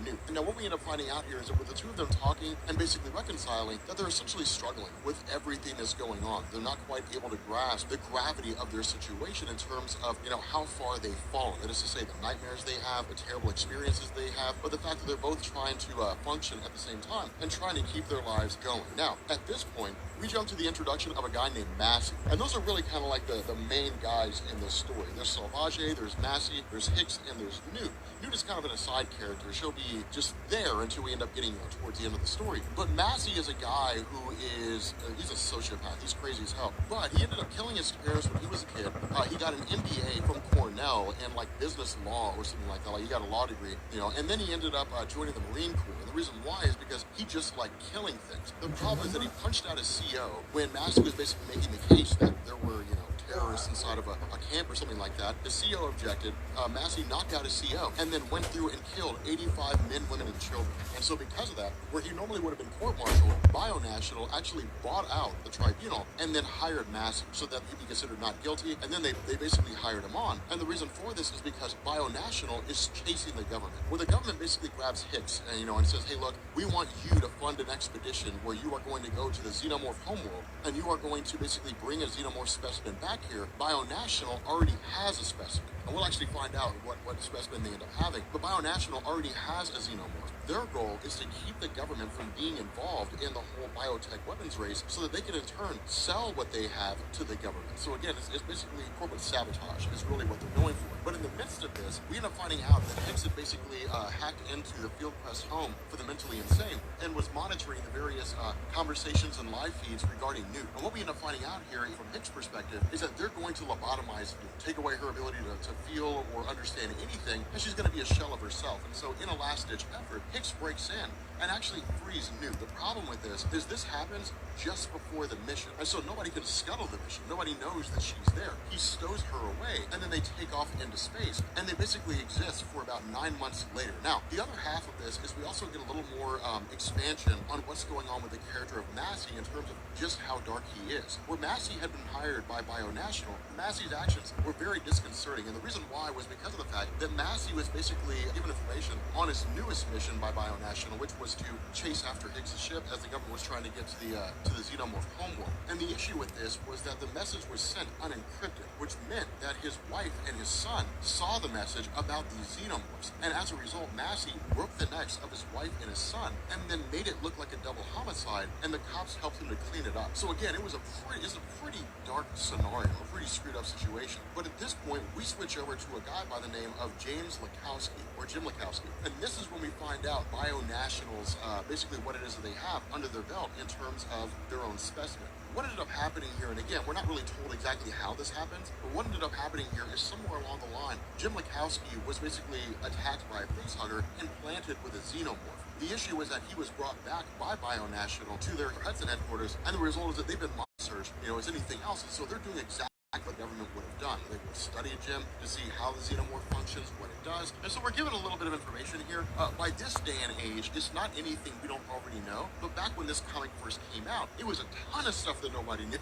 Newt. Now, what we end up finding out here is that with the two of them talking and basically reconciling, that they're essentially struggling with everything that's going on. They're not quite able to grasp the gravity of their situation in terms of, how far they've fallen. That is to say, the nightmares they have, the terrible experiences they have, but the fact that they're both trying to function at the same time and trying to keep their lives going. Now, at this point, we jump to the introduction of a guy named Massey. And those are really kind of like the main guys in this story. There's Salvage, there's Massey, there's Hicks, and there's Newt. Newt is kind of an aside character. She'll be just there until we end up getting towards the end of the story. But Massey is a guy who is, he's a sociopath. He's crazy as hell. But he ended up killing his parents when he was a kid. He got an MBA from Cornell in like business law or something like that. Like he got a law degree, and then he ended up joining the Marine Corps. And the reason why is because he just liked killing things. The problem is that he punched out his CO when Massey was basically making the case that there were, terrorists inside of a camp or something like that. The CO objected. Massey knocked out his CO and then went through and killed 85 men, women, and children. And so because of that, where he normally would have been court-martialed, BioNational actually bought out the tribunal and then hired Massey so that he'd be considered not guilty. And then they basically hired him on. And the reason for this is because BioNational is chasing the government. Where the government basically grabs Hicks and says, hey, look, we want you to fund an expedition where you are going to go to the xenomorph homeworld and you are going to basically bring a xenomorph specimen back here. BioNational already has a specimen. And we'll actually find out what specimen they end up having. But BioNational already has a xenomorph. Their goal is to keep the government from being involved in the whole biotech weapons race so that they can in turn sell what they have to the government. So again, it's basically corporate sabotage is really what they're going for. But in the midst of this, we end up finding out that Hicks had basically hacked into the Fieldcrest home for the mentally insane and was monitoring the various conversations and live feeds regarding Newt. And what we end up finding out here from Hicks' perspective is that they're going to lobotomize Newt, take away her ability to feel or understand anything, and she's going to be a shell of herself. And so in a last-ditch effort, Hicks breaks in and actually frees Newt. The problem with this is this happens just before the mission. And so nobody can scuttle the mission. Nobody knows that she's there. He stows her away, and then they take off into space, and they basically exist for about 9 months later. Now, the other half of this is we also get a little more expansion on what's going on with the character of Massey in terms of just how dark he is. Where Massey had been hired by BioNational, Massey's actions were very disconcerting, and the reason why was because of the fact that Massey was basically given information on his newest mission by BioNational, which was to chase after Hicks' ship as the government was trying to get to the xenomorph homeworld. And the issue with this was that the message was sent unencrypted, which meant that his wife and his son saw the message about these xenomorphs. And as a result, Massey broke the necks of his wife and his son and then made it look like a double homicide, and the cops helped him to clean it up. So again, it's a pretty dark scenario, a pretty screwed up situation. But at this point, we switch over to a guy by the name of James Lakowski, or Jim Lakowski. And this is when we find out BioNational's, basically what it is that they have under their belt in terms of their own specimen. What ended up happening here, and again, we're not really told exactly how this happens, but what ended up happening here is somewhere along the line, Jim Lakowski was basically attacked by a facehugger and planted with a xenomorph. The issue was that he was brought back by BioNational to their Hudson headquarters, and the result is that they've been monitored, as anything else, and so they're doing exactly what the government would have done. They would study Jim to see how the xenomorph functions, what it does. And so we're given a little bit of information here. By this day and age, it's not anything we don't already know, but back when this comic first came out, it was a ton of stuff that nobody knew.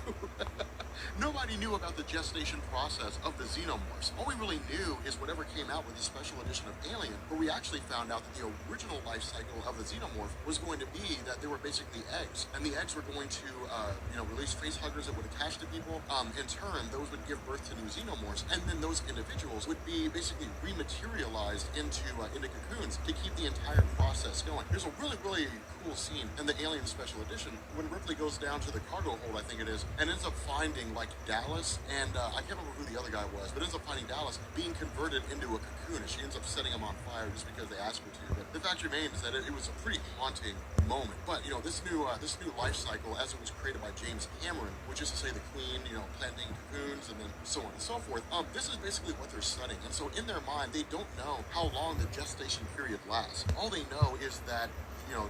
Nobody knew about the gestation process of the xenomorphs. All we really knew is whatever came out with the special edition of Alien, where we actually found out that the original life cycle of the xenomorph was going to be that they were basically eggs, and the eggs were going to release facehuggers that would attach to people. In turn, those would give birth to new xenomorphs, and then those individuals would be basically rematerialized into cocoons to keep the entire process going. There's a really, really cool scene in the Alien Special Edition when Ripley goes down to the cargo hold, I think it is, and ends up finding like Dallas, and I can't remember who the other guy was, but ends up finding Dallas being converted into a cocoon, and she ends up setting him on fire just because they asked her to. But the fact remains that it was a pretty haunting moment. But this new life cycle, as it was created by James Cameron, which is to say the Queen, planting cocoons and then so on and so forth. This is basically what they're studying, and so in their mind, they don't know how long the gestation period lasts. All they know is that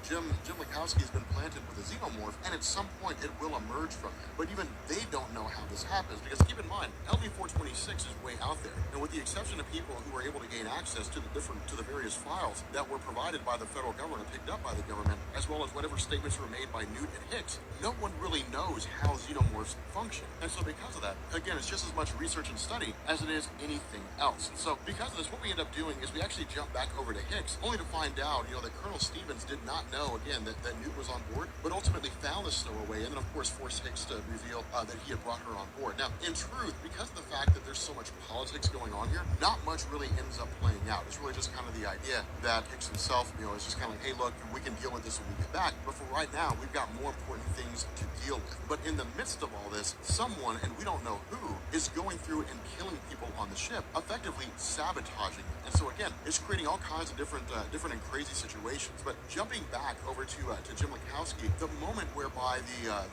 Jim Likowski has been planted with a xenomorph, and at some point it will emerge from him. But even they don't know how this happens, because keep in mind, LV-426 is way out there, and with the exception of people who were able to gain access to the various files that were provided by the federal government, picked up by the government, as well as whatever statements were made by Newt and Hicks, no one really knows how xenomorphs function. And so because of that, again, it's just as much research and study as it is anything else. And so because of this, what we end up doing is we actually jump back over to Hicks, only to find out, that Colonel Stevens did not know, again, that Newt was on board, but ultimately found the stowaway, and then of course forced Hicks to reveal that he had brought her on board. Now, in truth, because of the fact that there's so much politics going on here, not much really ends up playing out. It's really just kind of the idea that Hicks himself, is just kind of like, hey, look, we can deal with this when we get back, but for right now, we've got more important things to deal with. But in the midst of all this, someone, and we don't know who, is going through and killing people on the ship, effectively sabotaging them. And so again, it's creating all kinds of different and crazy situations. But jumping back over to Jim Likowski, the moment whereby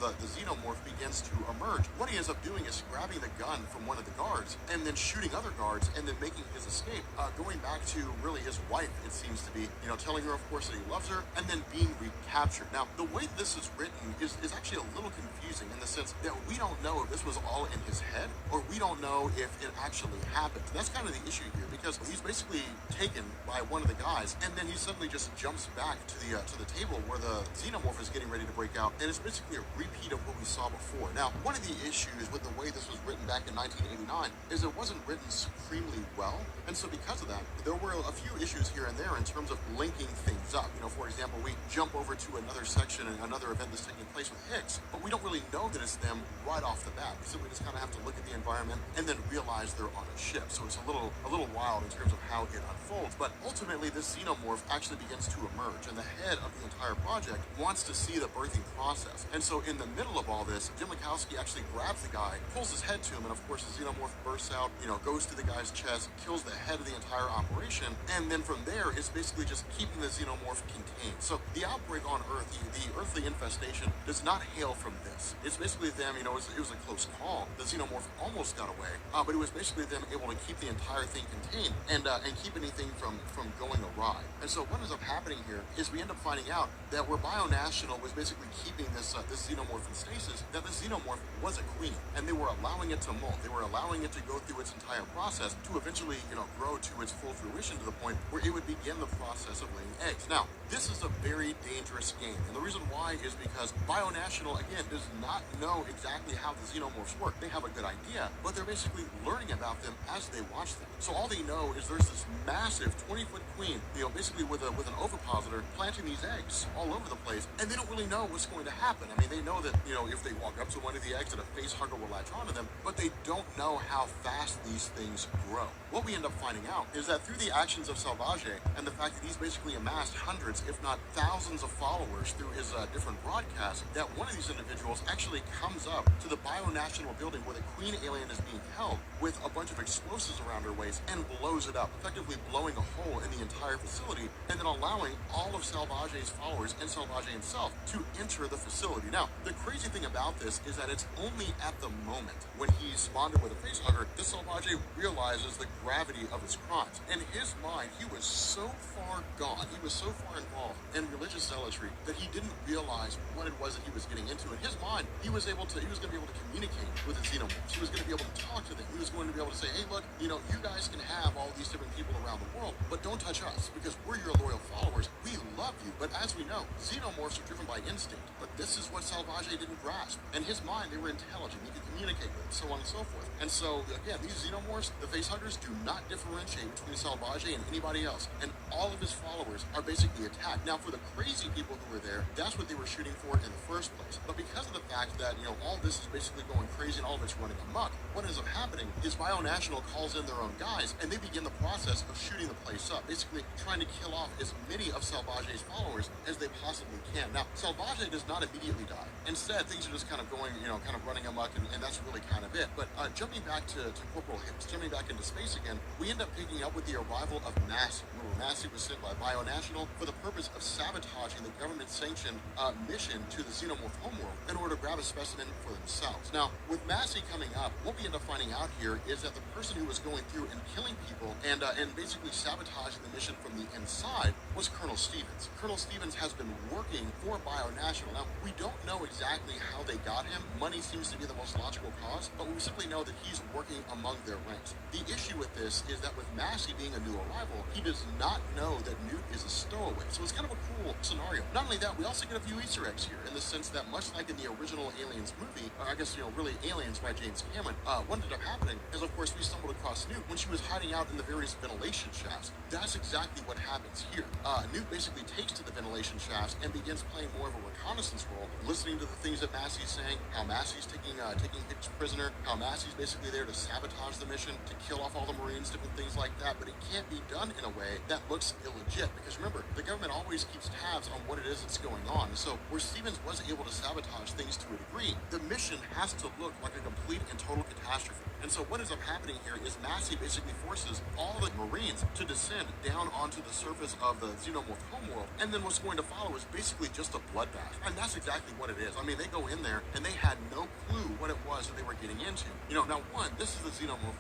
the xenomorph begins to emerge, what he ends up doing is grabbing the gun from one of the guards and then shooting other guards and then making his escape, going back to really his wife, it seems to be, telling her, of course, that he loves her, and then being recaptured. Now, the way this is written is actually a little confusing in the sense that we don't know if this was all in his head, or we don't know if it actually happened. And that's kind of the issue here, because he's basically taken by one of the guys, and then he suddenly just jumps back to the table where the xenomorph is getting ready to break out, and it's basically a repeat of what we saw before. Now, one of the issues with the way this was written back in 1989 is it wasn't written supremely well, and so because of that, there were a few issues here and there in terms of linking things up. For example, we jump over to another section and another event that's taking place with Hicks, but we don't really know that it's them right off the bat. We simply just kind of have to look at the environment and then realize they're on a ship. So it's a little wild in terms of how it unfolds. But ultimately, this xenomorph actually begins to emerge, and the head of the entire project wants to see the birthing process. And so in the middle of all this, Jim Likowski actually grabs the guy, pulls his head to him, and of course the xenomorph bursts out, goes to the guy's chest, kills the head of the entire operation, and then from there, it's basically just keeping the xenomorph contained. So the outbreak on Earth, the earthly infestation, does not hail from this. It's basically them, it was a close call. The xenomorph almost got away, but it was basically them able to keep the entire thing contained and keep anything from going awry. And so what ends up happening here is we end up finding out that where BioNational was basically keeping this xenomorph in stasis, that the xenomorph was a queen, and they were allowing it to molt. They were allowing it to go through its entire process to eventually, grow to its full fruition to the point where it would begin the process of laying eggs. Now, this is a very dangerous game, and the reason why is because BioNational, again, does not know exactly how the xenomorphs work. They have a good idea, but they're basically learning about them as they watch them. So all they know is there's this massive 20-foot queen, basically with an ovipositor planting these eggs all over the place, and they don't really know what's going to happen. I mean, they know that, if they walk up to one of the eggs, that a face hugger will latch onto them, but they don't know how fast these things grow. What we end up finding out is that through the actions of Salvage and the fact that he's basically amassed hundreds, if not thousands of followers through his different broadcasts, that one of these individuals actually comes up to the BioNational building where the queen alien is being held with a bunch of explosives around her waist and blows it up, effectively blowing a hole in the entire facility and then allowing all of Salvage's followers and Salvage himself to enter the facility. Now, the crazy thing about this is that it's only at the moment when he's bonded with a facehugger that Salvage realizes the gravity of his crimes. In his mind, he was so far gone, he was so far involved in religious zealotry that he didn't realize what it was that he was getting into. In his mind, he was going to be able to communicate with the xenomorphs. He was going to be able to talk to them. He was going to be able to say, hey, look, you guys can have all these different people around the world, but don't touch us because we're your loyal followers. We love you. But as we know, xenomorphs are driven by instinct. But this is what Salvage didn't grasp. In his mind, they were intelligent. He could communicate with them, so on and so forth. And so, again, these xenomorphs, the facehuggers, do not differentiate between Salvage and anybody else. And all of his followers are basically attacked. Now, for the crazy people who were there, that's what they were shooting for in the first place. But because of the fact that, all this is basically going crazy and all of it's running amok, what ends up happening is BioNational calls in their own guys, and they begin the process of shooting the place up, basically trying to kill off as many of Salvage's followers as they possibly can. Now, Salvage does not immediately die. Instead, things are just kind of going, kind of running amok, and that's really kind of it. But jumping back to Corporal Hicks, jumping back into space again, we end up picking up with the arrival of Massey. Remember, Massey was sent by BioNational for the purpose of sabotaging the government-sanctioned mission to the xenomorph homeworld in order to grab a specimen for themselves. Now, with Massey coming up, what we end up finding out here is that the person who was going through and killing people and basically sabotaging the mission from the inside was Colonel Stevens. aliens. Colonel Stevens has been working for Bionational. Now, we don't know exactly how they got him. Money seems to be the most logical cause, but we simply know that he's working among their ranks. The issue with this is that with Massey being a new arrival, he does not know that Newt is a stowaway. So it's kind of a cool scenario. Not only that, we also get a few Easter eggs here in the sense that much like in the original Aliens movie, or I guess, really Aliens by James Cameron, what ended up happening is, of course, we stumbled across Newt when she was hiding out in the various ventilation shafts. That's exactly what happens here. Newt basically takes to the ventilation shafts and begins playing more of a reconnaissance role, listening to the things that Massey's saying, how Massey's taking Hicks prisoner, how Massey's basically there to sabotage the mission, to kill off all the Marines, different things like that, but it can't be done in a way that looks illegit, because remember, the government always keeps tabs on what it is that's going on. So where Stevens was able to sabotage things to a degree, the mission has to look like a complete and total catastrophe. And so what ends up happening here is Massey basically forces all the Marines to descend down onto the surface of the Xenomorph homeworld, and then what's going to follow is basically just a bloodbath. And that's exactly what it is. I mean, they go in there and they had no clue what it was that they were getting into. Now one, this is the Xenomorph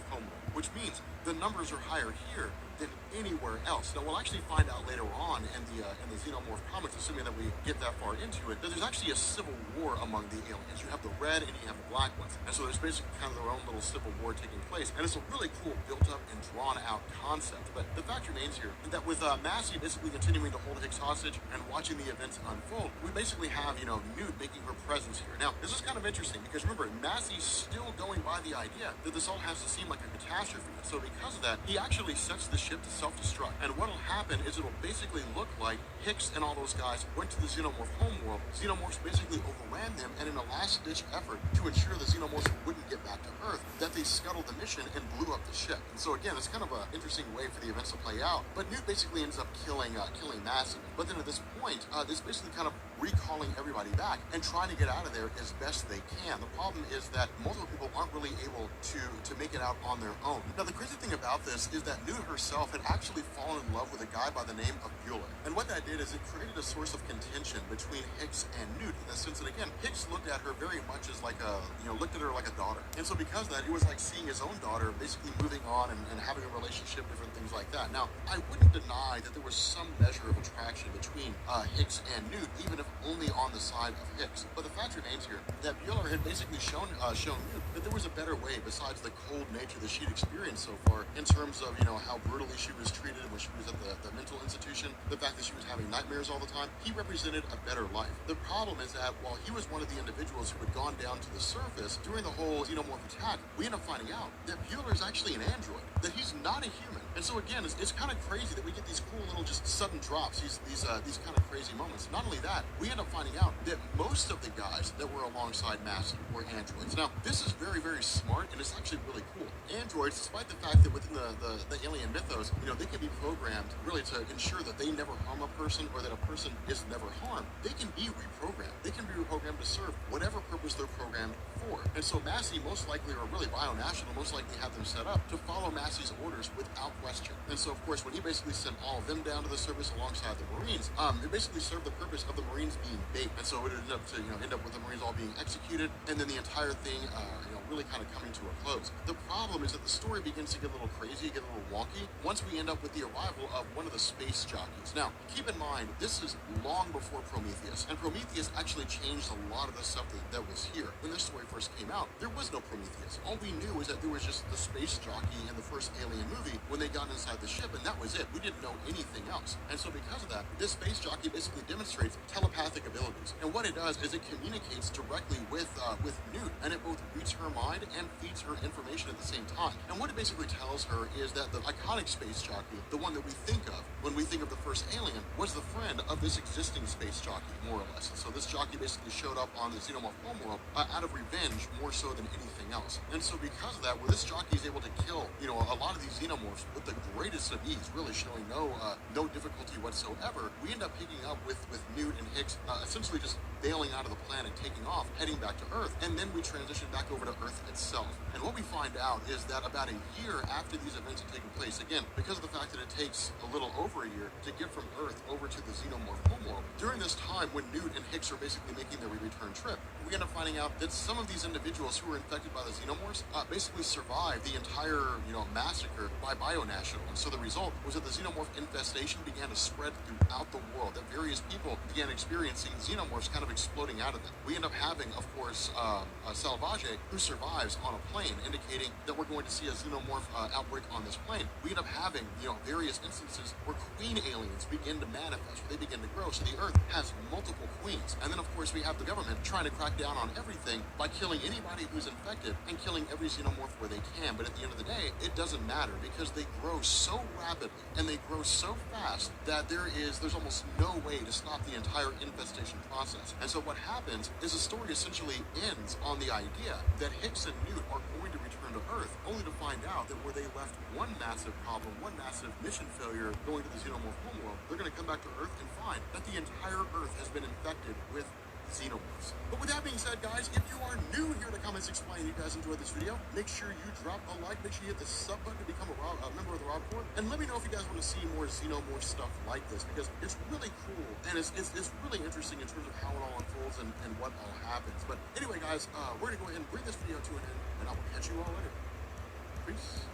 homeworld, which means the numbers are higher here than anywhere else. Now we'll actually find out later on in the Xenomorph comics, assuming that we get that far into it, that there's actually a civil war among the aliens. You have the red and you have the black ones, and so there's basically kind of their own little civil war taking place, and it's a really cool built up and drawn out concept. But the fact remains here that with Massey basically continuing to hold Hicks hostage and watching the events unfold, we basically have Newt making her presence here. Now this is kind of interesting because remember, Massey's still going by the idea that this all has to seem like a catastrophe, and so because of that, he actually sets the ship to self-destruct. And what'll happen is it'll basically look like Hicks and all those guys went to the Xenomorph homeworld. Xenomorphs basically overran them, and in a last-ditch effort to ensure the Xenomorphs wouldn't get back to Earth, that they scuttled the mission and blew up the ship. And so again, it's kind of an interesting way for the events to play out. But Newt basically ends up killing Massey. But then at this point, this basically kind of recalling everybody back and trying to get out of there as best they can. The problem is that multiple people aren't really able to make it out on their own. Now the crazy thing about this is that Newt herself had actually fallen in love with a guy by the name of Bueller. And what that did is it created a source of contention between Hicks and Newt in the sense that, again, Hicks looked at her very much as like looked at her like a daughter. And so because of that, it was like seeing his own daughter basically moving on and having a relationship, different things like that. Now, I wouldn't deny that there was some measure of attraction between Hicks and Newt, even if only on the side of Hicks. But the fact remains here that Bueller had basically shown Newt that there was a better way besides the cold nature that she'd experienced so far in terms of, how brutally she was treated when she was at the mental institution, the fact that she was having nightmares all the time. He represented a better life. The problem is that while he was one of the individuals who had gone down to the surface during the whole Xenomorph attack, we end up finding out that Bueller is actually an android, that he's not a human. And so again, it's kind of crazy that we get these cool little just sudden drops, these kind of crazy moments. Not only that, we end up finding out that most of the guys that were alongside Massey were androids. Now, this is very, very smart, and it's actually really cool. Androids, despite the fact that within the alien mythos, they can be programmed really to ensure that they never harm a person or that a person is never harmed. They can be reprogrammed. They can be reprogrammed to serve whatever purpose they're programmed for. And so Massey most likely, or really Bionational, most likely had them set up to follow Massey's orders without question. And so, of course, when he basically sent all of them down to the surface alongside the Marines, it basically served the purpose of the Marines being bait. And so it ended up to end up with the Marines all being executed, and then the entire thing, really kind of coming to a close. The problem is that the story begins to get a little crazy, get a little wonky, once we end up with the arrival of one of the space jockeys. Now, keep in mind, this is long before Prometheus, and Prometheus actually changed a lot of the stuff that was here. When this story first came out, there was no Prometheus. All we knew is that there was just the space jockey in the first Alien movie when they got inside the ship, and that was it. We didn't know anything else. And so because of that, this space jockey basically demonstrates telepathic abilities. And what it does is it communicates directly with Newt, and it both reads her mind and feeds her information at the same time. And what it basically tells her is that the iconic space jockey, the one that we think of when we think of the first Alien, was the friend of this existing space jockey, more or less. And so this jockey basically showed up on the Xenomorph homeworld out of revenge more so than anything else. And so because of that, where this jockey is able to kill, a lot of these Xenomorphs with the greatest of ease, really showing no difficulty whatsoever, we end up picking up with Newt and Hicks essentially just bailing out of the planet, taking off, heading back to Earth, and then we transition back over to Earth itself. And what we find out is that about a year after these events have taken place, again, because of the fact that it takes a little over a year to get from Earth over to the Xenomorph homeworld, during this time when Newt and Hicks are basically making their return trip, we we end up finding out that some of these individuals who were infected by the xenomorphs basically survived the entire, massacre by Bionational. And so the result was that the xenomorph infestation began to spread throughout the world, that various people began experiencing xenomorphs kind of exploding out of them. We end up having, of course, Salvage, who survives on a plane, indicating that we're going to see a xenomorph outbreak on this plane. We end up having, various instances where queen aliens begin to manifest, where they begin to grow. So the Earth has multiple queens. And then, of course, we have the government trying to crack down on everything by killing anybody who's infected and killing every xenomorph where they can. But at the end of the day, it doesn't matter because they grow so rapidly and they grow so fast that there's almost no way to stop the entire infestation process. And so what happens is the story essentially ends on the idea that Hicks and Newt are going to return to Earth, only to find out that where they left one massive problem, one massive mission failure going to the xenomorph homeworld, they're going to come back to Earth and find that the entire Earth has been infected with xenomorphs. But with that being said, guys, if you are new here to Comments Explain, you guys enjoyed this video, make sure you drop a like, make sure you hit the sub button to become a member of the Rob Corps, and let me know if you guys want to see more xenomorph stuff like this, because it's really cool, and it's really interesting in terms of how it all unfolds and what all happens. But anyway, guys, we're going to go ahead and bring this video to an end, and I will catch you all later. Peace.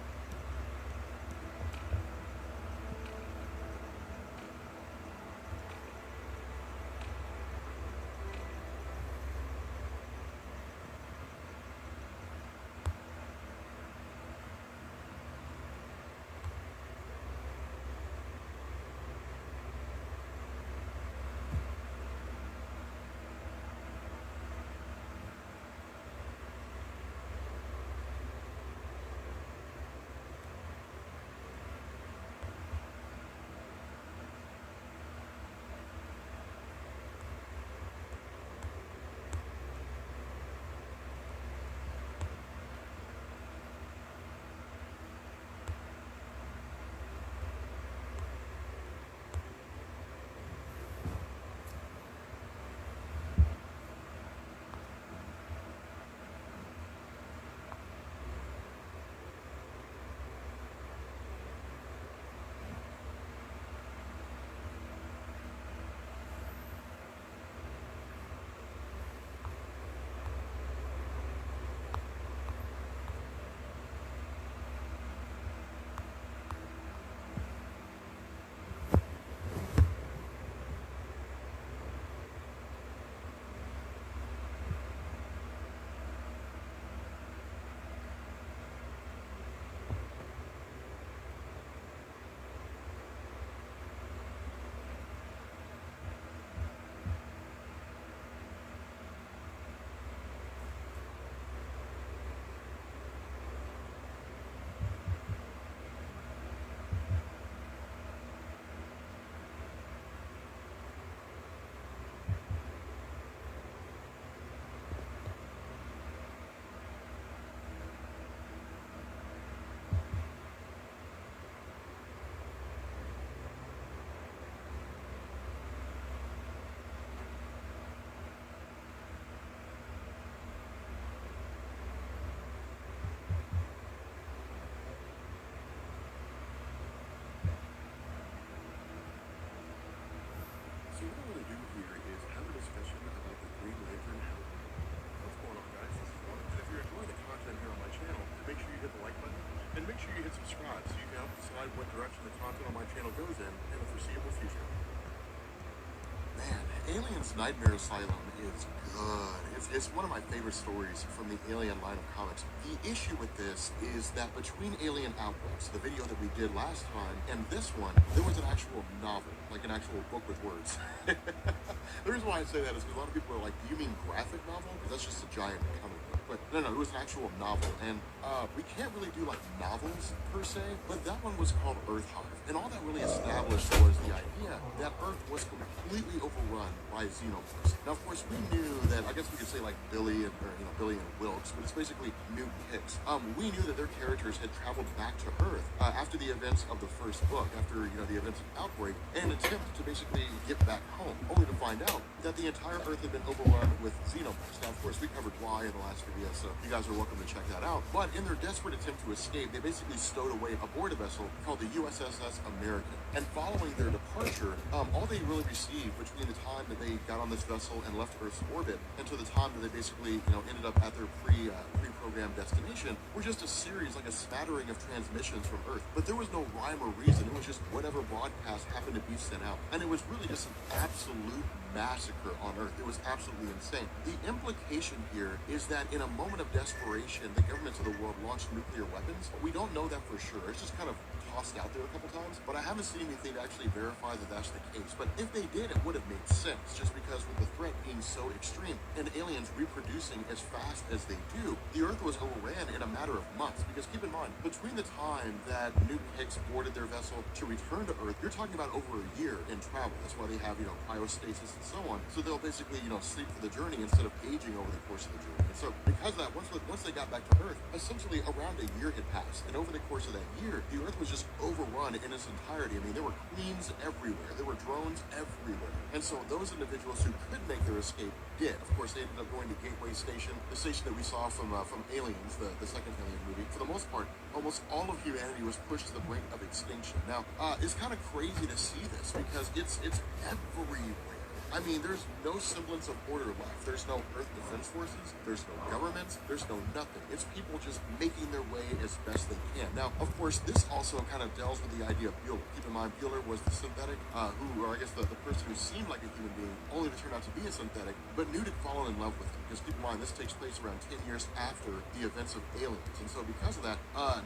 So what I want to do here is have a discussion about the Green Lantern helmet. What's going on, guys? This is Mark. And if you're enjoying the content here on my channel, make sure you hit the like button and make sure you hit subscribe so you can help decide what direction the content on my channel goes in the foreseeable future. Man, Alien's Nightmare Asylum is good. It's one of my favorite stories from the Alien line of comics. The issue with this is that between Alien Outbreaks, the video that we did last time, and this one, there was an actual novel, like an actual book with words. The reason why I say that is because a lot of people are like, do you mean graphic novel? Because that's just a giant comic book. But no, it was an actual novel. And we can't really do like novels per se, but that one was called Earthhive. And all that really established was the idea that Earth was completely overrun by xenomorphs. Now, of course, we knew that, I guess we could say like Billy and Wilkes, but it's basically Newt and Hicks. We knew that their characters had traveled back to Earth after the events of the first book, after, the events of Outbreak, in an attempt to basically get back home, only to find out that the entire Earth had been overrun with xenomorphs. Now, of course, we covered why in the last video trivia, so you guys are welcome to check that out. But in their desperate attempt to escape, they basically stowed away aboard a vessel called the USS American. And following their departure, all they really received between the time that they got on this vessel and left Earth's orbit and to the time that they basically, ended up at their pre-programmed destination were just a series, like a smattering of transmissions from Earth. But there was no rhyme or reason. It was just whatever broadcast happened to be sent out. And it was really just an absolute massacre on Earth. It was absolutely insane. The implication here is that in a moment of desperation, the governments of the world launched nuclear weapons. We don't know that for sure. It's just kind of tossed out there a couple times, but I haven't seen anything to actually verify that that's the case. But if they did, it would have made sense, just because with the threat being so extreme and aliens reproducing as fast as they do, the Earth was overran in a matter of months. Because keep in mind, between the time that Newt and Hicks boarded their vessel to return to Earth, you're talking about over a year in travel. That's why they have, cryostasis and so on. So they'll basically, sleep for the journey instead of aging over the course of the journey. And so because of that, once they got back to Earth, essentially around a year had passed. And over the course of that year, the Earth was just overrun in its entirety. I mean, there were queens everywhere. There were drones everywhere. And so those individuals who could make their escape did. Of course, they ended up going to Gateway Station, the station that we saw from Aliens, the second Alien movie. For the most part, almost all of humanity was pushed to the brink of extinction. Now, it's kind of crazy to see this because it's everywhere. I mean, there's no semblance of order left. There's no Earth Defense Forces. There's no governments. There's no nothing. It's people just making their way as best they can. Now, of course, this also kind of deals with the idea of Bueller. Keep in mind, Bueller was the synthetic, or I guess the person who seemed like a human being, only to turn out to be a synthetic. But Newt had fallen in love with him. Because keep in mind, this takes place around 10 years after the events of Aliens. And so because of that,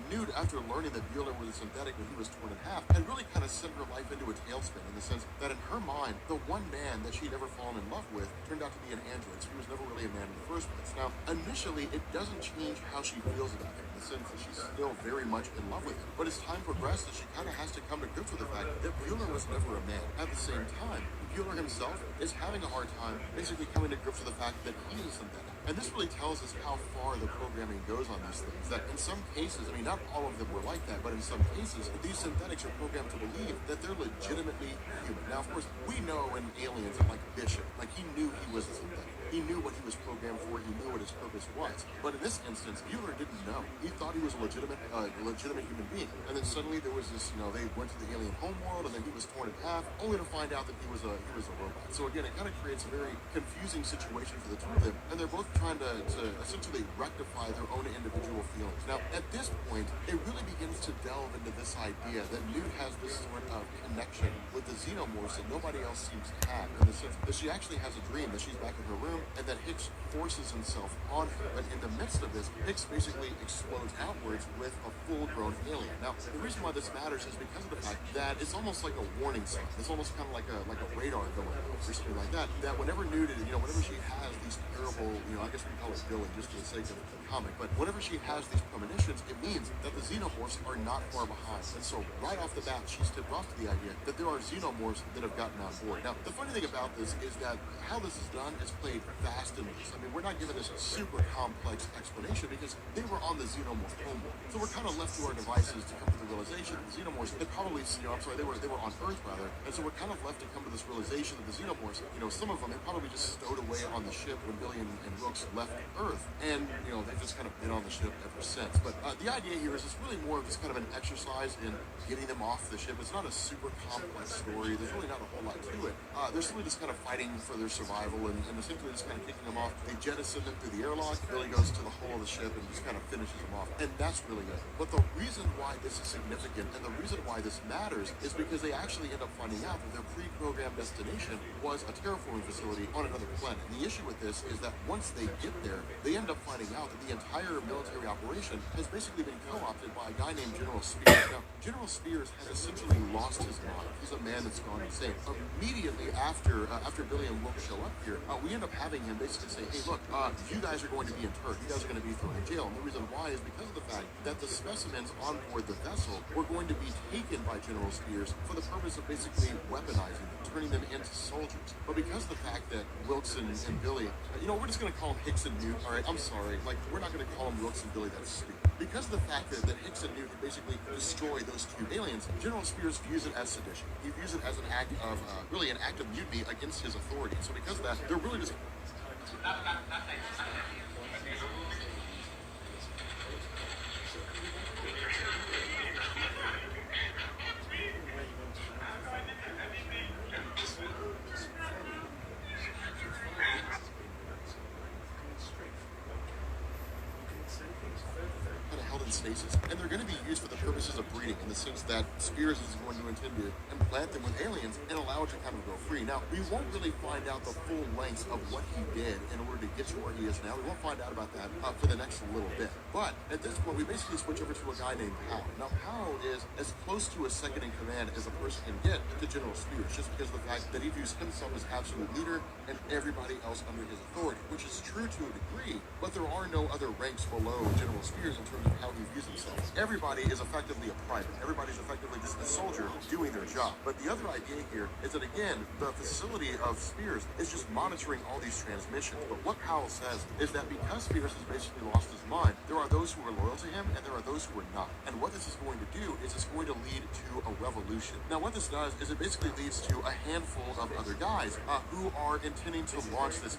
Newt, after learning that Bueller was a synthetic when he was torn in half, had really kind of sent her life into a tailspin in the sense that in her mind, the one man that she'd ever fallen in love with turned out to be an android. So he was never really a man in the first place. Now, initially, it doesn't change how she feels about him in the sense that she's still very much in love with him. But as time progresses, she kind of has to come to grips with the fact that Bueller was never a man. At the same time, Bueller himself is having a hard time basically coming to grips with the fact that he is synthetic. And this really tells us how far the programming goes on these things. That in some cases, I mean, not all of them were like that, but in some cases, these synthetics are programmed to believe that they're legitimately human. Now, of course, we know in Aliens that, like Bishop, like he knew he was a synthetic. He knew what he was programmed for. He knew what his purpose was. But in this instance, Bueller didn't know. He thought he was a legitimate human being. And then suddenly there was this, they went to the alien homeworld, and then he was torn in half, only to find out that he was a robot. So again, it kind of creates a very confusing situation for the two of them, and they're both trying to essentially rectify their own individual feelings. Now, at this point, it really begins to delve into this idea that Newt has this sort of connection with the xenomorphs that nobody else seems to have, in the sense that she actually has a dream that she's back in her room and that Hicks forces himself on her. But in the midst of this, Hicks basically explodes outwards with a full-grown alien. Now, the reason why this matters is because of the fact that it's almost like a warning sign. It's almost kind of like a radar going off or something like that. That whenever Newt, whenever she has these terrible, I guess we call it Billy just for the sake of the comic, but whenever she has these premonitions, it means that the xenomorphs are not far behind. And so right off the bat, she's tipped off to the idea that there are xenomorphs that have gotten on board. Now, the funny thing about this is that how this is done is played fast and loose. I mean, we're not given this super complex explanation because they were on the xenomorph homeworld. So we're kind of left to our devices to come to the realization that the xenomorphs, they probably, they were on Earth rather, and so we're kind of left to come to this realization that the xenomorphs, some of them, they probably just stowed away on the ship when Billy and Wilkes left Earth, and, they've just kind of been on the ship ever since. But the idea here is it's really more of just kind of an exercise in getting them off the ship. It's not a super complex story. There's really not a whole lot to it. They're simply just kind of fighting for their survival and essentially just kind of kicking them off. They jettison them through the airlock. Billy goes to the hull of the ship and just kind of finishes them off. And that's really it. But the reason why this is significant and the reason why this matters is because they actually end up finding out that their pre-programmed destination was a terraforming facility on another planet. And the issue with this is that once they get there, they end up finding out that the entire military operation has basically been co-opted by a guy named General Spears. Now, General Spears has essentially lost his mind. He's a man that's gone insane. Immediately after Billy and Wilkes show up here, we end up having him basically say, hey, look, you guys are going to be interred. You guys are going to be thrown in jail. And the reason why is because of the fact that the specimens on board the vessel were going to be taken by General Spears for the purpose of basically weaponizing them, turning them into soldiers. But because of the fact that Wilkes and Billy, we're just going to call them Hicks and Newt. All right, I'm sorry. We're not going to call them Wilkes and Billy. That's stupid. Because of the fact that Hicks and Newt had basically destroyed those two aliens, General Spears views it as sedition. He views it as an act of, really an act of mutiny against his authority. So because of that, they're really just... stasis, and they're going to be used for the purposes of breeding, in the sense that Spears is going to intend to implant them with aliens and allow it to kind of go free. Now, we won't really find out the full lengths of what he did in order to get to where he is now. We won't find out about that for the next little bit. But at this point, we basically switch over to a guy named Powell. Now, Powell is as close to a second in command as a person can get to General Spears, just because of the fact that he views himself as absolute leader and everybody else under his authority, which is true to a degree, but there are no other ranks below General Spears in terms of how he views himself. Everybody is effectively a private. Everybody's effectively just a soldier doing their job. But the other idea here is that, again, the facility of Spears is just monitoring all these transmissions. But what Powell says is that because Spears has basically lost his mind, there are those who are loyal to him and there are those who are not. And what this is going to do is it's going to lead to a revolution. Now, what this does is it basically leads to a handful of other guys who are intending to launch this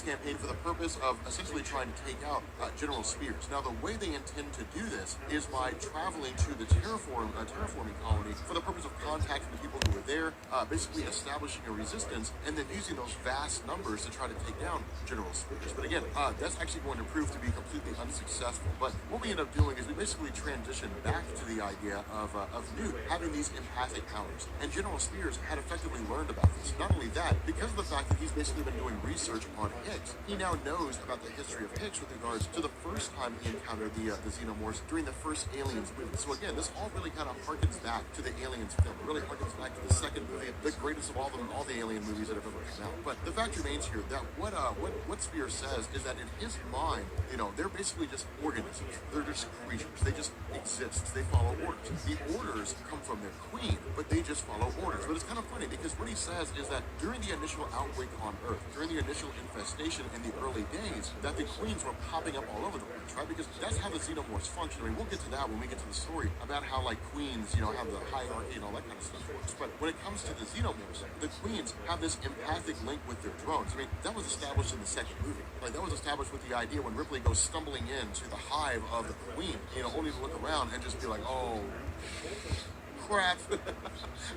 campaign for the purpose of essentially trying to take out General Spears. Now, the way they intend to do this is by traveling to the terraforming colony for the purpose of contacting the people who were there, basically establishing a resistance, and then using those vast numbers to try to take down General Spears. But again, that's actually going to prove to be completely unsuccessful. But what we end up doing is we basically transition back to the idea of Newt having these empathic powers. And General Spears had effectively learned about this. Not only that, because of the fact that he's basically been doing research on Higgs, he now knows about the history of Higgs with regards to the first time he encountered the xenomorphs during the first Aliens movie. So again, this all really kind of harkens back to the Aliens film. It really harkens back to the second movie, the greatest of all the Alien movies that have ever come out. But the fact remains here that what Spears says is that in his mind, they're basically just organisms. They're just creatures. They just exist. They follow orders. The orders come from their queen, but they just follow orders. But it's kind of funny because what he says is that during the initial outbreak on Earth, during the initial infestation in the early days, that the queens were popping up all over the place, right? Because that's how the xenomorphs function. I mean, we'll get to that when we get to the story about how, like, queens, have the hierarchy and all that kind of stuff works. But when it comes to the xenomorphs, the queens have this empathic link with their drones. I mean, that was established in the second movie. Like, that was established with the idea when Ripley goes stumbling into the hive of the queen, only to look around and just be like, oh, crap,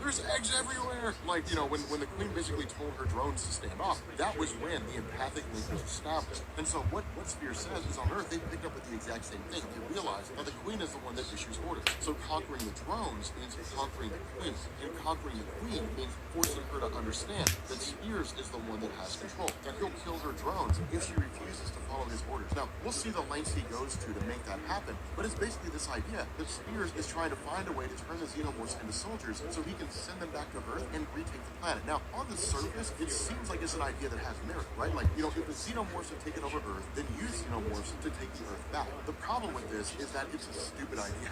there's eggs everywhere. Like, when the queen basically told her drones to stand off, that was when the empathic link was established. And so what Spears says is on Earth, they picked up with the exact same thing. They realized that the queen is the one that issues orders. So conquering the drones means conquering the queen. And conquering the queen means forcing her to understand that Spears is the one that has control. That he'll kill her drones if she refuses to follow his orders. Now, we'll see the lengths he goes to make that happen, but it's basically this idea that Spears is trying to find a way to turn the xenomorphs into soldiers so he can send them back to Earth and retake the planet. Now, on the surface, it seems like it's an idea that has merit, right? Like, if the xenomorphs have taken over Earth, then use xenomorphs to take the Earth back. The problem with this is that it's a stupid idea.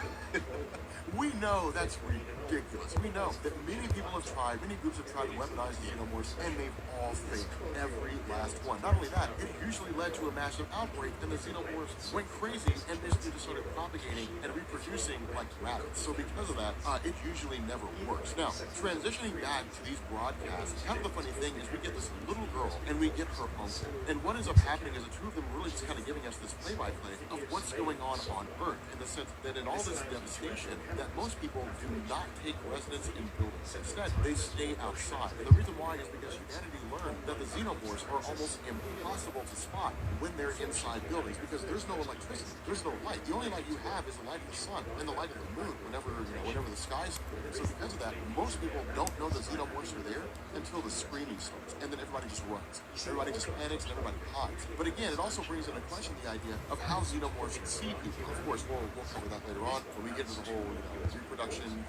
We know that's ridiculous. We know that many people have tried, many groups have tried to weaponize the xenomorphs, and they've all failed. Every last one. Not only that, it usually led to a massive outbreak, and the xenomorphs went crazy and basically just started propagating and reproducing like rabbits. So because of that, it usually never works. Now, transitioning back to these broadcasts, kind of the funny thing is we get this little girl and we get her uncle. And what ends up happening is the two of them really just kind of giving us this play-by-play of what's going on Earth, in the sense that in all this devastation, that most people do not take residence in buildings. Instead, they stay outside. And the reason why is because humanity learned that the xenomorphs are almost impossible to spot when they're inside buildings because there's no electricity, there's no light. The only light you have is the light of the sun and the light of the moon whenever the sky's clear. So because of that, most people don't know the xenomorphs are there until the screaming starts, and then everybody just runs. Everybody just panics and everybody hides. But again, it also brings into question the idea of how xenomorphs see people. Of course, we'll cover that later on when we get into the whole reproduction,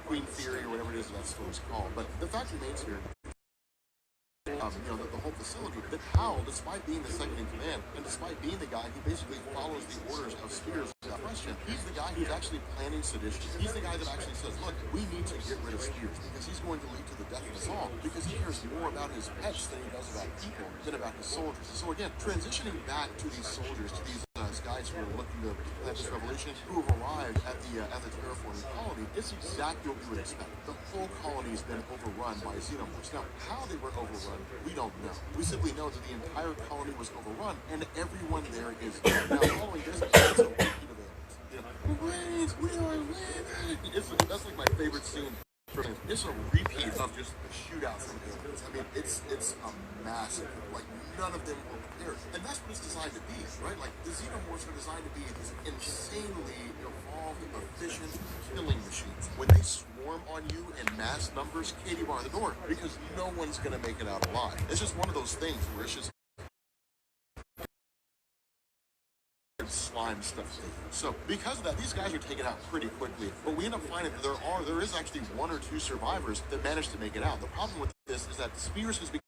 queen theory, or whatever it is that story's called. But the fact remains here, the whole facility, that Powell, despite being the second in command, and despite being the guy who basically follows the orders of Spears without question, he's the guy who's actually planning sedition. He's the guy that actually says, look, we need to get rid of Spears because he's going to lead to the death of us all, because he cares more about his pets than he does about people, than about his soldiers. So again, transitioning back to these soldiers, to these guys who are looking to have this revolution, who have arrived at the terraforming colony, it's exactly what we would expect. The whole colony's been overrun by xenomorphs. Now, how they were overrun, we don't know. We simply know that the entire colony was overrun, and everyone there is dead. Now, following this, it's a repeat of it. We are living. That's like my favorite scene It's a repeat of just the shootout from aliens. I mean, it's a massive, like, none of them were prepared. And that's what it's designed to be, right? Like, the xenomorphs are designed to be these insanely evolved, efficient killing machines. When they swarm on you in mass numbers, Katie, bar the door, because no one's going to make it out alive. It's just one of those things where it's just slime stuff. So because of that, these guys are taken out pretty quickly. But we end up finding that there is actually one or two survivors that managed to make it out. The problem with this is that Spears has become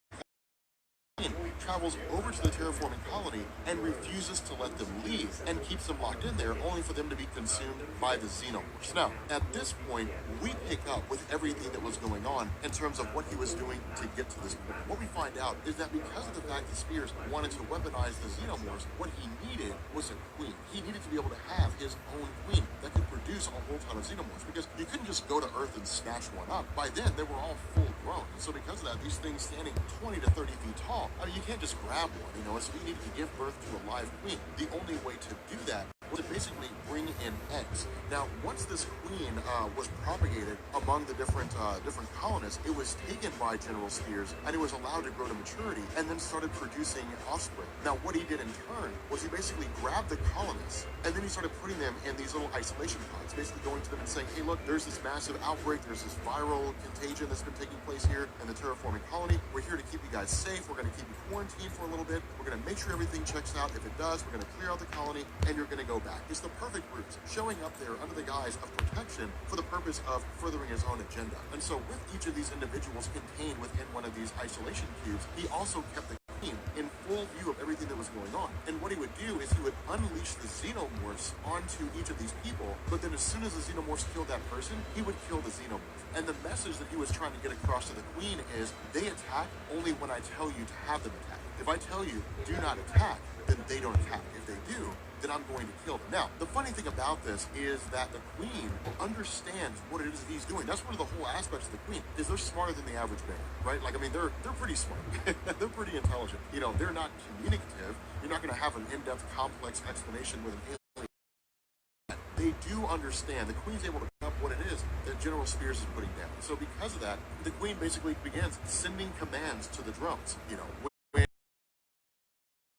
travels over to the terraforming colony and refuses to let them leave and keeps them locked in there only for them to be consumed by the xenomorphs. Now, at this point, we pick up with everything that was going on in terms of what he was doing to get to this point. What we find out is that because of the fact that Spears wanted to weaponize the xenomorphs, what he needed was a queen. He needed to be able to have his own queen that could produce a whole ton of xenomorphs, because you couldn't just go to Earth and snatch one up. By then, they were all full grown. And so because of that, these things standing 20 to 30 feet tall, I mean, you can't just grab one, you know, and so you needed to give birth to a live queen. The only way to do that was to basically bring in eggs. Now, once this queen was propagated among the different colonists, it was taken by General Spears and it was allowed to grow to maturity and then started producing offspring. Now, what he did in turn was he basically grabbed the colonists and then he started putting them in these little isolation pods, basically going to them and saying, hey, look, there's this massive outbreak, there's this viral contagion that's been taking place here in the terraforming colony. We're here to keep you guys safe. We're going to keep you quarantined for a little bit. We're going to make sure everything checks out. If it does, we're going to clear out the colony and you're going to go back. It's the perfect route, showing up there under the guise of protection for the purpose of furthering his own agenda. And so with each of these individuals contained within one of these isolation cubes, he also kept the queen in full view of everything that was going on. And what he would do is he would unleash the xenomorphs onto each of these people, but then as soon as the xenomorphs killed that person, he would kill the xenomorph. And the message that he was trying to get across to the queen is, they attack only when I tell you to have them attack. If I tell you, do not attack, then they don't attack. If they do, then I'm going to kill them. Now, the funny thing about this is that the queen understands what it is that he's doing. That's one of the whole aspects of the queen, is they're smarter than the average man, right? Like, I mean, they're pretty smart. They're pretty intelligent. You know, they're not communicative. You're not going to have an in-depth, complex explanation with an alien. They do understand. The queen's able to pick up what it is that General Spears is putting down. So because of that, the queen basically begins sending commands to the drones. You know, when it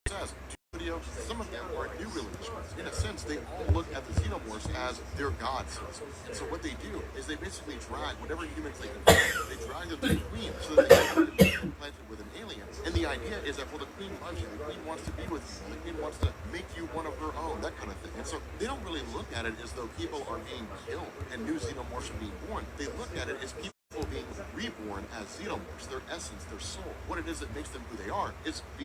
says, video, some of them are new religions. In a sense, they all look at the xenomorphs as their gods. And so what they do is they basically drag whatever humans they can find, they drag them to the queen so that they can be implanted with an alien. And the idea is that, well, the queen loves you, the queen wants to be with you, the queen wants to make you one of her own, that kind of thing. And so they don't really look at it as though people are being killed and new xenomorphs are being born. They look at it as people being reborn as xenomorphs, their essence, their soul. What it is that makes them who they are is being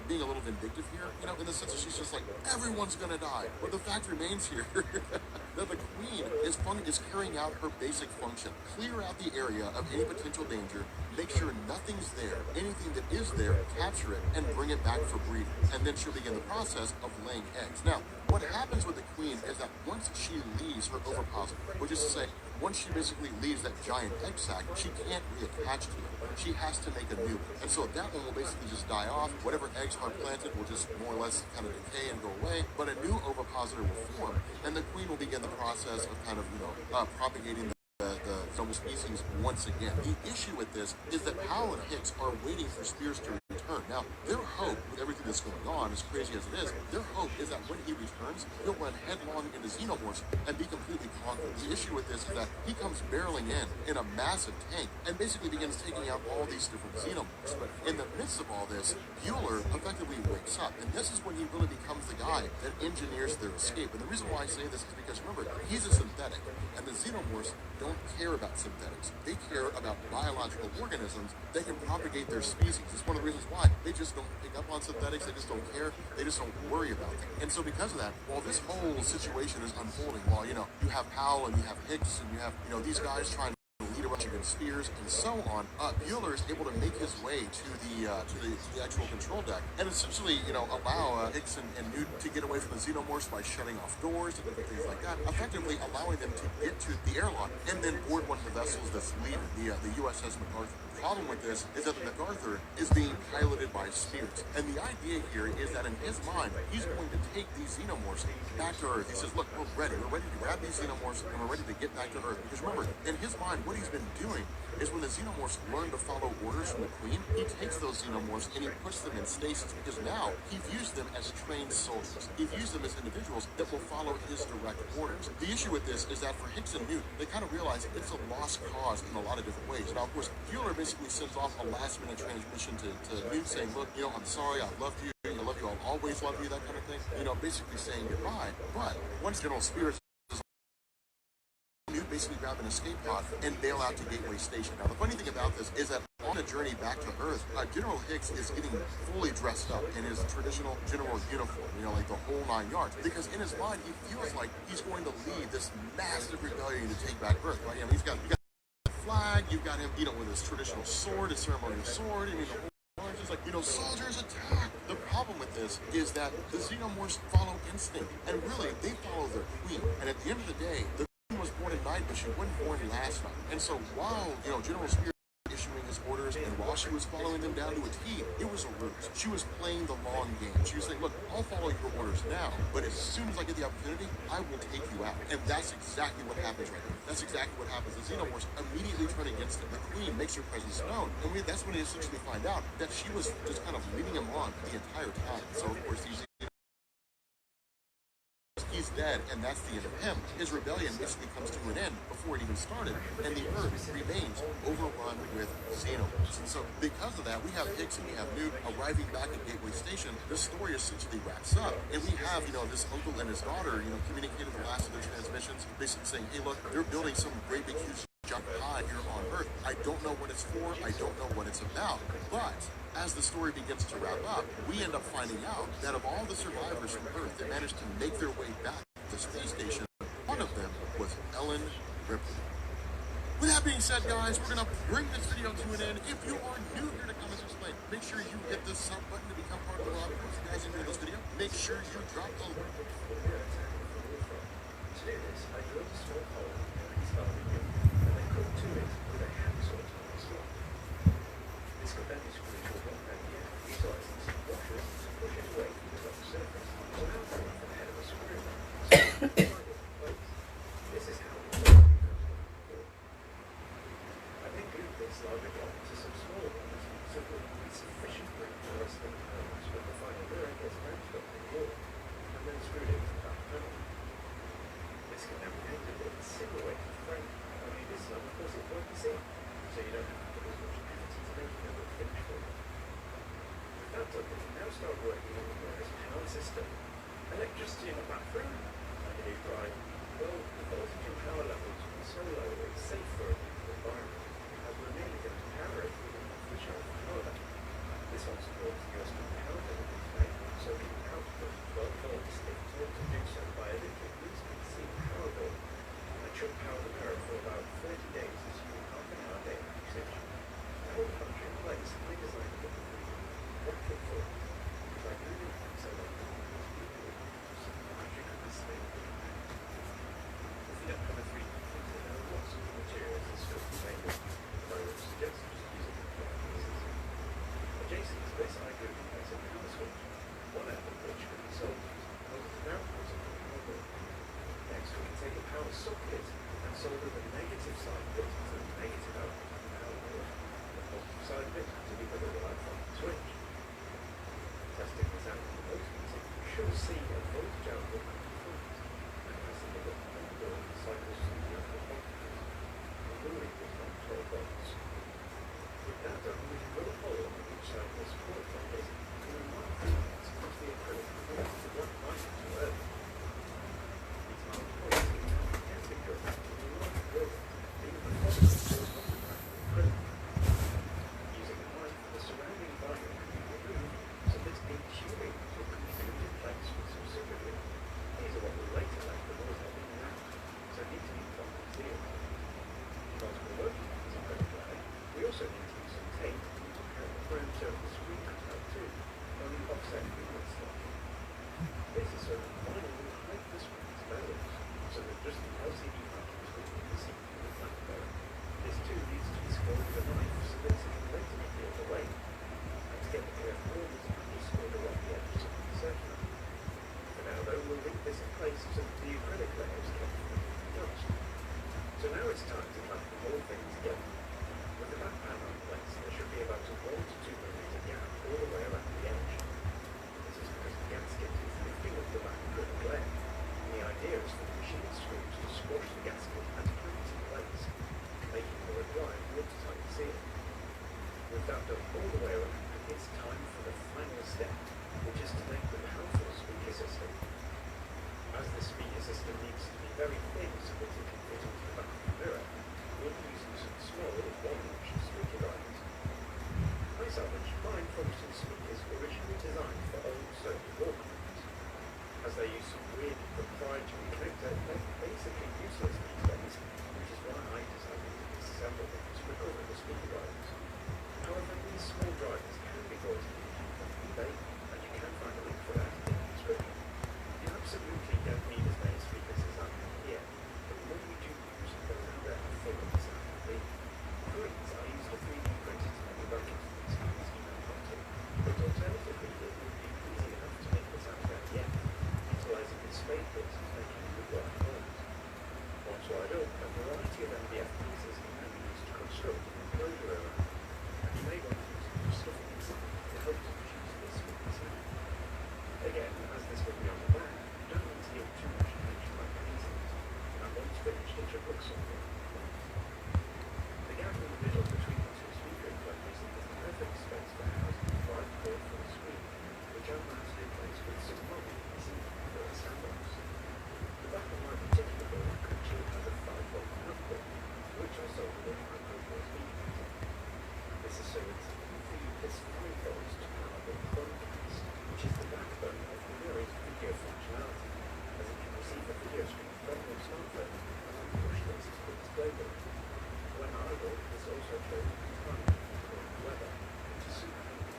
being a little vindictive here, you know, in the sense that she's just like, everyone's gonna die. But the fact remains here that the queen is carrying out her basic function. Clear out the area of any potential danger, make sure nothing's there. Anything that is there, capture it and bring it back for breeding. And then she'll begin the process of laying eggs. Now, what happens with the queen is that once she leaves her ovipositor, which is to say, once she basically leaves that giant egg sac, she can't reattach to it. She has to make a new one. And so that one will basically just die off. Whatever eggs are planted will just more or less kind of decay and go away. But a new ovipositor will form, and the queen will begin the process of kind of, propagating the noble species once again. The issue with this is that Powell and Hicks are waiting for Spears to return. return. Now, their hope, with everything that's going on, as crazy as it is, their hope is that when he returns, he'll run headlong into Xenomorphs and be completely conquered. The issue with this is that he comes barreling in a massive tank and basically begins taking out all these different Xenomorphs. But in the midst of all this, Bueller effectively wakes up, and this is when he really becomes the guy that engineers their escape. And the reason why I say this is because, remember, he's a synthetic, and the Xenomorphs don't care about synthetics. They care about biological organisms that can propagate their species. It's one of the reasons why they just don't pick up on synthetics. They just don't care. They just don't worry about them. And so because of that, while this whole situation is unfolding, while, you have Powell and you have Hicks and you have, these guys trying to lead a rush against Spears and so on, Bueller is able to make his way to the actual control deck and essentially, allow Hicks and Newt to get away from the Xenomorphs by shutting off doors and different things like that, effectively allowing them to get to the airlock and then board one of the vessels that's leaving, the USS MacArthur. The problem with this is that the MacArthur is being piloted by Spears, and the idea here is that in his mind, he's going to take these Xenomorphs back to Earth. He says, look, we're ready to grab these Xenomorphs and we're ready to get back to Earth. Because remember, in his mind, what he's been doing is when the Xenomorphs learn to follow orders from the Queen, he takes those Xenomorphs and he puts them in stasis, because now he views them as trained soldiers. He views them as individuals that will follow his direct orders. The issue with this is that for Hicks and Newt, they kind of realize it's a lost cause in a lot of different ways. Now, of course, Bueller basically sends off a last-minute transmission to Newt saying, look, I'm sorry, I love you, I love you, I'll always love you, that kind of thing. Basically saying goodbye. But once General Spears Newt basically grab an escape pod and bail out to Gateway Station. Now, the funny thing about this is that on the journey back to Earth, General Hicks is getting fully dressed up in his traditional general uniform, like the whole 9 yards, because in his mind, he feels like he's going to lead this massive rebellion to take back Earth, right? You got the flag, you've got him, with his traditional sword, his ceremonial sword, the whole it's like, soldiers attack. The problem with this is that the Xenomorphs follow instinct, and really, they follow their queen. And at the end of the day, the queen was born at night, but she wasn't born last night. And so while, General Spears issuing his orders, and while she was following them down to a T, it was a ruse. She was playing the long game. She was saying, look, I'll follow your orders now, but as soon as I get the opportunity, I will take you out. And that's exactly what happens right here. That's exactly what happens. The Xenomorphs immediately turn against him. The Queen makes her presence known, and that's when we essentially find out that she was just kind of leading him on the entire time. So, of course, he's dead, and that's the end of him. His rebellion basically comes to an end before it even started, and the Earth remains overrun with Xenomorphs. And so, because of that, we have Hicks and we have Newt arriving back at Gateway Station. This story essentially wraps up, and we have, this uncle and his daughter, communicating the last of their transmissions, basically saying, hey, look, they're building some great big huge junk pod here on Earth. I don't know what it's for. I don't know what it's about. But as the story begins to wrap up, we end up finding out that of all the survivors from Earth that managed to make their way back to the space station, one of them was Ellen Ripley. With that being said, guys, we're going to bring this video to an end. If you are new here to Comics Explained, make sure you hit the sub button to become part of the lobby. If you guys enjoyed this video, make sure you drop a like. Electricity in the bathroom, like a new drive. Well, the voltage and power levels will be so low it's safe for the environment, as we're nearly going to power it with enough switch off power. This one supports USB power delivery today, so the output 12 volts if taught to do so by electric USB-C power bill. That should power the mirror for about 30 days, assuming half an hour daily usage. The whole country in place, redesigned for the what for full. By moving so that if you don't have a 3D printer, there are lots of materials and stuff available. I would suggest just using the pieces. Adjacent to this, I agree with should see a voltage output from the front, and as the other onboard cycles through the output voltages, the load is on 12 volts. With that done, we can drill a hole on each side of this support bracket, and then mark the lines across the acrylic clear the black line to earth. These marked holes can now be carefully drilled in a large drill, leaving the positive towards the back of the acrylic. Using a knife, the surrounding vinyl can be removed so that a tubing will be glued in place with some super glue. These are what will later make the walls in and out, so need to be properly sealed. Whilst we're working on this acrylic layer, we also need to use some tape to prepare the front of the screen cutout too, on the offset inlet slot. This is so that the vinyl will hide the screen's layers, so that just the LCD patterns will be seen through the flat layer. This too needs to be scored with a knife so that it can later be peeled away. And to get the clear corners, just scored along the edge of the circular. For now though, we'll leave this in place so that the acrylic layer is kept free from dust. So now it's time to clamp the whole thing together. With the back panel in place, there should be about a 1 to 2 millimeter gap all the way around the edge. This is because the gasket is lifting up the back acrylic layer, and the idea is for the machine screws to squash the gasket and clamp it in place, making the required watertight seal. With that done all the way around, it's time for the final step, which is to make the powerful speaker system. As the speaker system needs to be very thin so that it can fit into the back of the mirror, we'll be using some small 1-inch speaker drivers. I salvaged mine from some speakers originally designed for old circuit Walkmans. As they use some weird proprietary connector, they're basically useless these days, which is why I decided to disassemble them to recover the speaker drivers. However, these small drivers can be bought from eBay, and you can find a link for that in the description. You absolutely don't need as many speakers as I have here, but the more you do use, the louder and fuller the sound will be. For instance, I used a 3D printer to make a bracket for these speakers you might want to, but alternatively it would be easy enough to make the sound out yet, utilising the spade bits and making good wide holes. Once wide open, a variety of MDF pieces can be used to construct an enclosure around, and you may want to use some stuffing inside to help to produce this speaker sound. Again, as this will be on the back, you don't need to give too much attention like pieces, and once finished it should look something like that. The gap in the middle between the two speaker enclosures is the perfect space for housing the 5-port for the screen, which I've mounted in place with some molding pieces for a sandbox. The back of my particular board actually has a 5-volt output, which I soldered in my micro speaker meter. This is so it's easy for you this 5 volts to power the Chromecast, which is the backbone of the mirror's video functionality, as it can receive a video stream from your smartphone and then push this to the display board. When idle, this also shows the time called weather, which is super handy.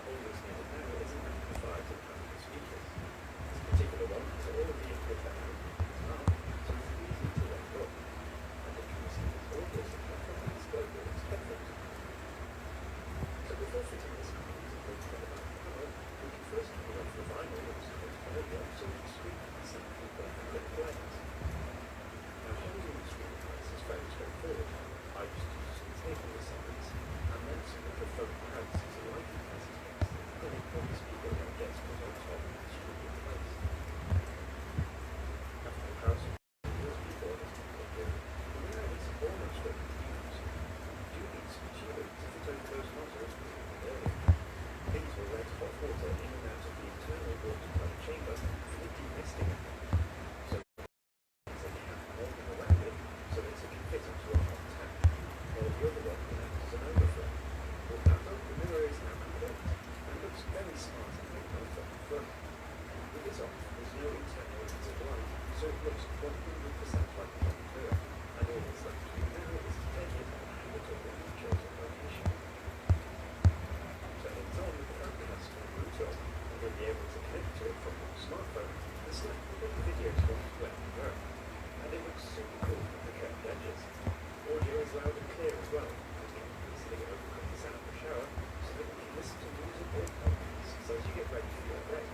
All that's needed now is an amplifier to power the speakers. This particular one has all of the input that output is marked, so it's easy to let go, and it can receive its audio signal from the display board's headphones. So before fitting this computer to the back panel, we can first peel off the vinyl that was cut earlier so the screen can be seen through both acrylic layers. Now holding the screen in place is very straightforward. I just use some tape on the sides, and then some little foam pads to light in places against the acrylic when the speaker layer gets put on top of the screen in place. After the power supply and USB board has been plugged in, the mirror is almost ready to use. You do need some tubing to fit over those nozzles we mentioned earlier. These will let hot water in and out of the internal watertight chamber for the demisting effect. So there's a cap molded around it so that it can fit into a hot tap, while the other one can act as an overflow. With that done, the mirror is now complete and looks very smart and very well from the front. With this off, there's no internal limited light, so it looks 100% like a proper mirror, and all that's left to do now is to take it and hang it up in the chosen location. Turning it on with the Chromecast and boot up, and you'll be able to connect to it from your smartphone and select the videos you want to play in the mirror. And it looks super cool with the curved edges. Audio is loud and clear as well, and can easily overcome the sound of the shower so that we can listen to music or podcasts as you get ready for your day.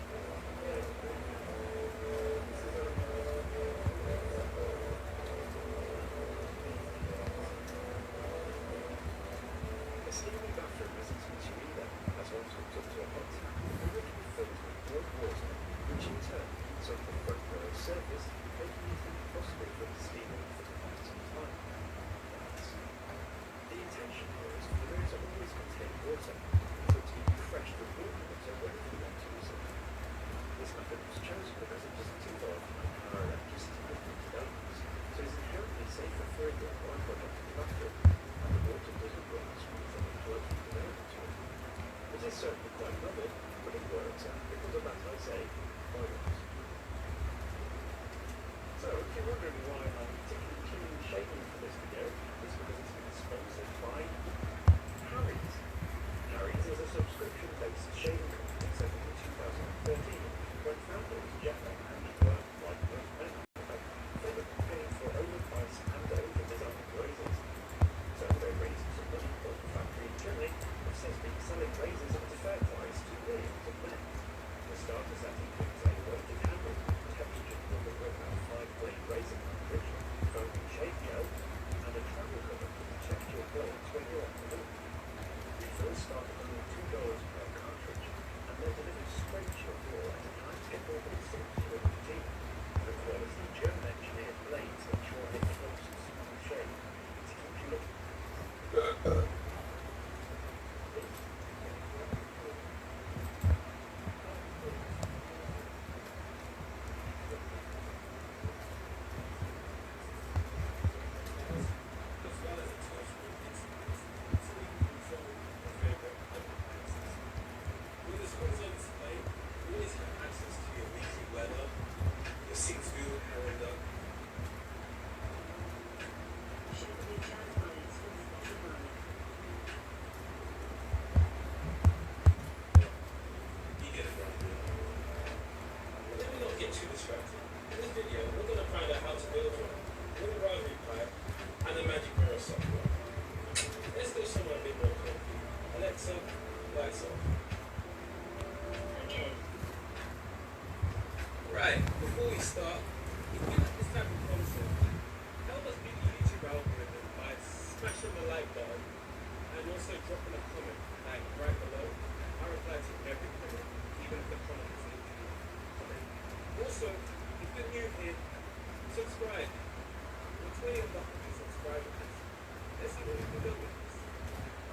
The steamy bathroom isn't an issue either, as once hooked up to a hot tap, the room can be filled with warm water certainly quite novel, but it works, and because of that, I say, why not? So, if you're wondering why I'm particularly keen shaving for this video, it's because it's been sponsored by Harry's. Harry's is a subscription-based shaving company set up in 2013 when founders Jeff and Andy were, like most men, fed up paying for overpriced and over-designed razors. So they raised some money, but the factory in Germany has since been selling razors at a fair price to millions of men. The starter set includes a weighted handle, textured rubber grip and 5-blade razor cartridge, foaming shave gel, and a travel cover to protect your blades when you're on the move. We first started at only $2 per cartridge, and they're delivered straight to your door at a price comparable to your routine. The quality German-engineered blades ensure a close, smooth shave to keep you looking. Right, before we start, if you like this type of content, help us beat the YouTube algorithm by smashing the like button and also dropping a comment, like right below. I reply to every comment, even if the comment is literally a comment. Also, if you're new here, subscribe. We're 20 of the 100 subscribers. Let's see what we can do with this.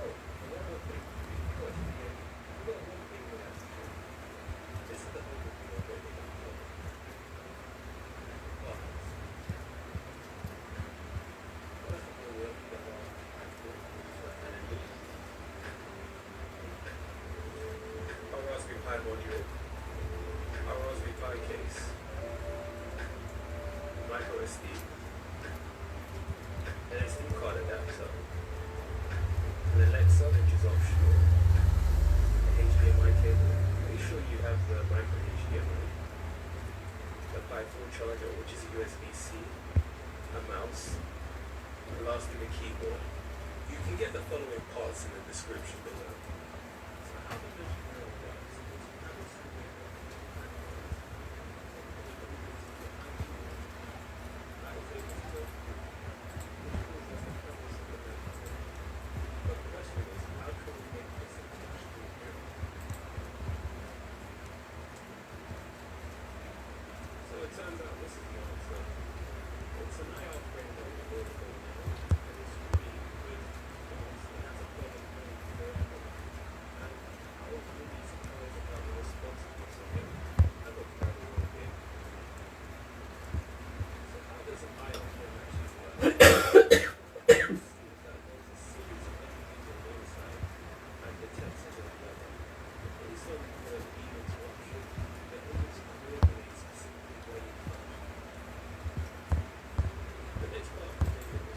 Oh, and one more thing. Before it's the end, we've got one thing we have to do. This is the overview of what we're going to do. Our Raspberry Pi module, our Raspberry Pi case, micro SD, an SD card adapter, an Alexa which is optional, an HDMI cable, make sure you have the micro HDMI, a Pi 4 charger which is a USB-C, a mouse, and lastly the keyboard. You can get the following parts in the description below. So how the Measure works is you have a simple but the question is, how can we make this internationally available? So it turns out this is the answer. It's an IR frame that we're building now, and it's really good because it has a plug and play for everyone. And I was really surprised about the responsiveness of it and the very well did. So how does an IR frame actually work? What you see is that there's a series of LEDs on one side and the text is on the other. Based on the beam interruption, the image coordinates specifically where you punch. The next part of the video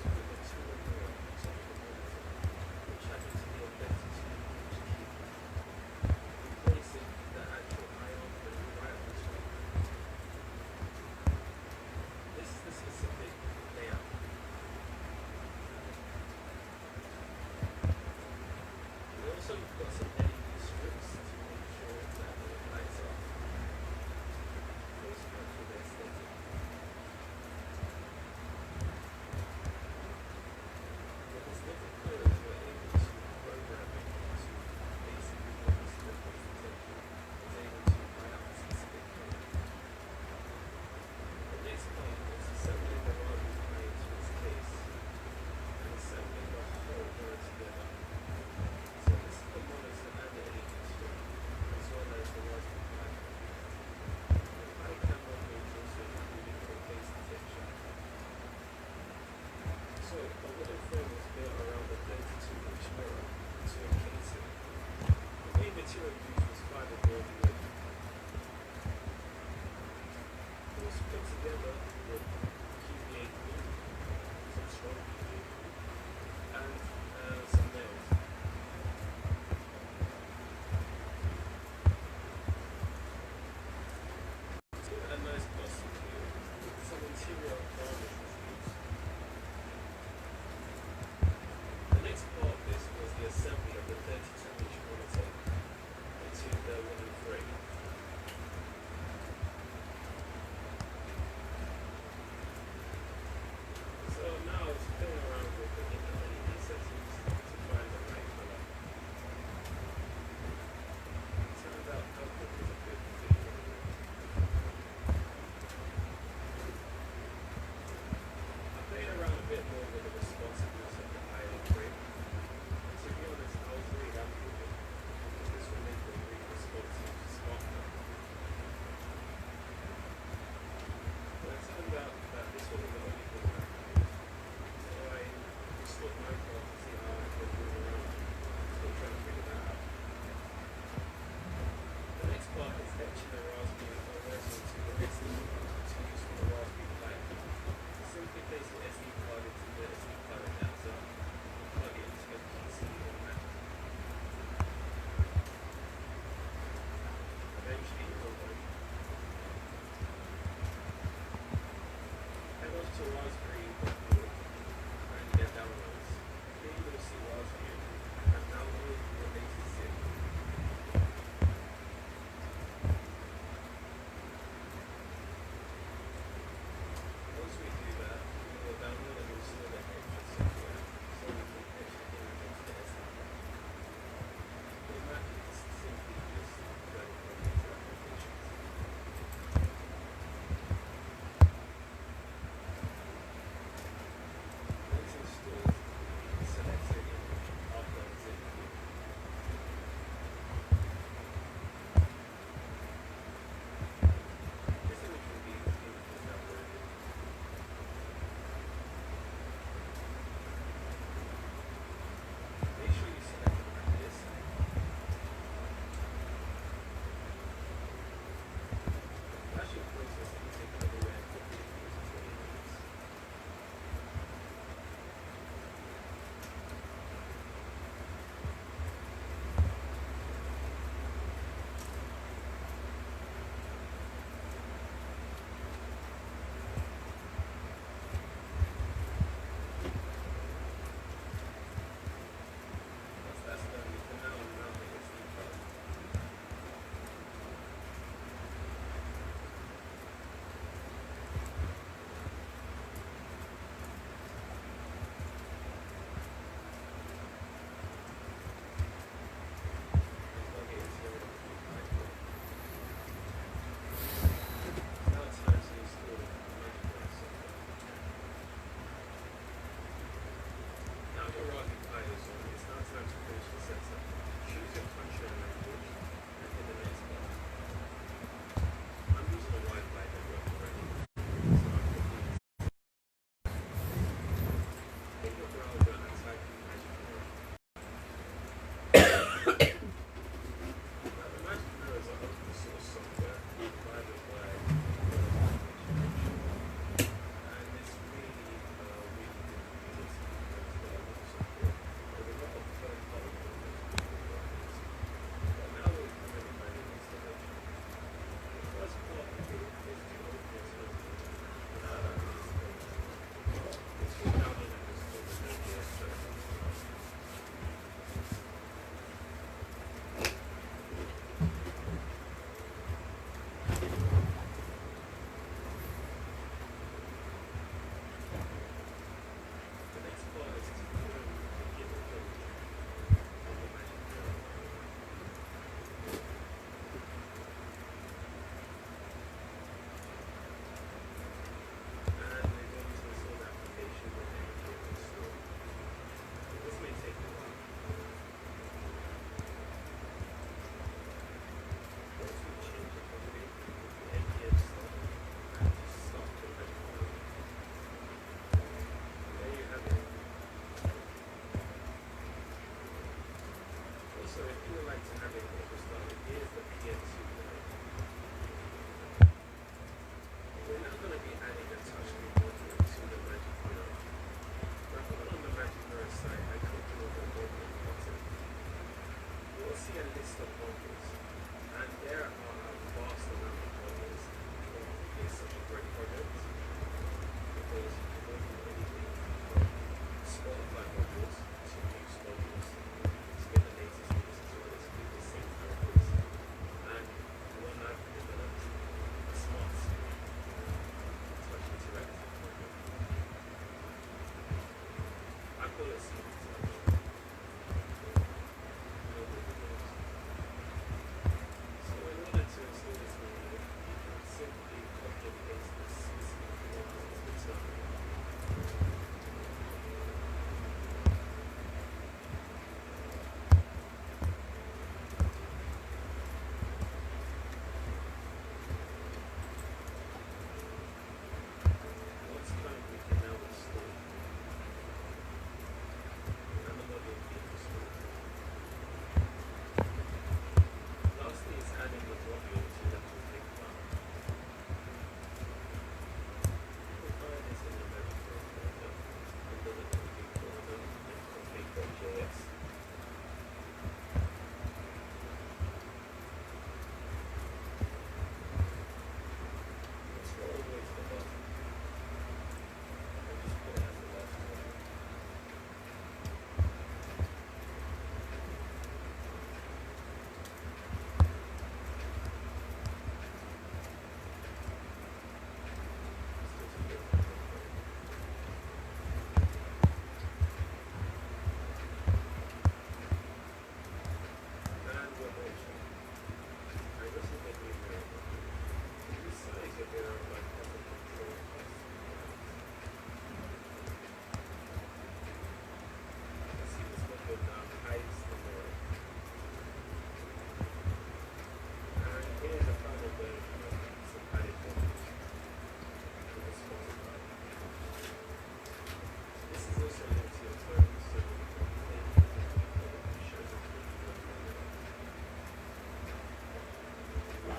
This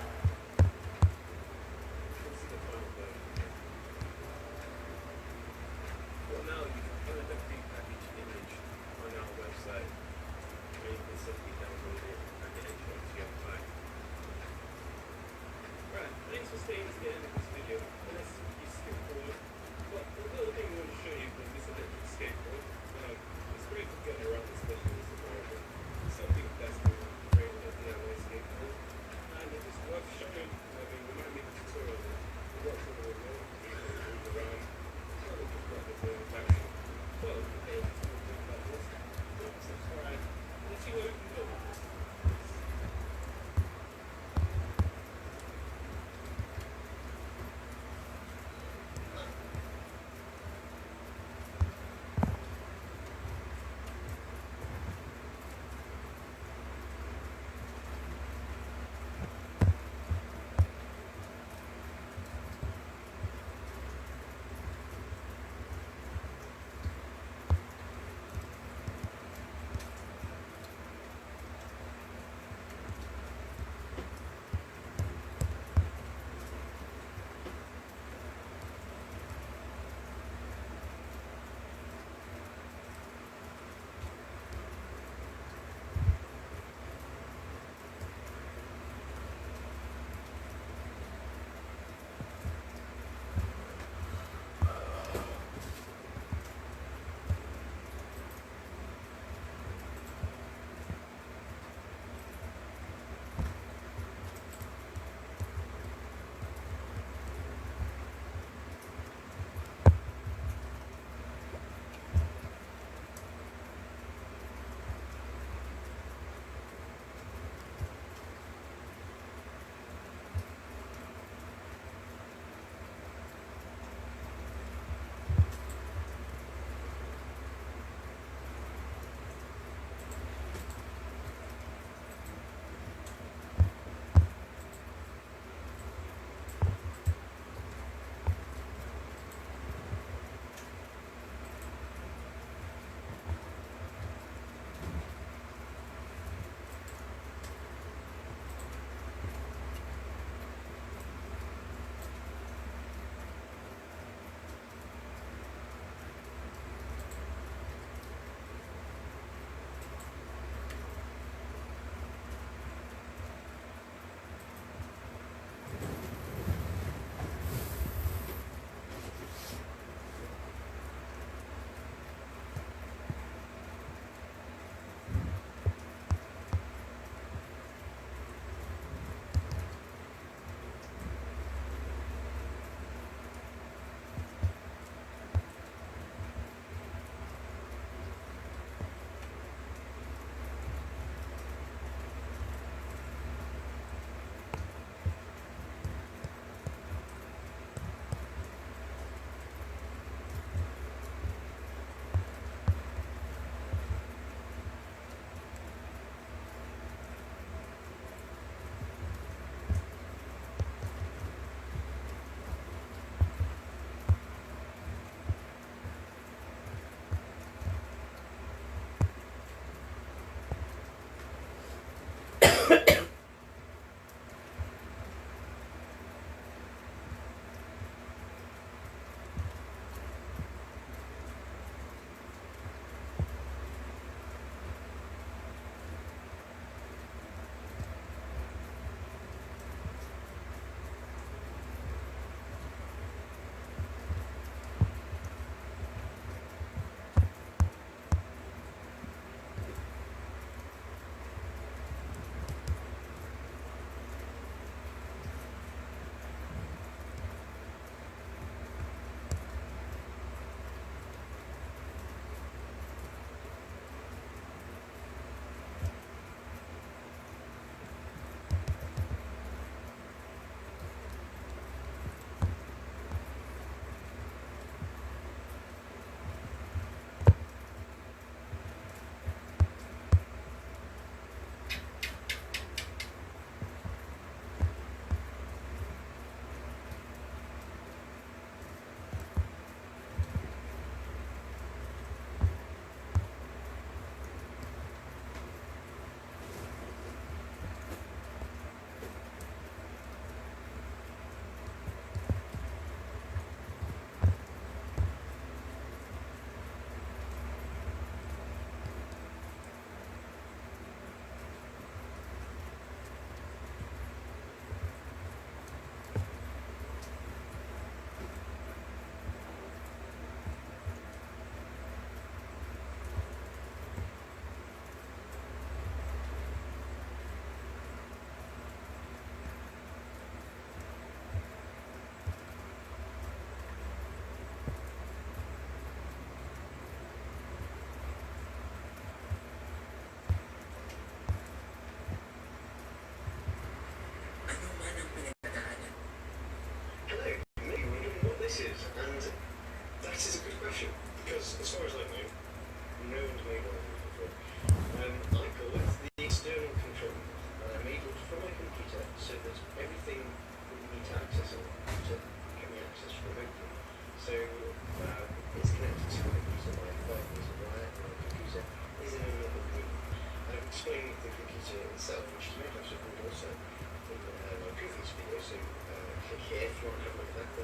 is the final version. Well, now you can find the prepackaged image on our website, where you can simply download it and get it to your file. Right, thanks for staying to the end of this video. Let's skip forward. But the little thing we want to show you is this electric skateboard. It's great to get around, especially in this environment. It's something that's great with a DIY skateboard. And it is worth showing. I mean, we might make a tutorial on it. We got some of the remote, we can move around. It's not just like this manufacturing. But okay, let's do things like this. Subscribe. Let's see where we can go with this.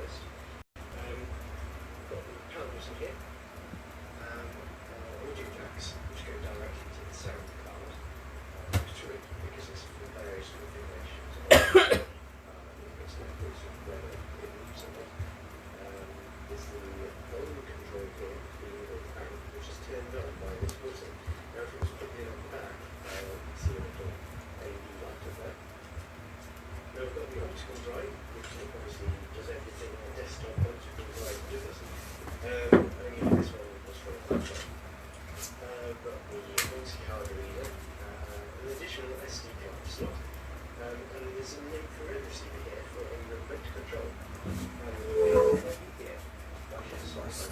first. Got the power button here, audio jacks, which go directly to the sound card, through it because it's for various configurations. It's not good to whether it moves or not. There's the volume control here for the fan, which is turned on by this button. Now if it was put in on the back, you can see a little LED light up there. Now we've got the optical drive, which obviously does everything on a desktop optical drive does. Only this one was for a laptop. Got the multi-card reader, an additional SD card slot, and there's an infrared receiver here for a remote control. Here, that is a slice.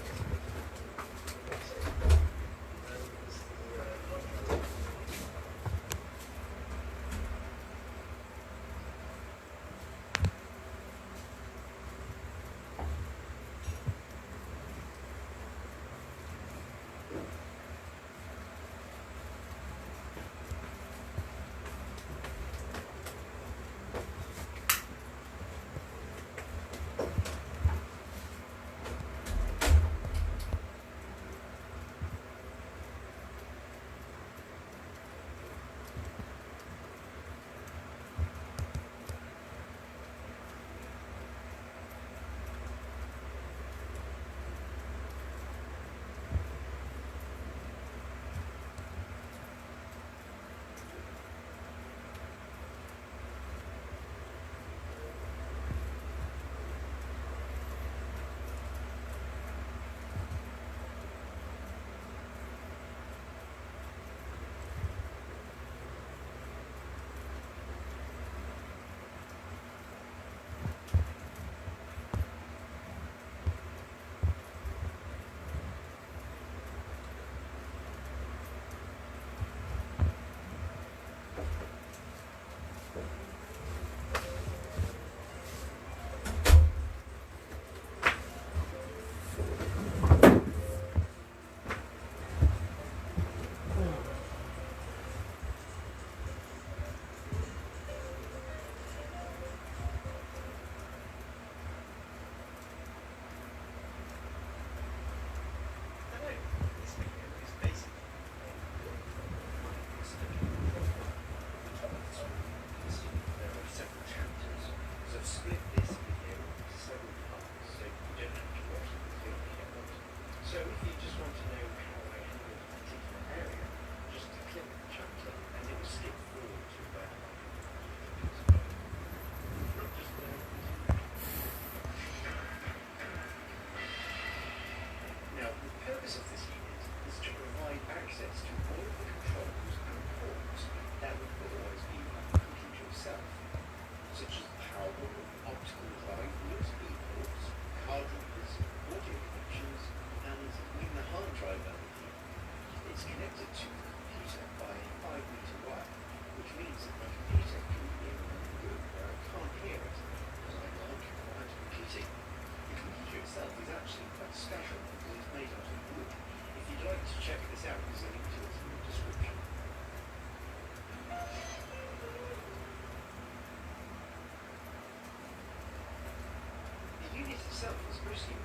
Itself is mostly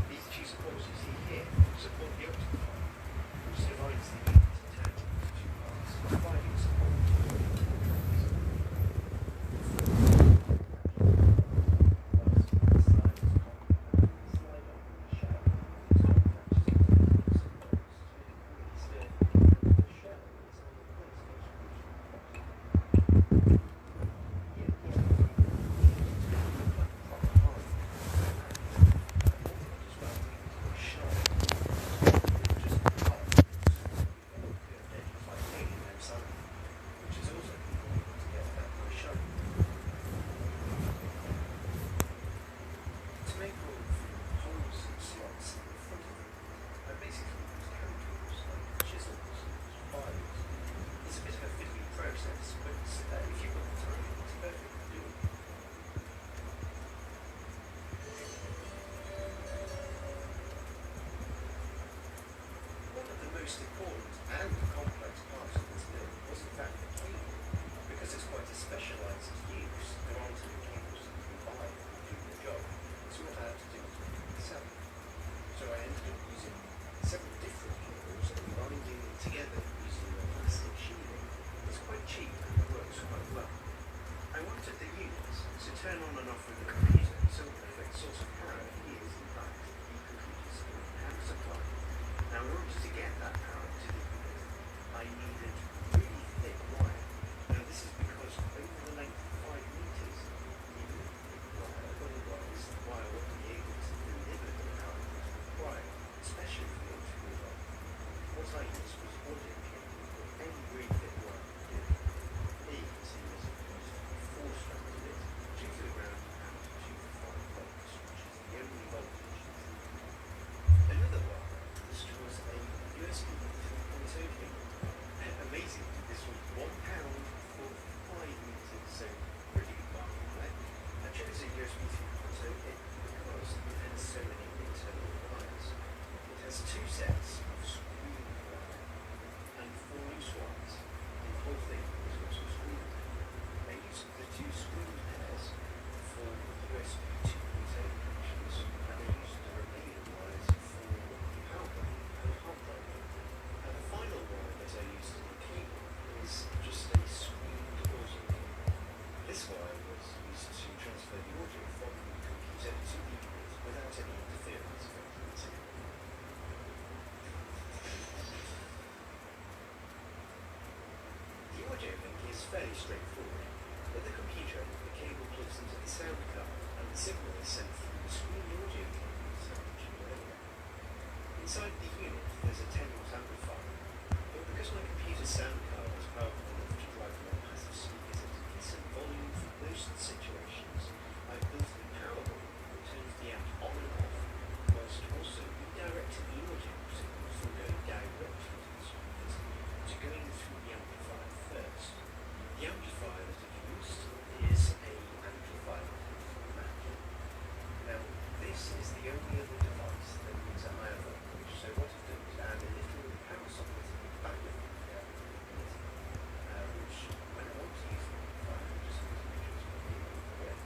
these two supports you see here support the optical file, which divides the unit in tandem into two parts, providing support to the two screen pairs for USB 2.0 connections, and they used the remaining wires for the power button and hard drive. And the final wire that I used as a cable is just a screened audio cable. This wire was used to transfer the audio from the computer to the unit without any interference from the signal. The audio link is fairly straightforward. With the computer, the cable plugs into the sound card, and the signal is sent through the screen audio cable as I mentioned earlier. Inside the unit, there's a 10-watt amplifier, but because my computer's sound card is powerful enough to drive my passive speakers at a decent volume for most situations, I've built a power button that turns the amp on and off, whilst also redirecting the audio signal from going directly to the speakers to going through the amplifier first. The amplifier that I've used is a amplifier from Mac. Now, this is the only other device that needs a higher voltage, so what I've done is add a little power socket at the back of the which, when I want to use the amplifier, I just need to make sure it's plugged in all the way.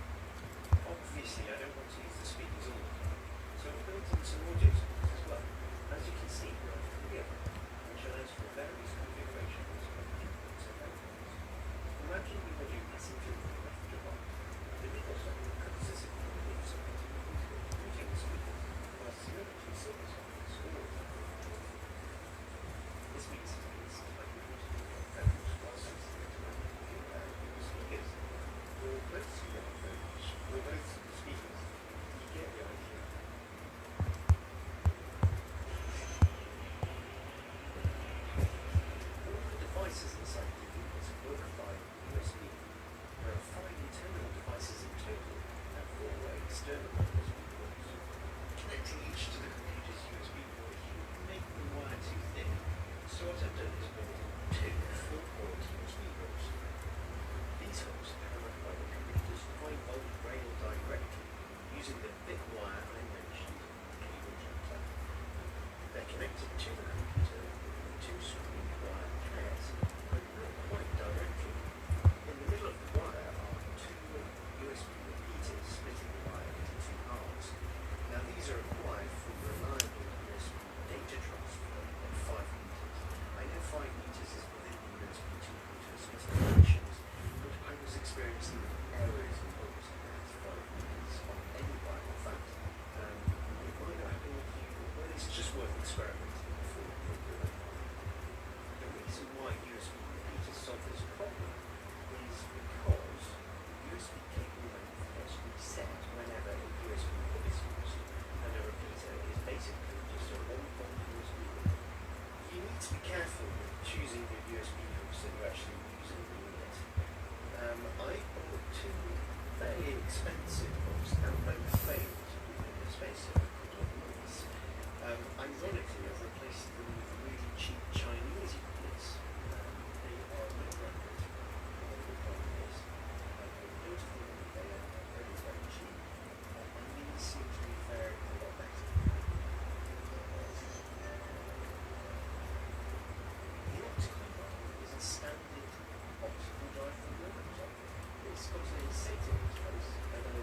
Obviously, I don't want to use the speakers all the time, so I've built in some audio speakers as well, as you can see right from the other, which allows for various configurations of inputs and outputs. Imagine the audio passing through from left to right. The middle socket acts as if the middle socket is routing the speakers, whilst the other two silver sockets all this means that it's like the outputs whilst it's the automatic feedback of the speakers. For both speakers, you get the idea. All the devices inside the unit work by USB. There are 5 internal devices in total and 4 external USB ports. Connecting each to the computer's USB port here can make the wire too thin, so what I've done is built 2 4-port USB ports. These hooks are powered by the computer's 5-volt rail directly, using the thick wire I mentioned in the cable junction. They're connected to the computer with 2 screen wire pairs, but not quite directly. In the middle of the wire are 2 USB repeaters splitting the wire into 2 halves. Now these are required for reliable USB data transfer at 5 meters. I know 5 meters is within the USB 2.0 specifications, but I was experiencing errors and bugs at 5 meters on any wire. In fact, it might not happen with you, but it's just worth experimenting before you do it. The reason why USB repeaters solve this problem is because the USB cable length gets reset whenever a USB port is used, and a repeater is basically just a 1-volt USB port. You need to be careful with choosing the USB hooks that you're actually using in the unit. I bought 2 fairly expensive hooks and both failed within the space of a couple of months. Ironically, I've replaced them with really cheap Chinese units. They are no record for the companies. Notably, they are very, very cheap, and these seem to be faring a lot better. The optical drive is a standard optical drive from Windows. It's got a SATA interface and a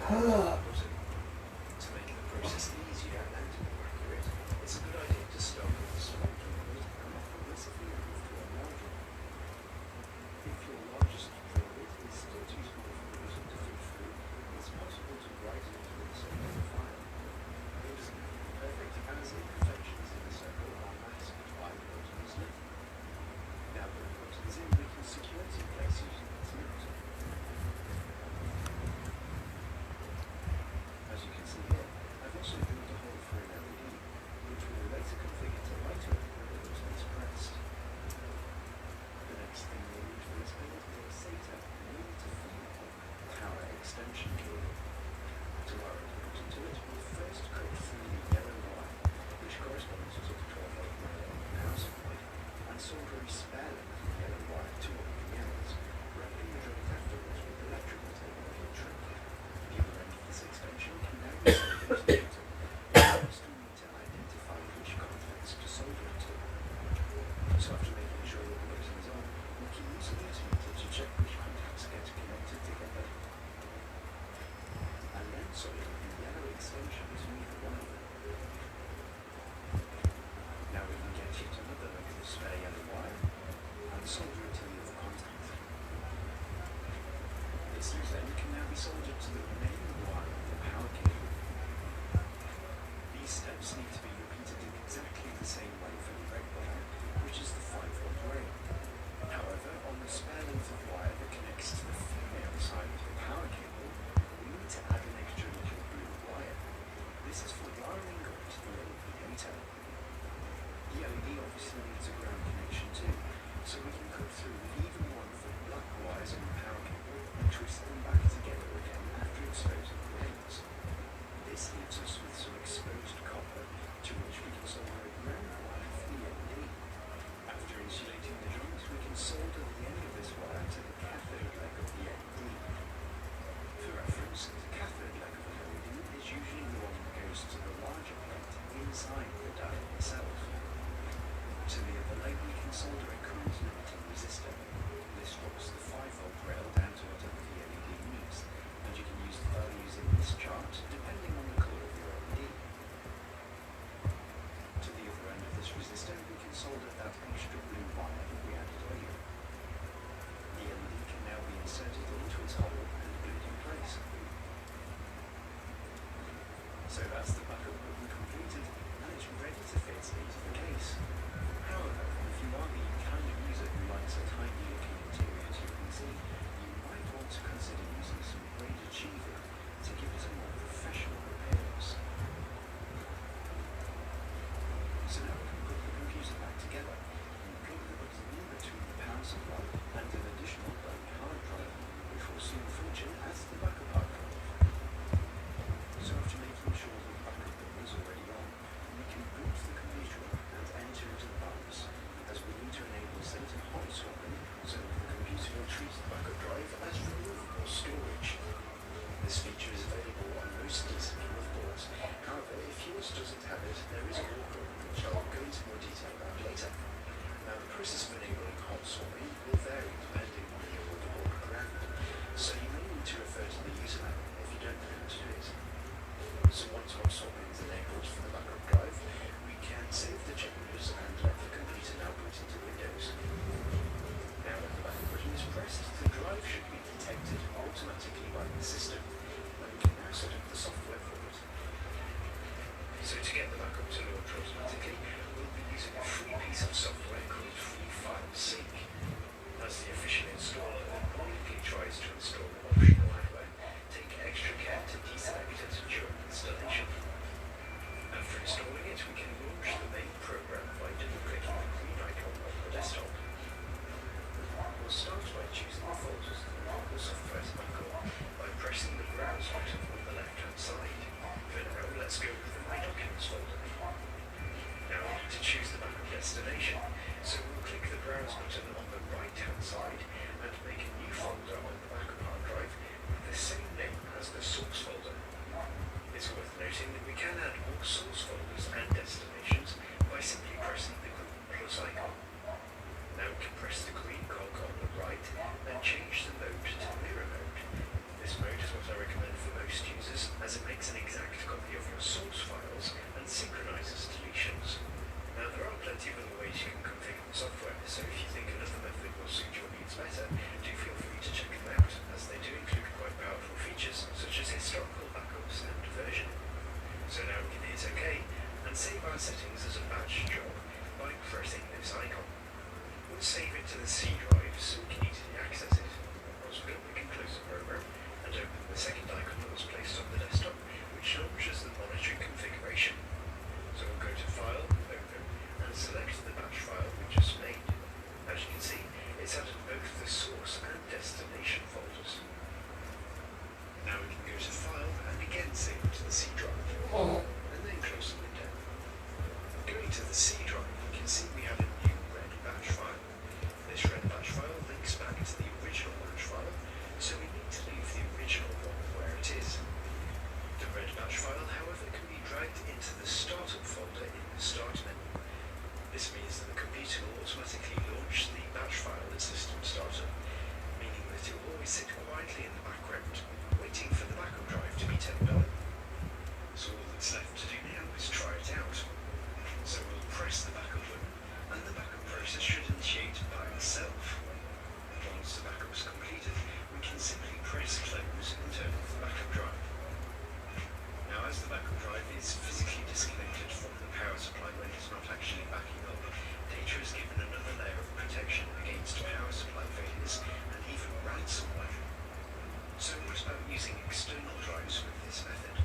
To make the process easier and more accurate, it's a good idea to start with a small drill and progressively move to a larger one. If your largest drill bit is still too small for the bottom to fit through, it's possible to widen it with a circle of fire. It doesn't have to be perfect, as imperfections in the circle are masked by the bottom's lid. Now that the bottom is in, we can secure it in place using this nut. As you can see here, I've also built a hole for an LED, which we will later configure to light up when the button is pressed. The next thing we'll need for this build is a SATA needed to feed the power extension cable. To wire it up to it, we'll first cut through the yellow wire, which corresponds to the 12-volt rail on the power supply, and solder a spare length of yellow wire to one of the ends, wrapping the joint afterwards with electrical tape like a trick. The other end of this extension can now be soldered to the bottom. First, we need to identify which contacts to solder it to. So after making sure that the button is on, we can use the multimeter to check which contacts get connected together. And then solder the yellow extension to either one of them. Now we can get yet another length of spare yellow wire and solder it to the other contact. This loose end can now be soldered to the remaining wire of the power cable. These steps need to be repeated in exactly the same way for the red wire, which is the 5-volt rail. However, on the spare length of wire that connects to the female side of the power cable, we need to add an extra little blue wire. This is for wiring up to the radiator. The LED obviously needs a ground connection too, so we can cut through with even one of the black wires on the power cable and twist them back together again after exposing the ends. This leaves us with some exposed copper to which we can solder a ground wire for the LED. After insulating the joint, we can solder the end of this wire to the cathode leg of the LED. For reference, the cathode leg of an LED is usually the one that goes to the larger plate inside the diode itself. To the other leg, we can solder a current limiting resistor. This drops the 5-volt rail down to whatever the LED needs, and you can use the values in this chart depending on the colour of your LED. To the other end of this resistor, we can solder that extra blue wire that we added earlier. The LED can now be inserted into its hole and glued in place. So that's the backup button completed, and it's ready to fit into the case. However, if you are the kind of user who likes a tidy looking interior to your PC, you might want to consider using some braided sheathing to give it a more professional appearance. So now we can put the computer back together and plug the button in between the power supply and an additional blank hard drive, which will soon function as the backup hard drive. So after making sure that the backup button is already on, we can boot the computer up and enter into the BIOS, as we need to enable SATA hot swapping so that the computer will treat the backup drive as removable storage. This dragged into the Startup folder in the Start menu. This means that the computer will automatically launch the batch file at system startup, meaning that it will always sit quietly in the background, waiting for the backup drive to be turned on. So all that's left to do now is try it out. So we'll press the backup button, and the backup process should initiate by itself. Once the backup is completed, we can simply press close and turn off the backup drive. Now, as the backup drive is physically disconnected from the power supply when it's not actually backing up, data is given another layer of protection against power supply failures and even ransomware. So what about using external drives with this method?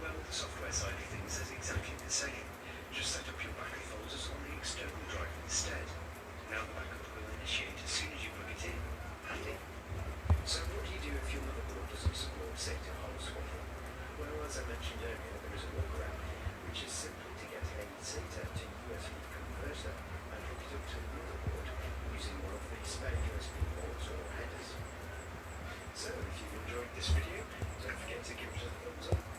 Well, the software side of things is exactly the same. Just set up your backup folders on the external drive instead. Now the backup will initiate as soon as you plug it in. Handy. So what do you do if your motherboard doesn't support SATA hole swapping? Well, as I mentioned earlier, there is a workaround, which is simply to get a SATA to USB converter and hook it up to the motherboard using one of the spare USB ports or headers. So if you've enjoyed this video, don't forget to give it a thumbs up.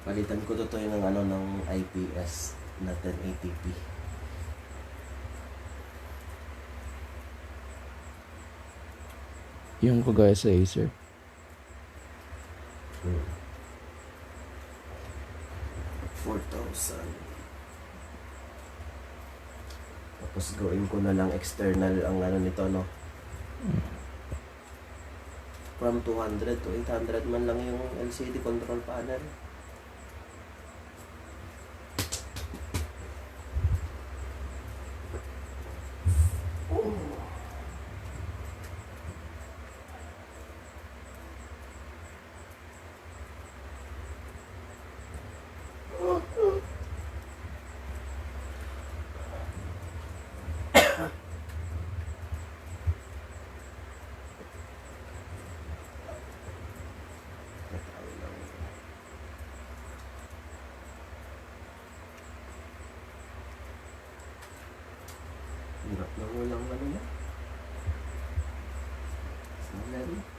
Palitan ko to ng ano ng IPS na 1080p. Yung kagaya sa Acer. 4,000. Tapos gawin ko na lang external ang ano nito, no? From 200 to 800 man lang yung LCD control panel. Hirap na walang ano na. Salary.